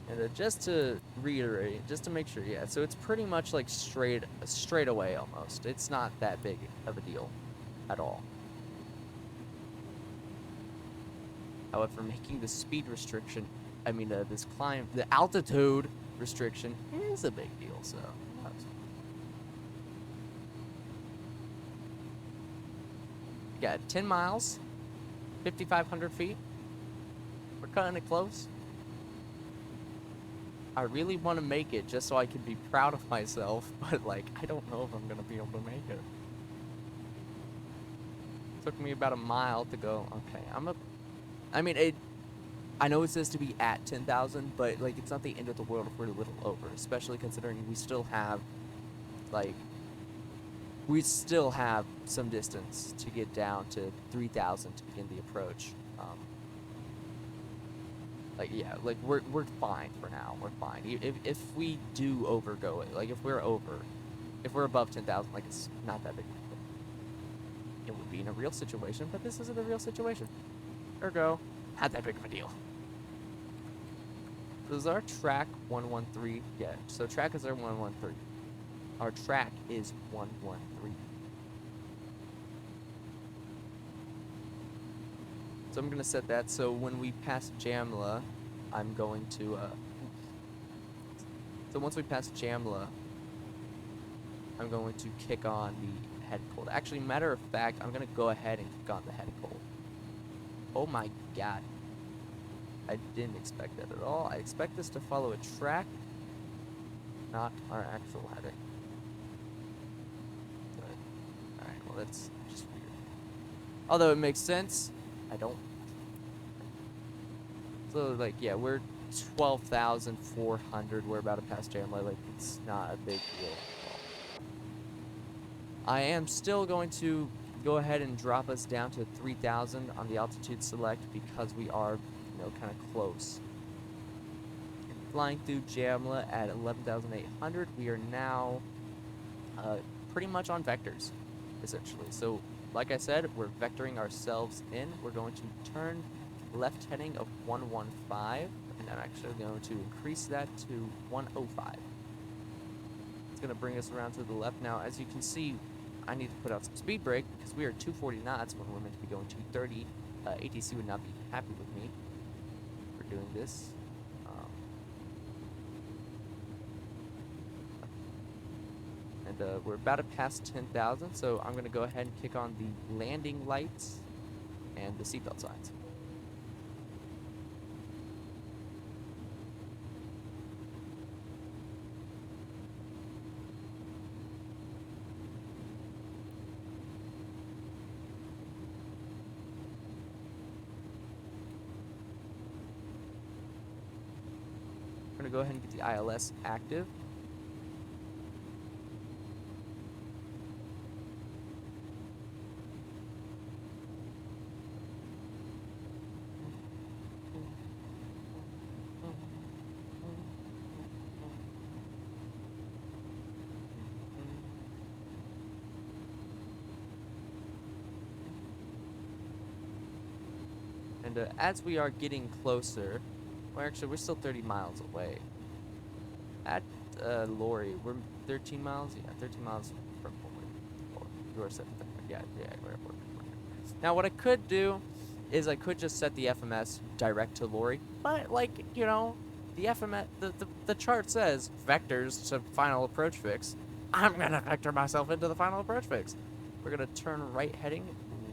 And just to reiterate, just to make sure, yeah, so it's pretty much like straight away almost. It's not that big of a deal at all. However, making the speed restriction, I mean, this climb, the altitude restriction is a big deal, so. Yeah, 10 miles, 5,500 feet. We're cutting it close. I really want to make it just so I can be proud of myself, but like, I don't know if I'm going to be able to make it. Took me about a mile to go. Okay, I mean, I know it says to be at 10,000, but like, it's not the end of the world if we're a little over, especially considering we still have, like, some distance to get down to 3,000 to begin the approach. Like, yeah, like, we're fine for now. We're fine. If we do overgo it, like, if we're above 10,000, like, it's not that big. It would be in a real situation, but this isn't a real situation. Ergo, not that big of a deal. This is our track 113. Yeah, so track is our 113. Our track is 113. So I'm going to set that so when we pass Jamla, I'm going to, so once we pass Jamla, I'm going to kick on the head cold. Actually, matter of fact, I'm going to go ahead and kick on the head cold. Oh my god. I didn't expect that at all. I expect this to follow a track, not our actual heading. Alright, well that's just weird. Although it makes sense, I don't. So, like, yeah, we're 12,400. We're about to pass Jamla. Like, it's not a big deal at all. I am still going to go ahead and drop us down to 3,000 on the altitude select because we are, you know, kind of close. Flying through Jamla at 11,800. We are now pretty much on vectors, essentially. So, like I said, we're vectoring ourselves in. We're going to turn left heading of 115, and I'm actually going to increase that to 105. It's going to bring us around to the left. Now, as you can see, I need to put out some speed brake because we are 240 knots when we're meant to be going 230. ATC would not be happy with me for doing this. And we're about to pass 10,000, so I'm going to go ahead and kick on the landing lights and the seatbelt signs. We're going to go ahead and get the ILS active. And as we are getting closer, well, actually, we're still 30 miles away. At Lori, we're 13 miles? Yeah, 13 miles from Lori. You're 7. Yeah, we're at Lori. Now, what I could do is I could just set the FMS direct to Lori. But, like, you know, the FMS, the chart says vectors to final approach fix. I'm going to vector myself into the final approach fix. We're going to turn right heading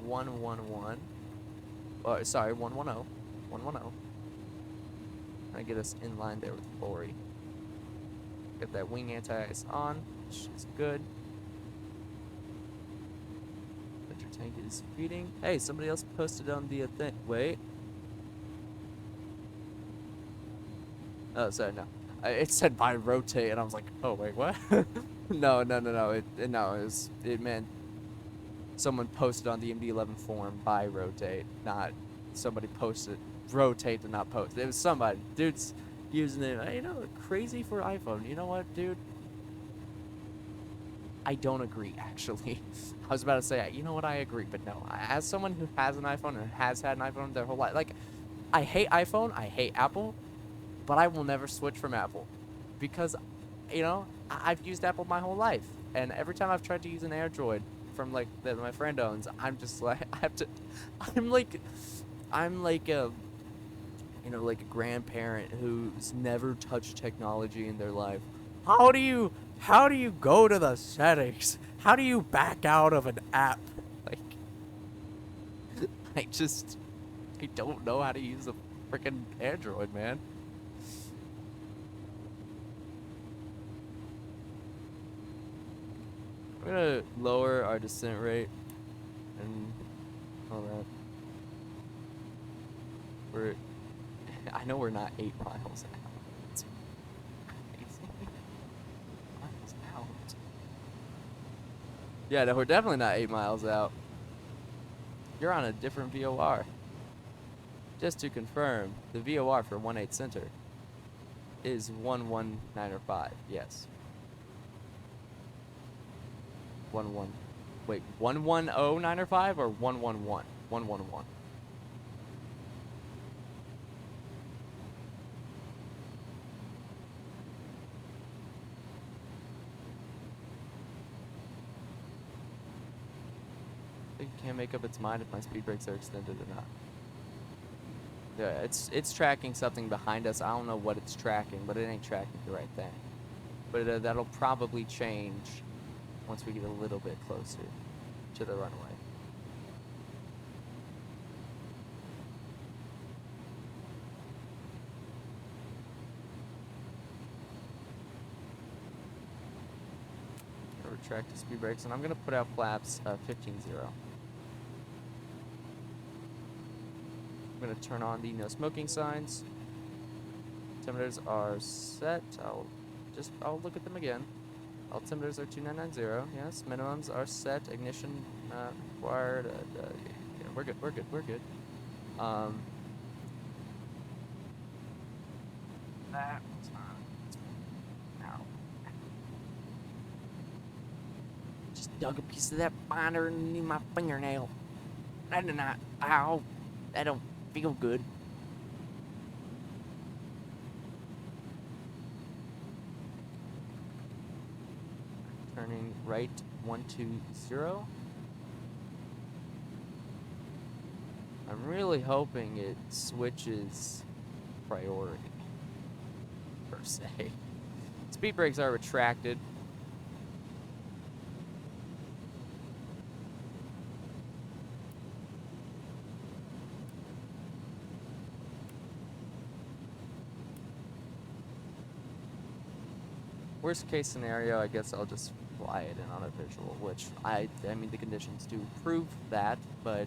111. Sorry, 110. 110. Trying to get us in line there with Lori. Get that wing anti-ice on, which is good. Vector tank is feeding. Hey, somebody else posted on the thing. Wait. Oh, sorry, no. It said by rotate, and I was like, oh, wait, what? No. It meant someone posted on the MD11 forum by rotate, not somebody posted rotate to not post. It was somebody. Dude's using it. You know, crazy for iPhone. You know what, dude? I don't agree, actually. I was about to say, you know what, I agree, but no. As someone who has an iPhone and has had an iPhone their whole life, like, I hate iPhone, I hate Apple, but I will never switch from Apple. Because, you know, I've used Apple my whole life. And every time I've tried to use an AirDroid from, like, that my friend owns, I'm just like, I'm like a, you know, like a grandparent who's never touched technology in their life. How do you go to the settings? How do you back out of an app? Like, I don't know how to use a freaking Android, man. I'm gonna lower our descent rate and all that. I know we're not 8 miles out. It's crazy. 8 miles out. Yeah, no, we're definitely not 8 miles out. You're on a different VOR. Just to confirm, the VOR for 18 Center is 11905. Yes. 11. Wait, 110905 or 111? 111. It can't make up its mind if my speed brakes are extended or not. Yeah, it's tracking something behind us. I don't know what it's tracking, but it ain't tracking the right thing. But that'll probably change once we get a little bit closer to the runway. Retract the speed brakes, and I'm gonna put out flaps 15-0. I'm gonna turn on the no smoking signs. Altimeters are set. I'll look at them again. Altimeters are 2990. Yes, minimums are set. Ignition required. Yeah, we're good. That was not. Ow. Just dug a piece of that binder in my fingernail. That did not. Ow. That don't feel good. turning right 120. I'm really hoping it switches priority, per se. Speed brakes are retracted. Worst case scenario, I guess I'll just fly it in on a visual, which I mean, the conditions do prove that, but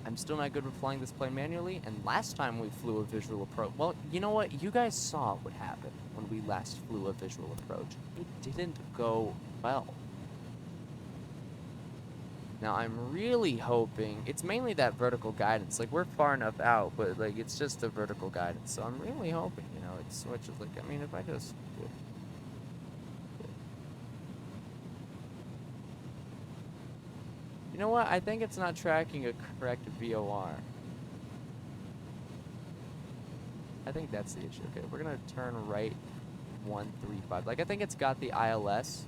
I'm still not good with flying this plane manually, and last time we flew a visual approach, well, you know what? You guys saw what happened when we last flew a visual approach. It didn't go well. Now, I'm really hoping, it's mainly that vertical guidance. Like, we're far enough out, but, like, it's just the vertical guidance. So I'm really hoping, you know, it switches. Like, I mean, if I just... You know what? I think it's not tracking a correct VOR. I think that's the issue. Okay, we're going to turn right 135. Like, I think it's got the ILS.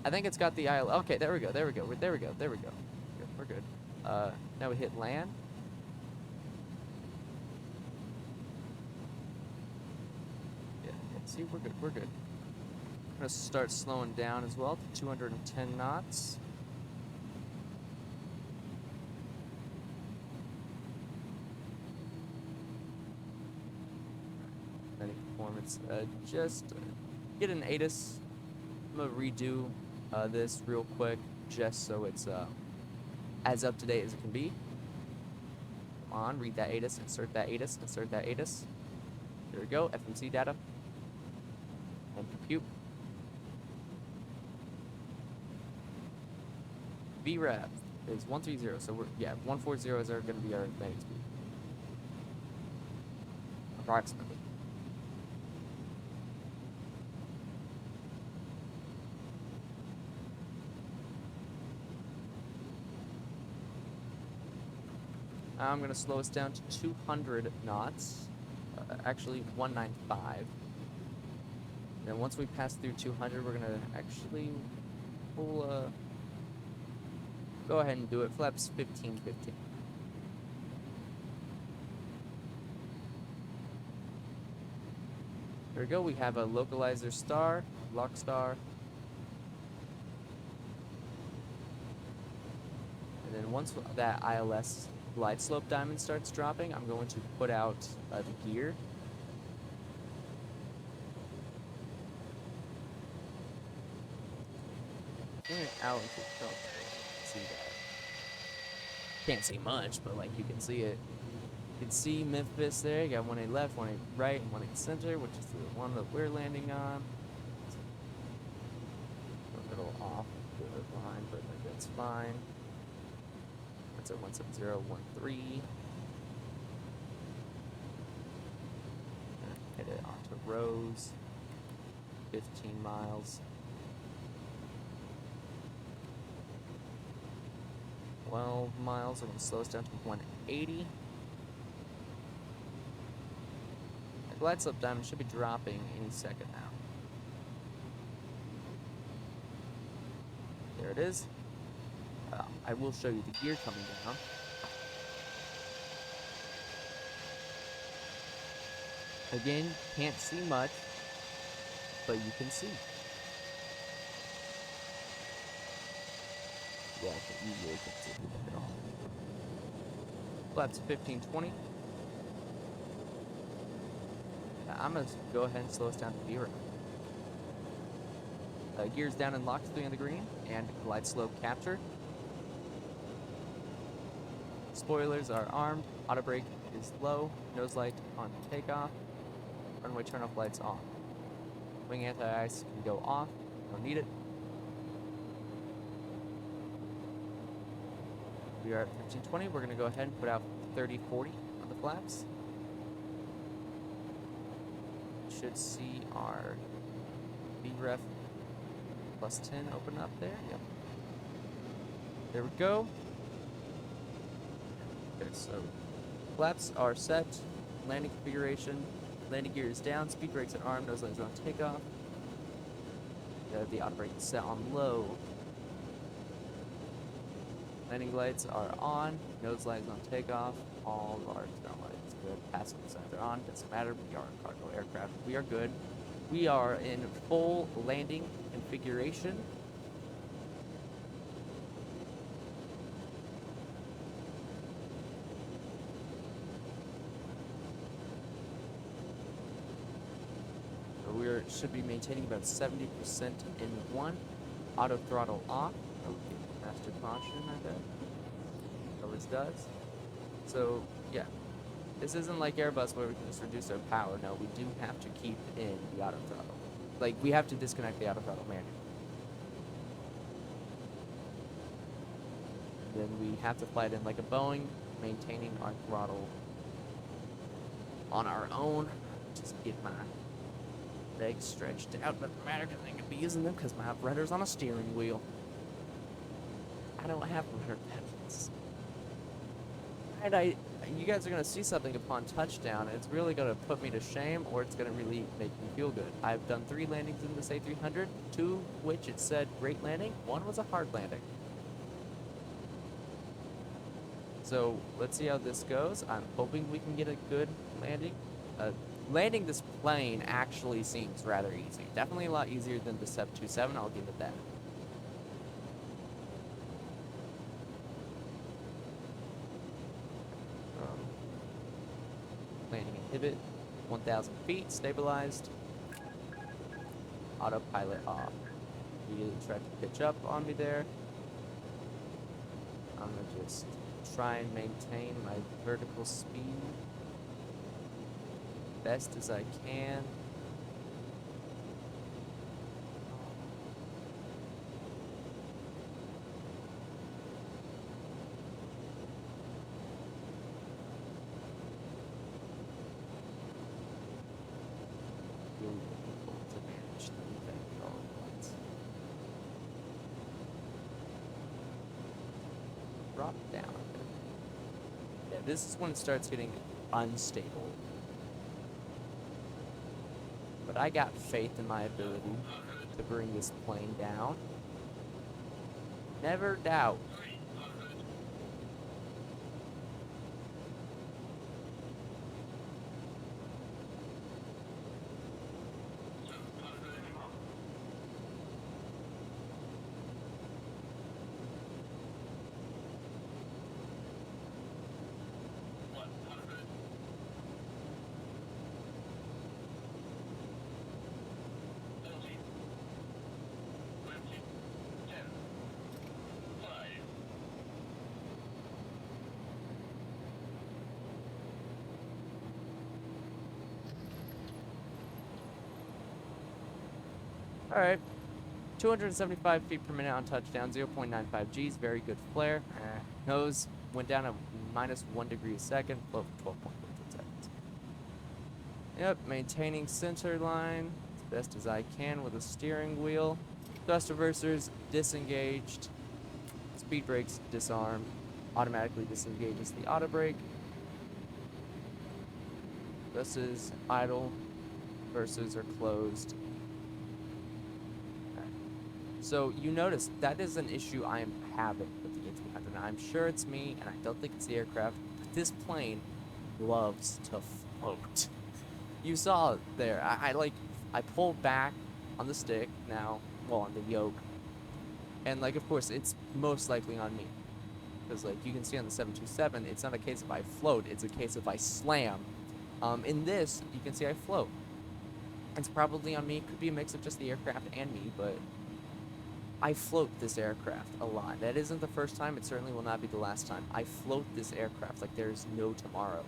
I think it's got the ILS. Okay, there we go. There we go. There we go. There we go. Good, we're good. Now we hit land. Yeah, see, we're good. We're good. I'm going to start slowing down as well to 210 knots. Performance. Just get an ATIS. I'm gonna redo this real quick, just so it's as up to date as it can be. Come on, read that ATIS, insert that ATIS, insert that ATIS. There we go. FMC data and compute. VREF is 130, so we're 140 is going to be our landing speed, approximately. I'm going to slow us down to 200 knots, actually 195. And once we pass through 200, we're going to actually pull, go ahead and do it. Flaps 1515. There we go. We have a localizer star, lock star. And then once that ILS glide slope diamond starts dropping, I'm going to put out the gear. Out and see that. Can't see much, but like you can see it. You can see Memphis there. You got 18 left, 18 right, and 18 center, which is the one that we're landing on. A little off behind, but that's fine. That's at 17013. Hit it onto Rose. 15 miles. 12 miles. I'm going to slow us down to 180. The glide slope diamond should be dropping any second now. There it is. I will show you the gear coming down. Again, can't see much, but you can see. Yeah, you really can't see at all. Flaps 1520. I'm going to go ahead and slow us down to 0. Gears down and locked, 3 on the green, and glide slope capture. Spoilers are armed, auto brake is low, nose light on takeoff, runway turn-off lights on. Wing anti-ice can go off, don't need it. We are at 1520, we're going to go ahead and put out 3040 on the flaps. Should see our VREF plus 10 open up there. Yep. There we go. Okay, so flaps are set. Landing configuration. Landing gear is down. Speed brakes are armed. Nose lights are on takeoff. The auto brake is set on low. Landing lights are on. Nose lights on takeoff. All of our external lights good. Passenger signs are on. Doesn't matter. We are a cargo aircraft. We are good. We are in full landing configuration. So we should be maintaining about 70% in one. Auto throttle off. Okay. Master caution, I bet. Always does. So, yeah. This isn't like Airbus where we can just reduce our power. No, we do have to keep in the auto throttle. Like, we have to disconnect the auto throttle manually. Then we have to fly it in like a Boeing, maintaining our throttle on our own. Just get my legs stretched out. Doesn't matter because I ain't gonna be using them because my rudder's on a steering wheel. I don't have rudder pedals. And you guys are going to see something upon touchdown, and it's really going to put me to shame, or it's going to really make me feel good. I've done 3 landings in this A300, 2 which it said great landing, 1 was a hard landing. So let's see how this goes. I'm hoping we can get a good landing. Landing this plane actually seems rather easy. Definitely a lot easier than the 727, I'll give it that. Landing inhibit, 1,000 feet, stabilized. Autopilot off. Immediately tried to pitch up on me there. I'm gonna just try and maintain my vertical speed best as I can. Drop down. Yeah, this is when it starts getting unstable. But I got faith in my ability to bring this plane down. Never doubt. Alright, 275 feet per minute on touchdown, 0.95 Gs, very good flare. Nose went down at -1 degree a second, flow for 12.8 seconds. Yep, maintaining center line as best as I can with a steering wheel. Thrust reversers disengaged, speed brakes disarmed, automatically disengages the auto brake. This is idle, reversers are closed. So you notice that is an issue I am having with the A300. I'm sure it's me, and I don't think it's the aircraft, but this plane loves to float. You saw it there. I pulled back on the stick now, well, on the yoke, and like, of course, it's most likely on me. Because like you can see on the 727, it's not a case of I float, it's a case of I slam. In this, you can see I float. It's probably on me, could be a mix of just the aircraft and me, but I float this aircraft a lot. That isn't the first time. It certainly will not be the last time. I float this aircraft like there's no tomorrow.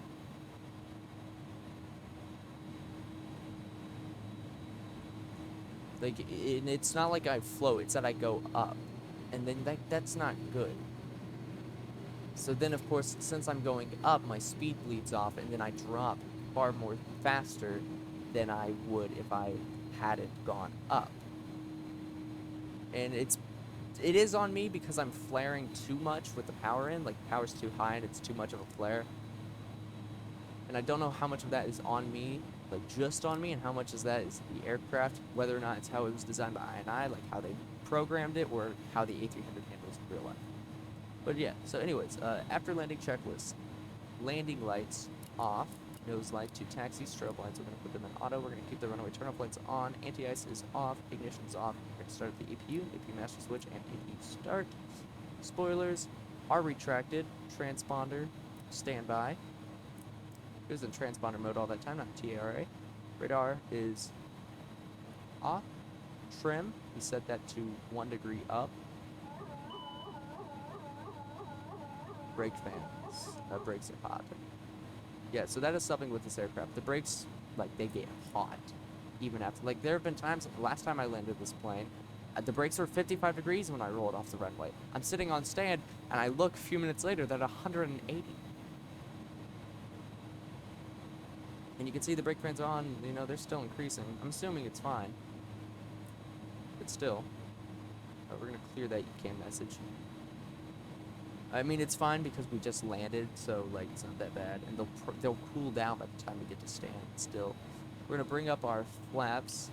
Like, it's not like I float. It's that I go up. And then that's not good. So then, of course, since I'm going up, my speed bleeds off, and then I drop far more faster than I would if I hadn't gone up. And it is on me because I'm flaring too much with the power in. Like, the power's too high and it's too much of a flare. And I don't know how much of that is on me like just on me, and how much is that is the aircraft, whether or not it's how it was designed by INI, like how they programmed it, or how the A300 handles in real life. But yeah, so anyways, after landing checklist, landing lights off, nose light to taxi, strobe lights, we're going to put them in auto, we're going to keep the runway turn-off lights on, anti-ice is off, ignition is off, we're going to start the APU master switch, and APU start. Spoilers are retracted, transponder, standby. It was in transponder mode all that time, not TARA. Radar is off, trim, we set that to 1 degree up. Brake fans, brakes are hot. Yeah, so that is something with this aircraft. The brakes, like, they get hot even after. Like, there have been times, like, the last time I landed this plane, the brakes were 55 degrees when I rolled off the runway. I'm sitting on stand, and I look a few minutes later, they're at 180. And you can see the brake fans are on, you know, they're still increasing. I'm assuming it's fine. But still. We're going to clear that ECAM message. I mean, it's fine because we just landed, so, like, it's not that bad. And they'll cool down by the time we get to stand still. We're going to bring up our flaps.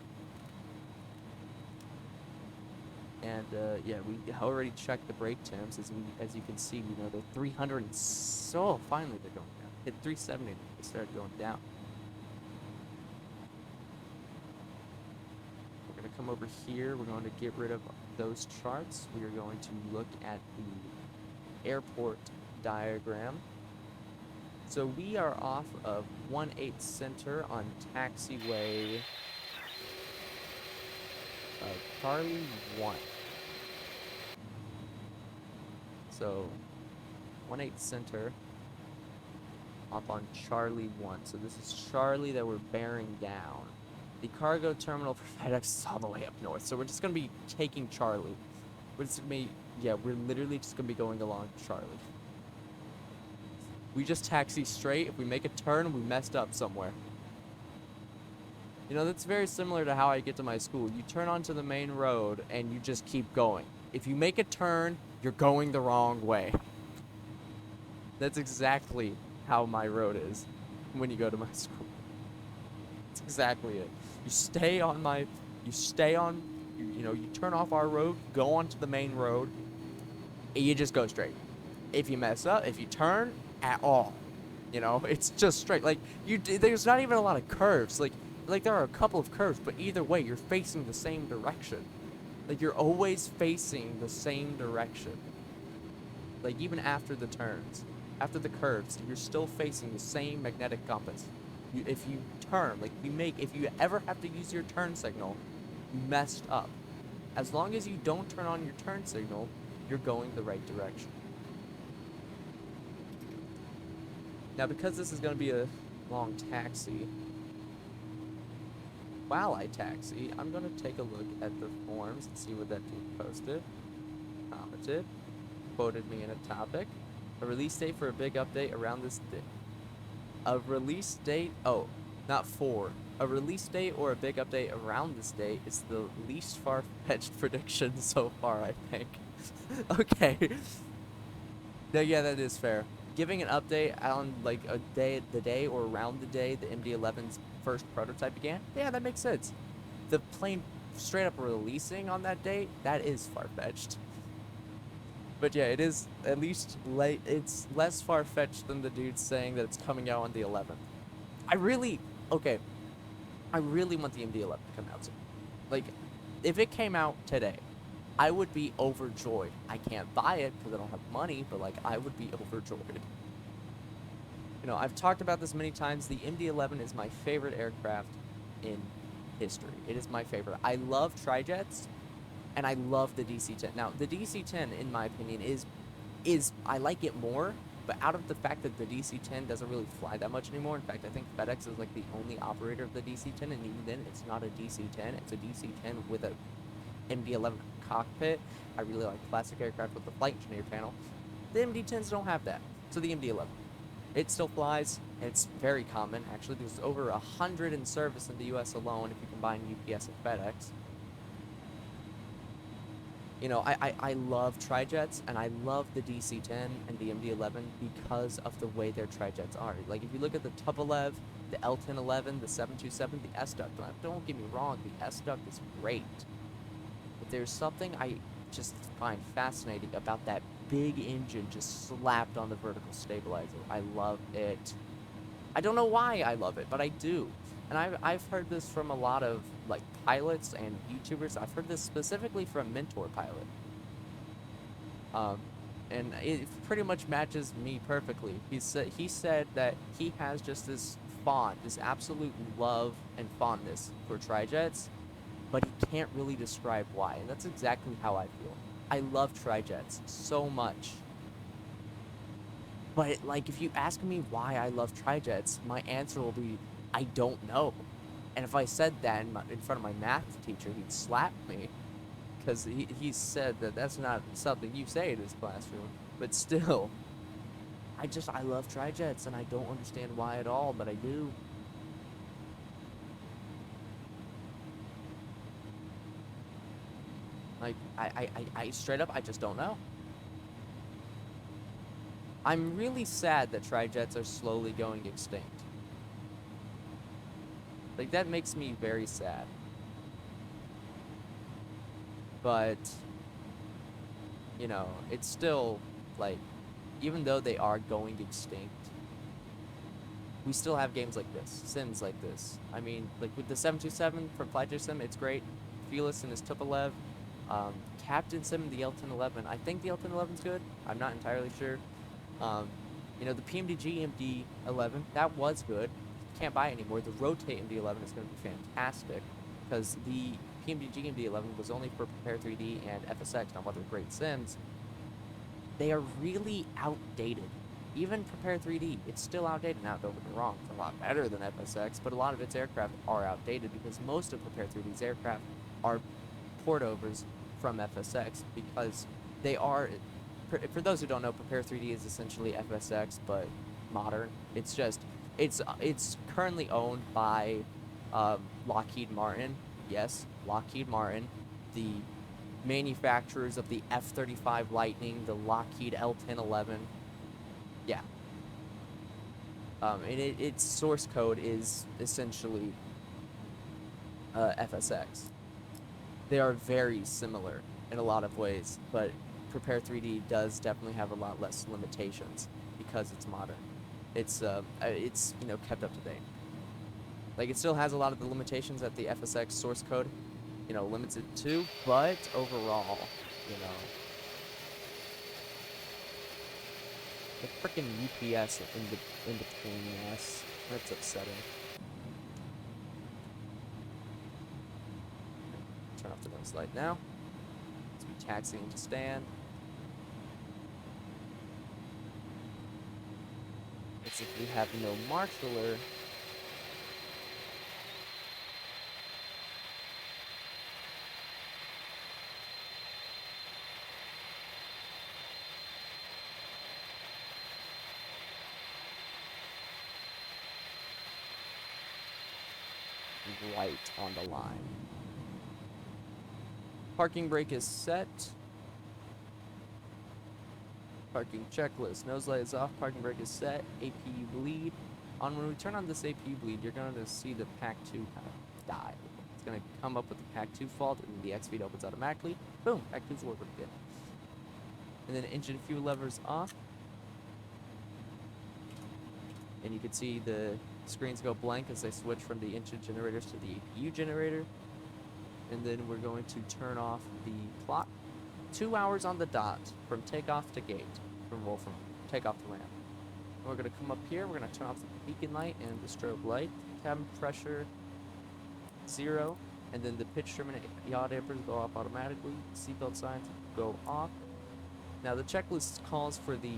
And, yeah, we already checked the brake temps. As you can see, you know, they're 300 and so finally they're going down. Hit 370, they started going down. We're going to come over here. We're going to get rid of those charts. We are going to look at the airport diagram. So we are off of 18 center on taxiway Charlie 1. So 18 center up on Charlie 1. So this is Charlie that we're bearing down. The cargo terminal for FedEx is all the way up north. So we're just going to be taking Charlie. We're just going to be, yeah, we're literally just going to be going along Charlie. We just taxi straight. If we make a turn, we messed up somewhere. You know, that's very similar to how I get to my school. You turn onto the main road, and you just keep going. If you make a turn, you're going the wrong way. That's exactly how my road is when you go to my school. That's exactly it. You stay on you know, you turn off our road, go onto the main road, and you just go straight. If you mess up, if you turn at all, you know, it's just straight. Like, there's not even a lot of curves. Like there are a couple of curves, but either way, you're facing the same direction. Like, you're always facing the same direction. Like, even after the turns, after the curves, you're still facing the same magnetic compass. If you turn, like, if you ever have to use your turn signal, you messed up. As long as you don't turn on your turn signal, you're going the right direction. Now, because this is going to be a long taxi, while I taxi, I'm going to take a look at the forms and see what that dude posted, commented, quoted me in a topic. A release date for a big update around this day. A release date, oh, not for. A release date or a big update around this date is the least far-fetched prediction so far, I think. Okay. No, yeah, that is fair. Giving an update on, like, the day or around the day the MD-11's first prototype began, yeah, that makes sense. The plane straight up releasing on that date, that is far-fetched. But yeah, it is at least it's less far-fetched than the dude saying that it's coming out on the 11th. I really want the MD-11 to come out soon. Like, if it came out today, I would be overjoyed. I can't buy it because I don't have money, but, like, I would be overjoyed. You know, I've talked about this many times. The MD-11 is my favorite aircraft in history. It is my favorite. I love trijets, and I love the DC-10. Now, the DC-10, in my opinion, is I like it more, but out of the fact that the DC-10 doesn't really fly that much anymore, in fact, I think FedEx is, like, the only operator of the DC-10, and even then, it's not a DC-10. It's a DC-10 with a MD-11 cockpit. I really like classic aircraft with the flight engineer panel. The MD-10s don't have that, so the MD-11. It still flies, and it's very common. Actually, there's over 100 in service in the U.S. alone if you combine UPS and FedEx. You know, I love trijets, and I love the DC-10 and the MD-11 because of the way their trijets are. Like, if you look at the Tupolev, the L-1011, the 727, the S-duct, don't get me wrong, the S-duct is great. But there's something I just find fascinating about that big engine just slapped on the vertical stabilizer. I love it. I don't know why I love it, but I do. And I've heard this from a lot of like pilots and YouTubers. I've heard this specifically from Mentor Pilot. Um, and it pretty much matches me perfectly. He said that he has just this this absolute love and fondness for trijets, but he can't really describe why. And that's exactly how I feel. I love trijets so much. But like, if you ask me why I love trijets, my answer will be, I don't know. And if I said that in front of my math teacher, he'd slap me, because he said that that's not something you say in his classroom. But still, I love trijets, and I don't understand why at all, but I do. Like, I straight up, I just don't know. I'm really sad that trijets are slowly going extinct. Like, that makes me very sad. But, you know, it's still, like, even though they are going extinct, we still have games like this, sims like this. I mean, like with the 727 from Flight Sim, it's great. Felix and his Tupolev. Captain Sim and the L-1011. I think the L-1011's good. I'm not entirely sure. You know, the PMDG MD-11, that was good. Can't buy it anymore. The Rotate MD-11 is going to be fantastic, because the PMDG MD-11 was only for Prepare 3D and FSX. Now, while they're great sims, they are really outdated. Even Prepare 3D, it's still outdated. Now, don't get me wrong, it's a lot better than FSX, but a lot of its aircraft are outdated because most of Prepare 3D's aircraft are portovers from FSX, because they are, for those who don't know, Prepare 3D is essentially FSX, but modern. It's just, it's currently owned by Lockheed Martin. Yes, Lockheed Martin, the manufacturers of the F-35 Lightning, the Lockheed L-1011. Yeah. And its source code is essentially FSX. They are very similar in a lot of ways, but Prepare 3D does definitely have a lot less limitations because it's modern. It's you know, kept up to date. Like, it still has a lot of the limitations that the FSX source code, you know, limits it to, but overall, you know, the frickin' UPS in between us, that's upsetting. Turn off the nose light now. Let's be taxiing to stand. Let's see if we have no marshaller. Right on the line. Parking brake is set. Parking checklist. Nose light is off. Parking brake is set. APU bleed. When we turn on this APU bleed, you're going to see the PAC-2 kind of die. It's going to come up with the PAC-2 fault, and the X feed opens automatically. Boom, PAC-2's working again. And then engine fuel lever's off. And you can see the screens go blank as they switch from the engine generators to the APU generator. And then we're going to turn off the clock. 2 hours on the dot from takeoff to gate, from takeoff to ramp. And we're going to come up here, we're going to turn off the beacon light and the strobe light. Cabin pressure 0, and then the pitch trim and yaw dampers go off automatically. Seatbelt signs go off. Now the checklist calls for the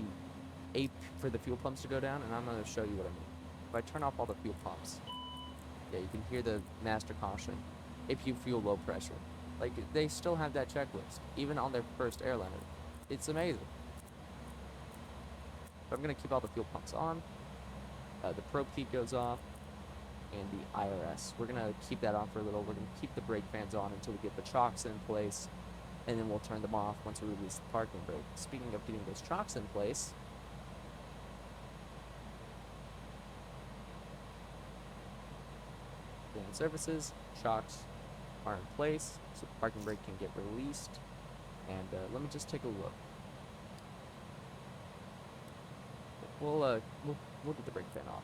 fuel pumps to go down, and I'm going to show you what I mean. If I turn off all the fuel pumps, yeah, you can hear the master caution. APU fuel low pressure. Like, they still have that checklist, even on their first airliner. It's amazing. But I'm going to keep all the fuel pumps on. The probe key goes off, and the IRS. We're going to keep that on for a little. We're going to keep the brake fans on until we get the chocks in place. and then we'll turn them off once we release the parking brake. Speaking of getting those chocks in place, ground services, chocks are in place, so the parking brake can get released. And let me just take a look. We'll get the brake fan off.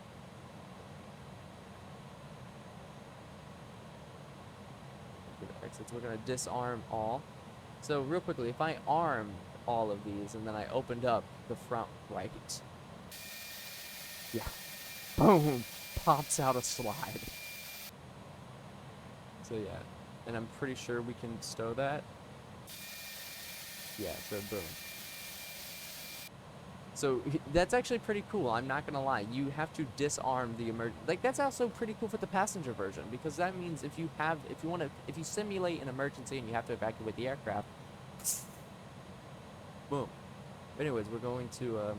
Exits. We're gonna disarm all. So real quickly, if I armed all of these and then I opened up the front right, yeah, boom, pops out a slide. So yeah, and I'm pretty sure we can stow that. Yeah, so boom. So that's actually pretty cool. I'm not gonna lie. You have to disarm the like that's also pretty cool for the passenger version, because that means if you simulate an emergency and you have to evacuate the aircraft, boom. Anyways, we're going to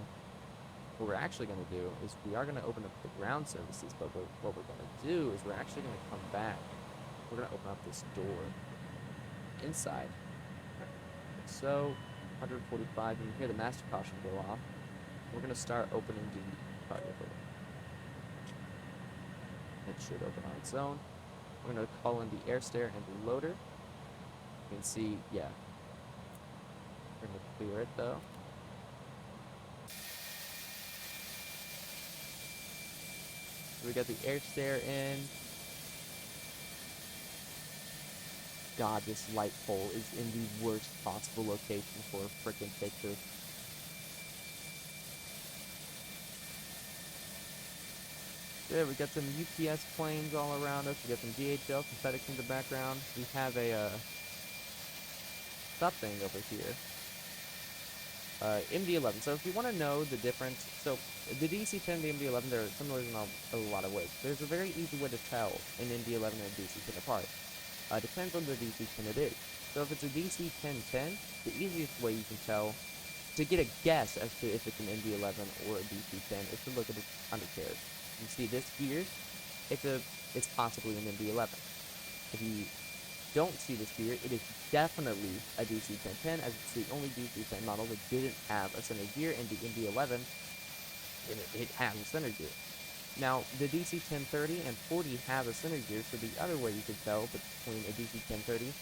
what we're actually gonna do is we are gonna open up the ground services, but what we're gonna do is we're actually gonna come back. We're gonna open up this door inside. So 145, and you hear the master caution go off. We're going to start opening the cargo door. It should open on its own. We're going to call in the air stair and the loader. You can see, yeah. We're going to clear it though. We got the air stair in. God, this light pole is in the worst possible location for a freaking picture. Yeah, we got some UPS planes all around us. We got some DHL, some FedEx in the background. We have a something over here. MD-11. So if you want to know the difference, so the DC-10 and the MD-11, they're similar in a lot of ways. There's a very easy way to tell an MD-11 and a DC-10 apart. Depends on the DC-10 it is. So if it's a DC-10-10, the easiest way you can tell, to get a guess as to if it's an MD-11 or a DC-10, is to look at its undercarriage. You see this here, it's possibly an MD-11. If you don't see this here, it is definitely a DC-1010, as it's the only DC-10 model that didn't have a center gear, and the MD-11, it has a center gear. Now, the DC-1030 and 40 have a center gear, so the other way you can tell between a DC-1030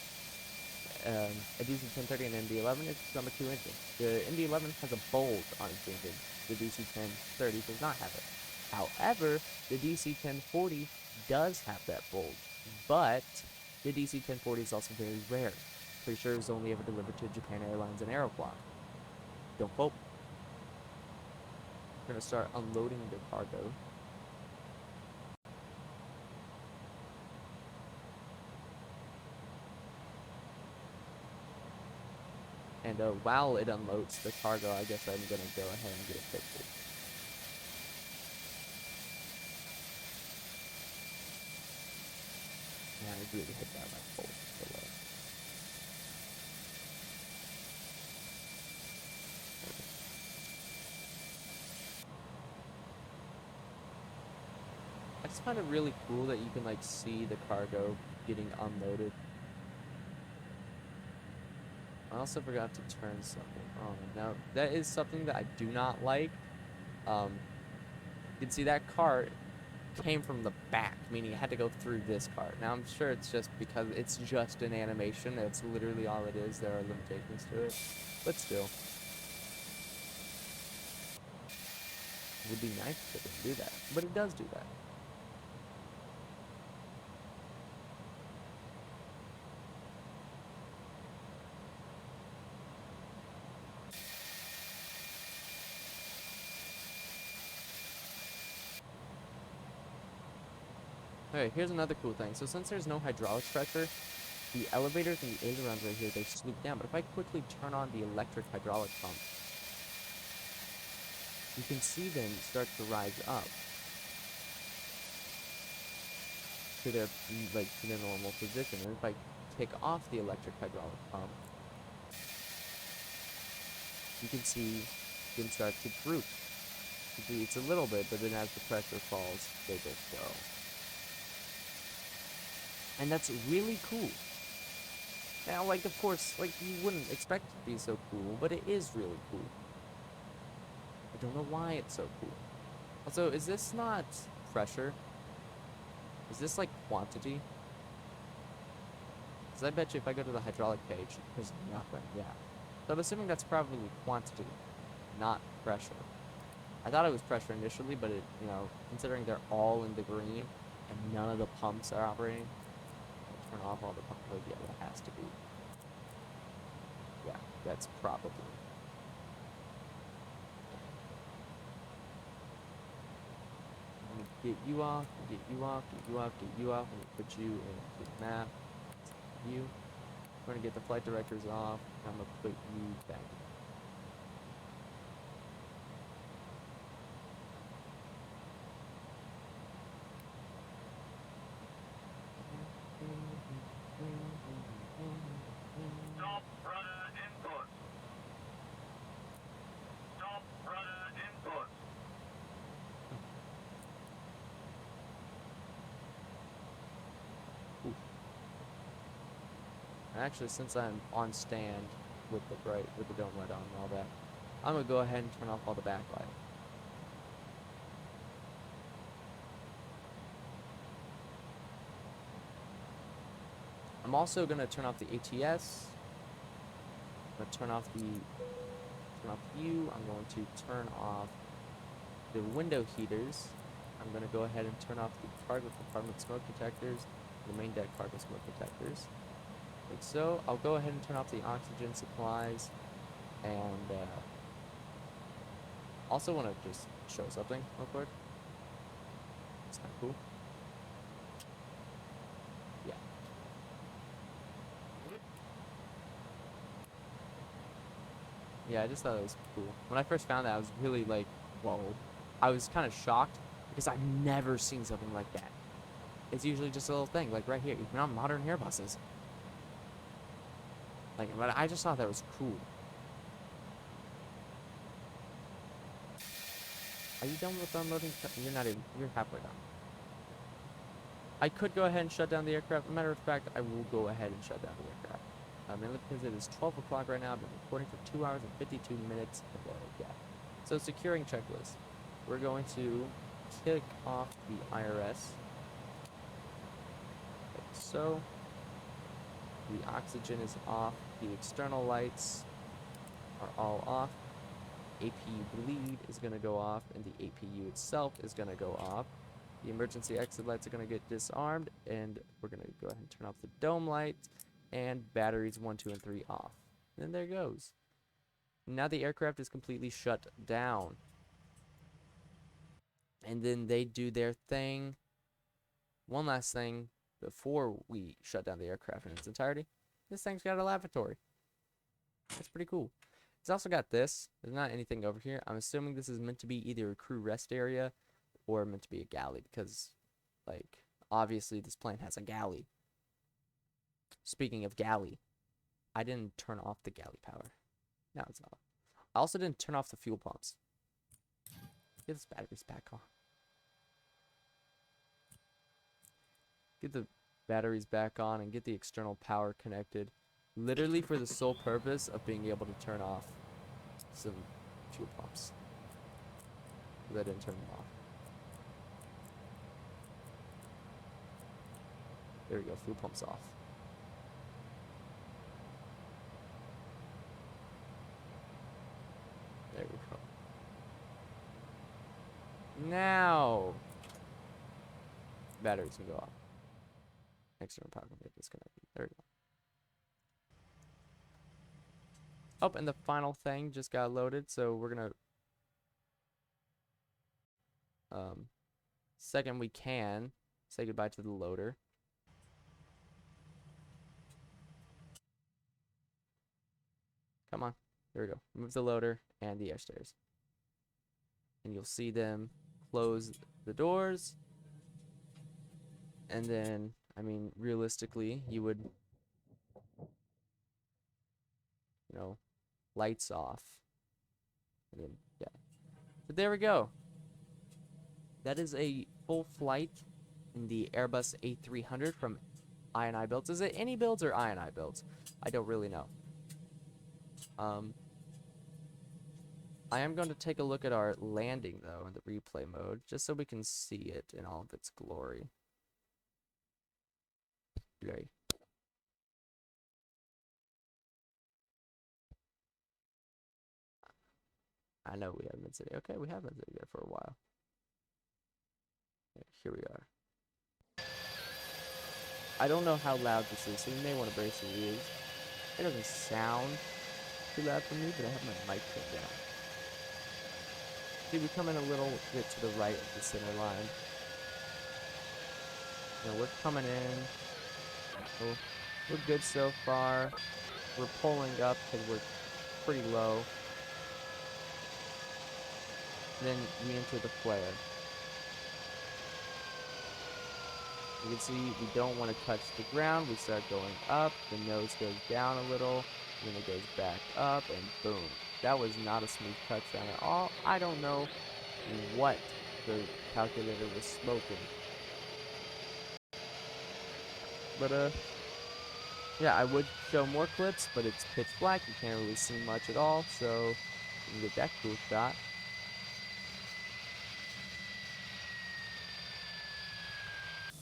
and an MD-11 is number 2 engine. The MD-11 has a bulge on its engine. The DC-1030 does not have it. However, the DC-1040 does have that bulge, but the DC-1040 is also very rare. Pretty sure it was only ever delivered to Japan Airlines and Aeroflot. Don't quote me. We're going to start unloading the cargo. And while it unloads the cargo, I guess I'm going to go ahead and get a picture. Man, I really hit that like pole below. I just find it really cool that you can like see the cargo getting unloaded. I also forgot to turn something on. Now, that is something that I do not like. You can see that cart came from the back, meaning it had to go through this cart. Now, I'm sure it's just because it's just an animation. That's literally all it is. There are limitations to it. But still. It would be nice if it didn't do that. But it does do that. Okay, here's another cool thing. So since there's no hydraulic pressure, the elevators and the ailerons right here, they sloop down. But if I quickly turn on the electric hydraulic pump, you can see them start to rise up to their normal position. And if I take off the electric hydraulic pump, you can see them start to droop. It's a little bit, but then as the pressure falls, they just go. And that's really cool. Now, like, of course, like, you wouldn't expect it to be so cool, but it is really cool. I don't know why it's so cool. Also, is this not pressure? Is this, like, quantity? Because I bet you if I go to the hydraulic page, there's nothing, yeah. So I'm assuming that's probably quantity, not pressure. I thought it was pressure initially, but it, you know, considering they're all in the green and none of the pumps are operating, I'll turn off all the pumps. Like, yeah, that has to be. Yeah, that's probably. Let me get you off, get you off, get you off, get you off. Let me put you in the map. You. I'm gonna get the flight directors off. And I'm gonna put you back. Stop rudder input. Stop rudder input. Ooh. And actually, since I'm on stand with the dome light on and all that, I'm gonna go ahead and turn off all the backlight. I'm also gonna turn off the ATS. I'm gonna turn off you. I'm going to turn off the window heaters. I'm gonna go ahead and turn off the cargo compartment smoke detectors, the main deck cargo smoke detectors. Like so. I'll go ahead and turn off the oxygen supplies, and also want to just show something real quick. It's kind of cool. Yeah. Yeah, I just thought it was cool. When I first found that, I was really like, whoa. I was kind of shocked because I've never seen something like that. It's usually just a little thing, like right here, even on modern Airbuses. Like, but I just thought that was cool. Are you done with unloading? You're not even, you're halfway done. I could go ahead and shut down the aircraft. Matter of fact, I will go ahead and shut down the aircraft. Mainly because it is 12 o'clock right now. I've been recording for 2 hours and 52 minutes. Yeah. So securing checklist. We're going to kick off the IRS. Like so. The oxygen is off. The external lights are all off. APU bleed is going to go off, and the APU itself is going to go off. The emergency exit lights are going to get disarmed, and we're going to go ahead and turn off the dome lights, and batteries 1, 2, and 3 off. And there goes. Now the aircraft is completely shut down. And then they do their thing. One last thing before we shut down the aircraft in its entirety. This thing's got a lavatory. That's pretty cool. It's also got this. There's not anything over here. I'm assuming this is meant to be either a crew rest area or meant to be a galley because, like, obviously this plane has a galley. Speaking of galley, I didn't turn off the galley power. No, it's not. I also didn't turn off the fuel pumps. Get this batteries back on. Get the batteries back on and get the external power connected. Literally for the sole purpose of being able to turn off some fuel pumps. Because I didn't turn them off. There we go, fuel pumps off. There we go. Now, batteries can go off. External power can get disconnected. There we go. Oh, and the final thing just got loaded, so we're gonna second we can say goodbye to the loader. Come on. There we go. Remove the loader and the air stairs. And you'll see them close the doors. And then, I mean, realistically, you would, you know, lights off. And then, yeah. But there we go. That is a full flight in the Airbus A300 from INI Builds. Is it any builds or INI Builds? I don't really know. I am going to take a look at our landing, though, in the replay mode, just so we can see it in all of its glory. Yay. I know we haven't been sitting. Okay, we have been sitting there for a while. Okay, here we are. I don't know how loud this is, so you may want to brace your ears. It doesn't sound too loud for me, but I have my mic turned down. See, we come in a little bit to the right of the center line. You know, we're coming in. We're good so far. We're pulling up because we're pretty low. Then we enter the flare. You can see we don't want to touch the ground. We start going up. The nose goes down a little. Then it goes back up, and boom. That was not a smooth touchdown at all. I don't know what the calculator was smoking. But, yeah, I would show more clips, but it's pitch black. You can't really see much at all, so you can get that cool shot.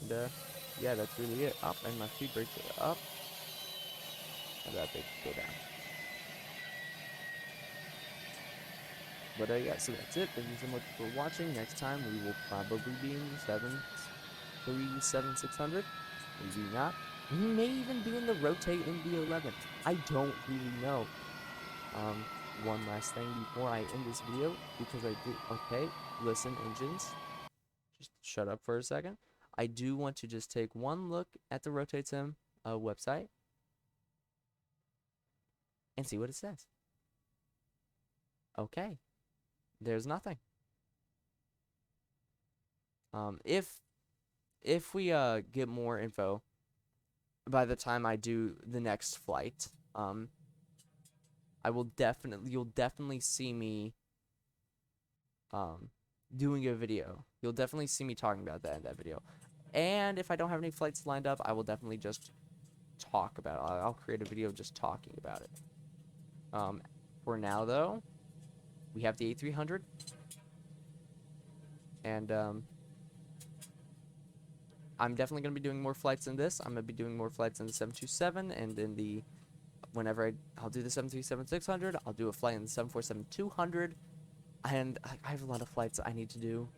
And, yeah, that's really it. Up, and my speed brakes are up. And that they go down. But, yeah, so that's it. Thank you so much for watching. Next time, we will probably be in the 737-600. Maybe not. We may even be in the rotate MD-11. I don't really know. One last thing before I end this video, because I do, okay, listen, engines, just shut up for a second. I do want to just take one look at the Rotate Sim website and see what it says. Okay, there's nothing. If we get more info by the time I do the next flight, you'll definitely see me doing a video. You'll definitely see me talking about that in that video. And if I don't have any flights lined up, I will definitely just talk about it. I'll create a video just talking about it. For now, though, we have the A300. And I'm definitely going to be doing more flights than this. I'm going to be doing more flights in the 727 and in the... Whenever I'll do the 737-600, I'll do a flight in the 747-200. And I have a lot of flights I need to do.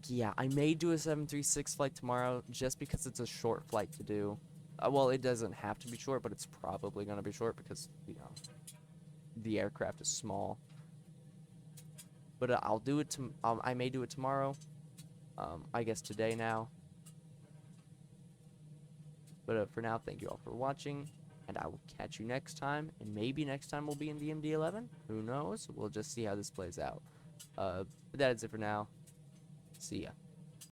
Yeah, I may do a 736 flight tomorrow just because it's a short flight to do. Well, it doesn't have to be short, but it's probably going to be short because, you know, the aircraft is small. But I'll do it. I may do it tomorrow. I guess today now. But for now, thank you all for watching. And I will catch you next time. And maybe next time we'll be in the MD-11. Who knows? We'll just see how this plays out. But that is it for now. See ya.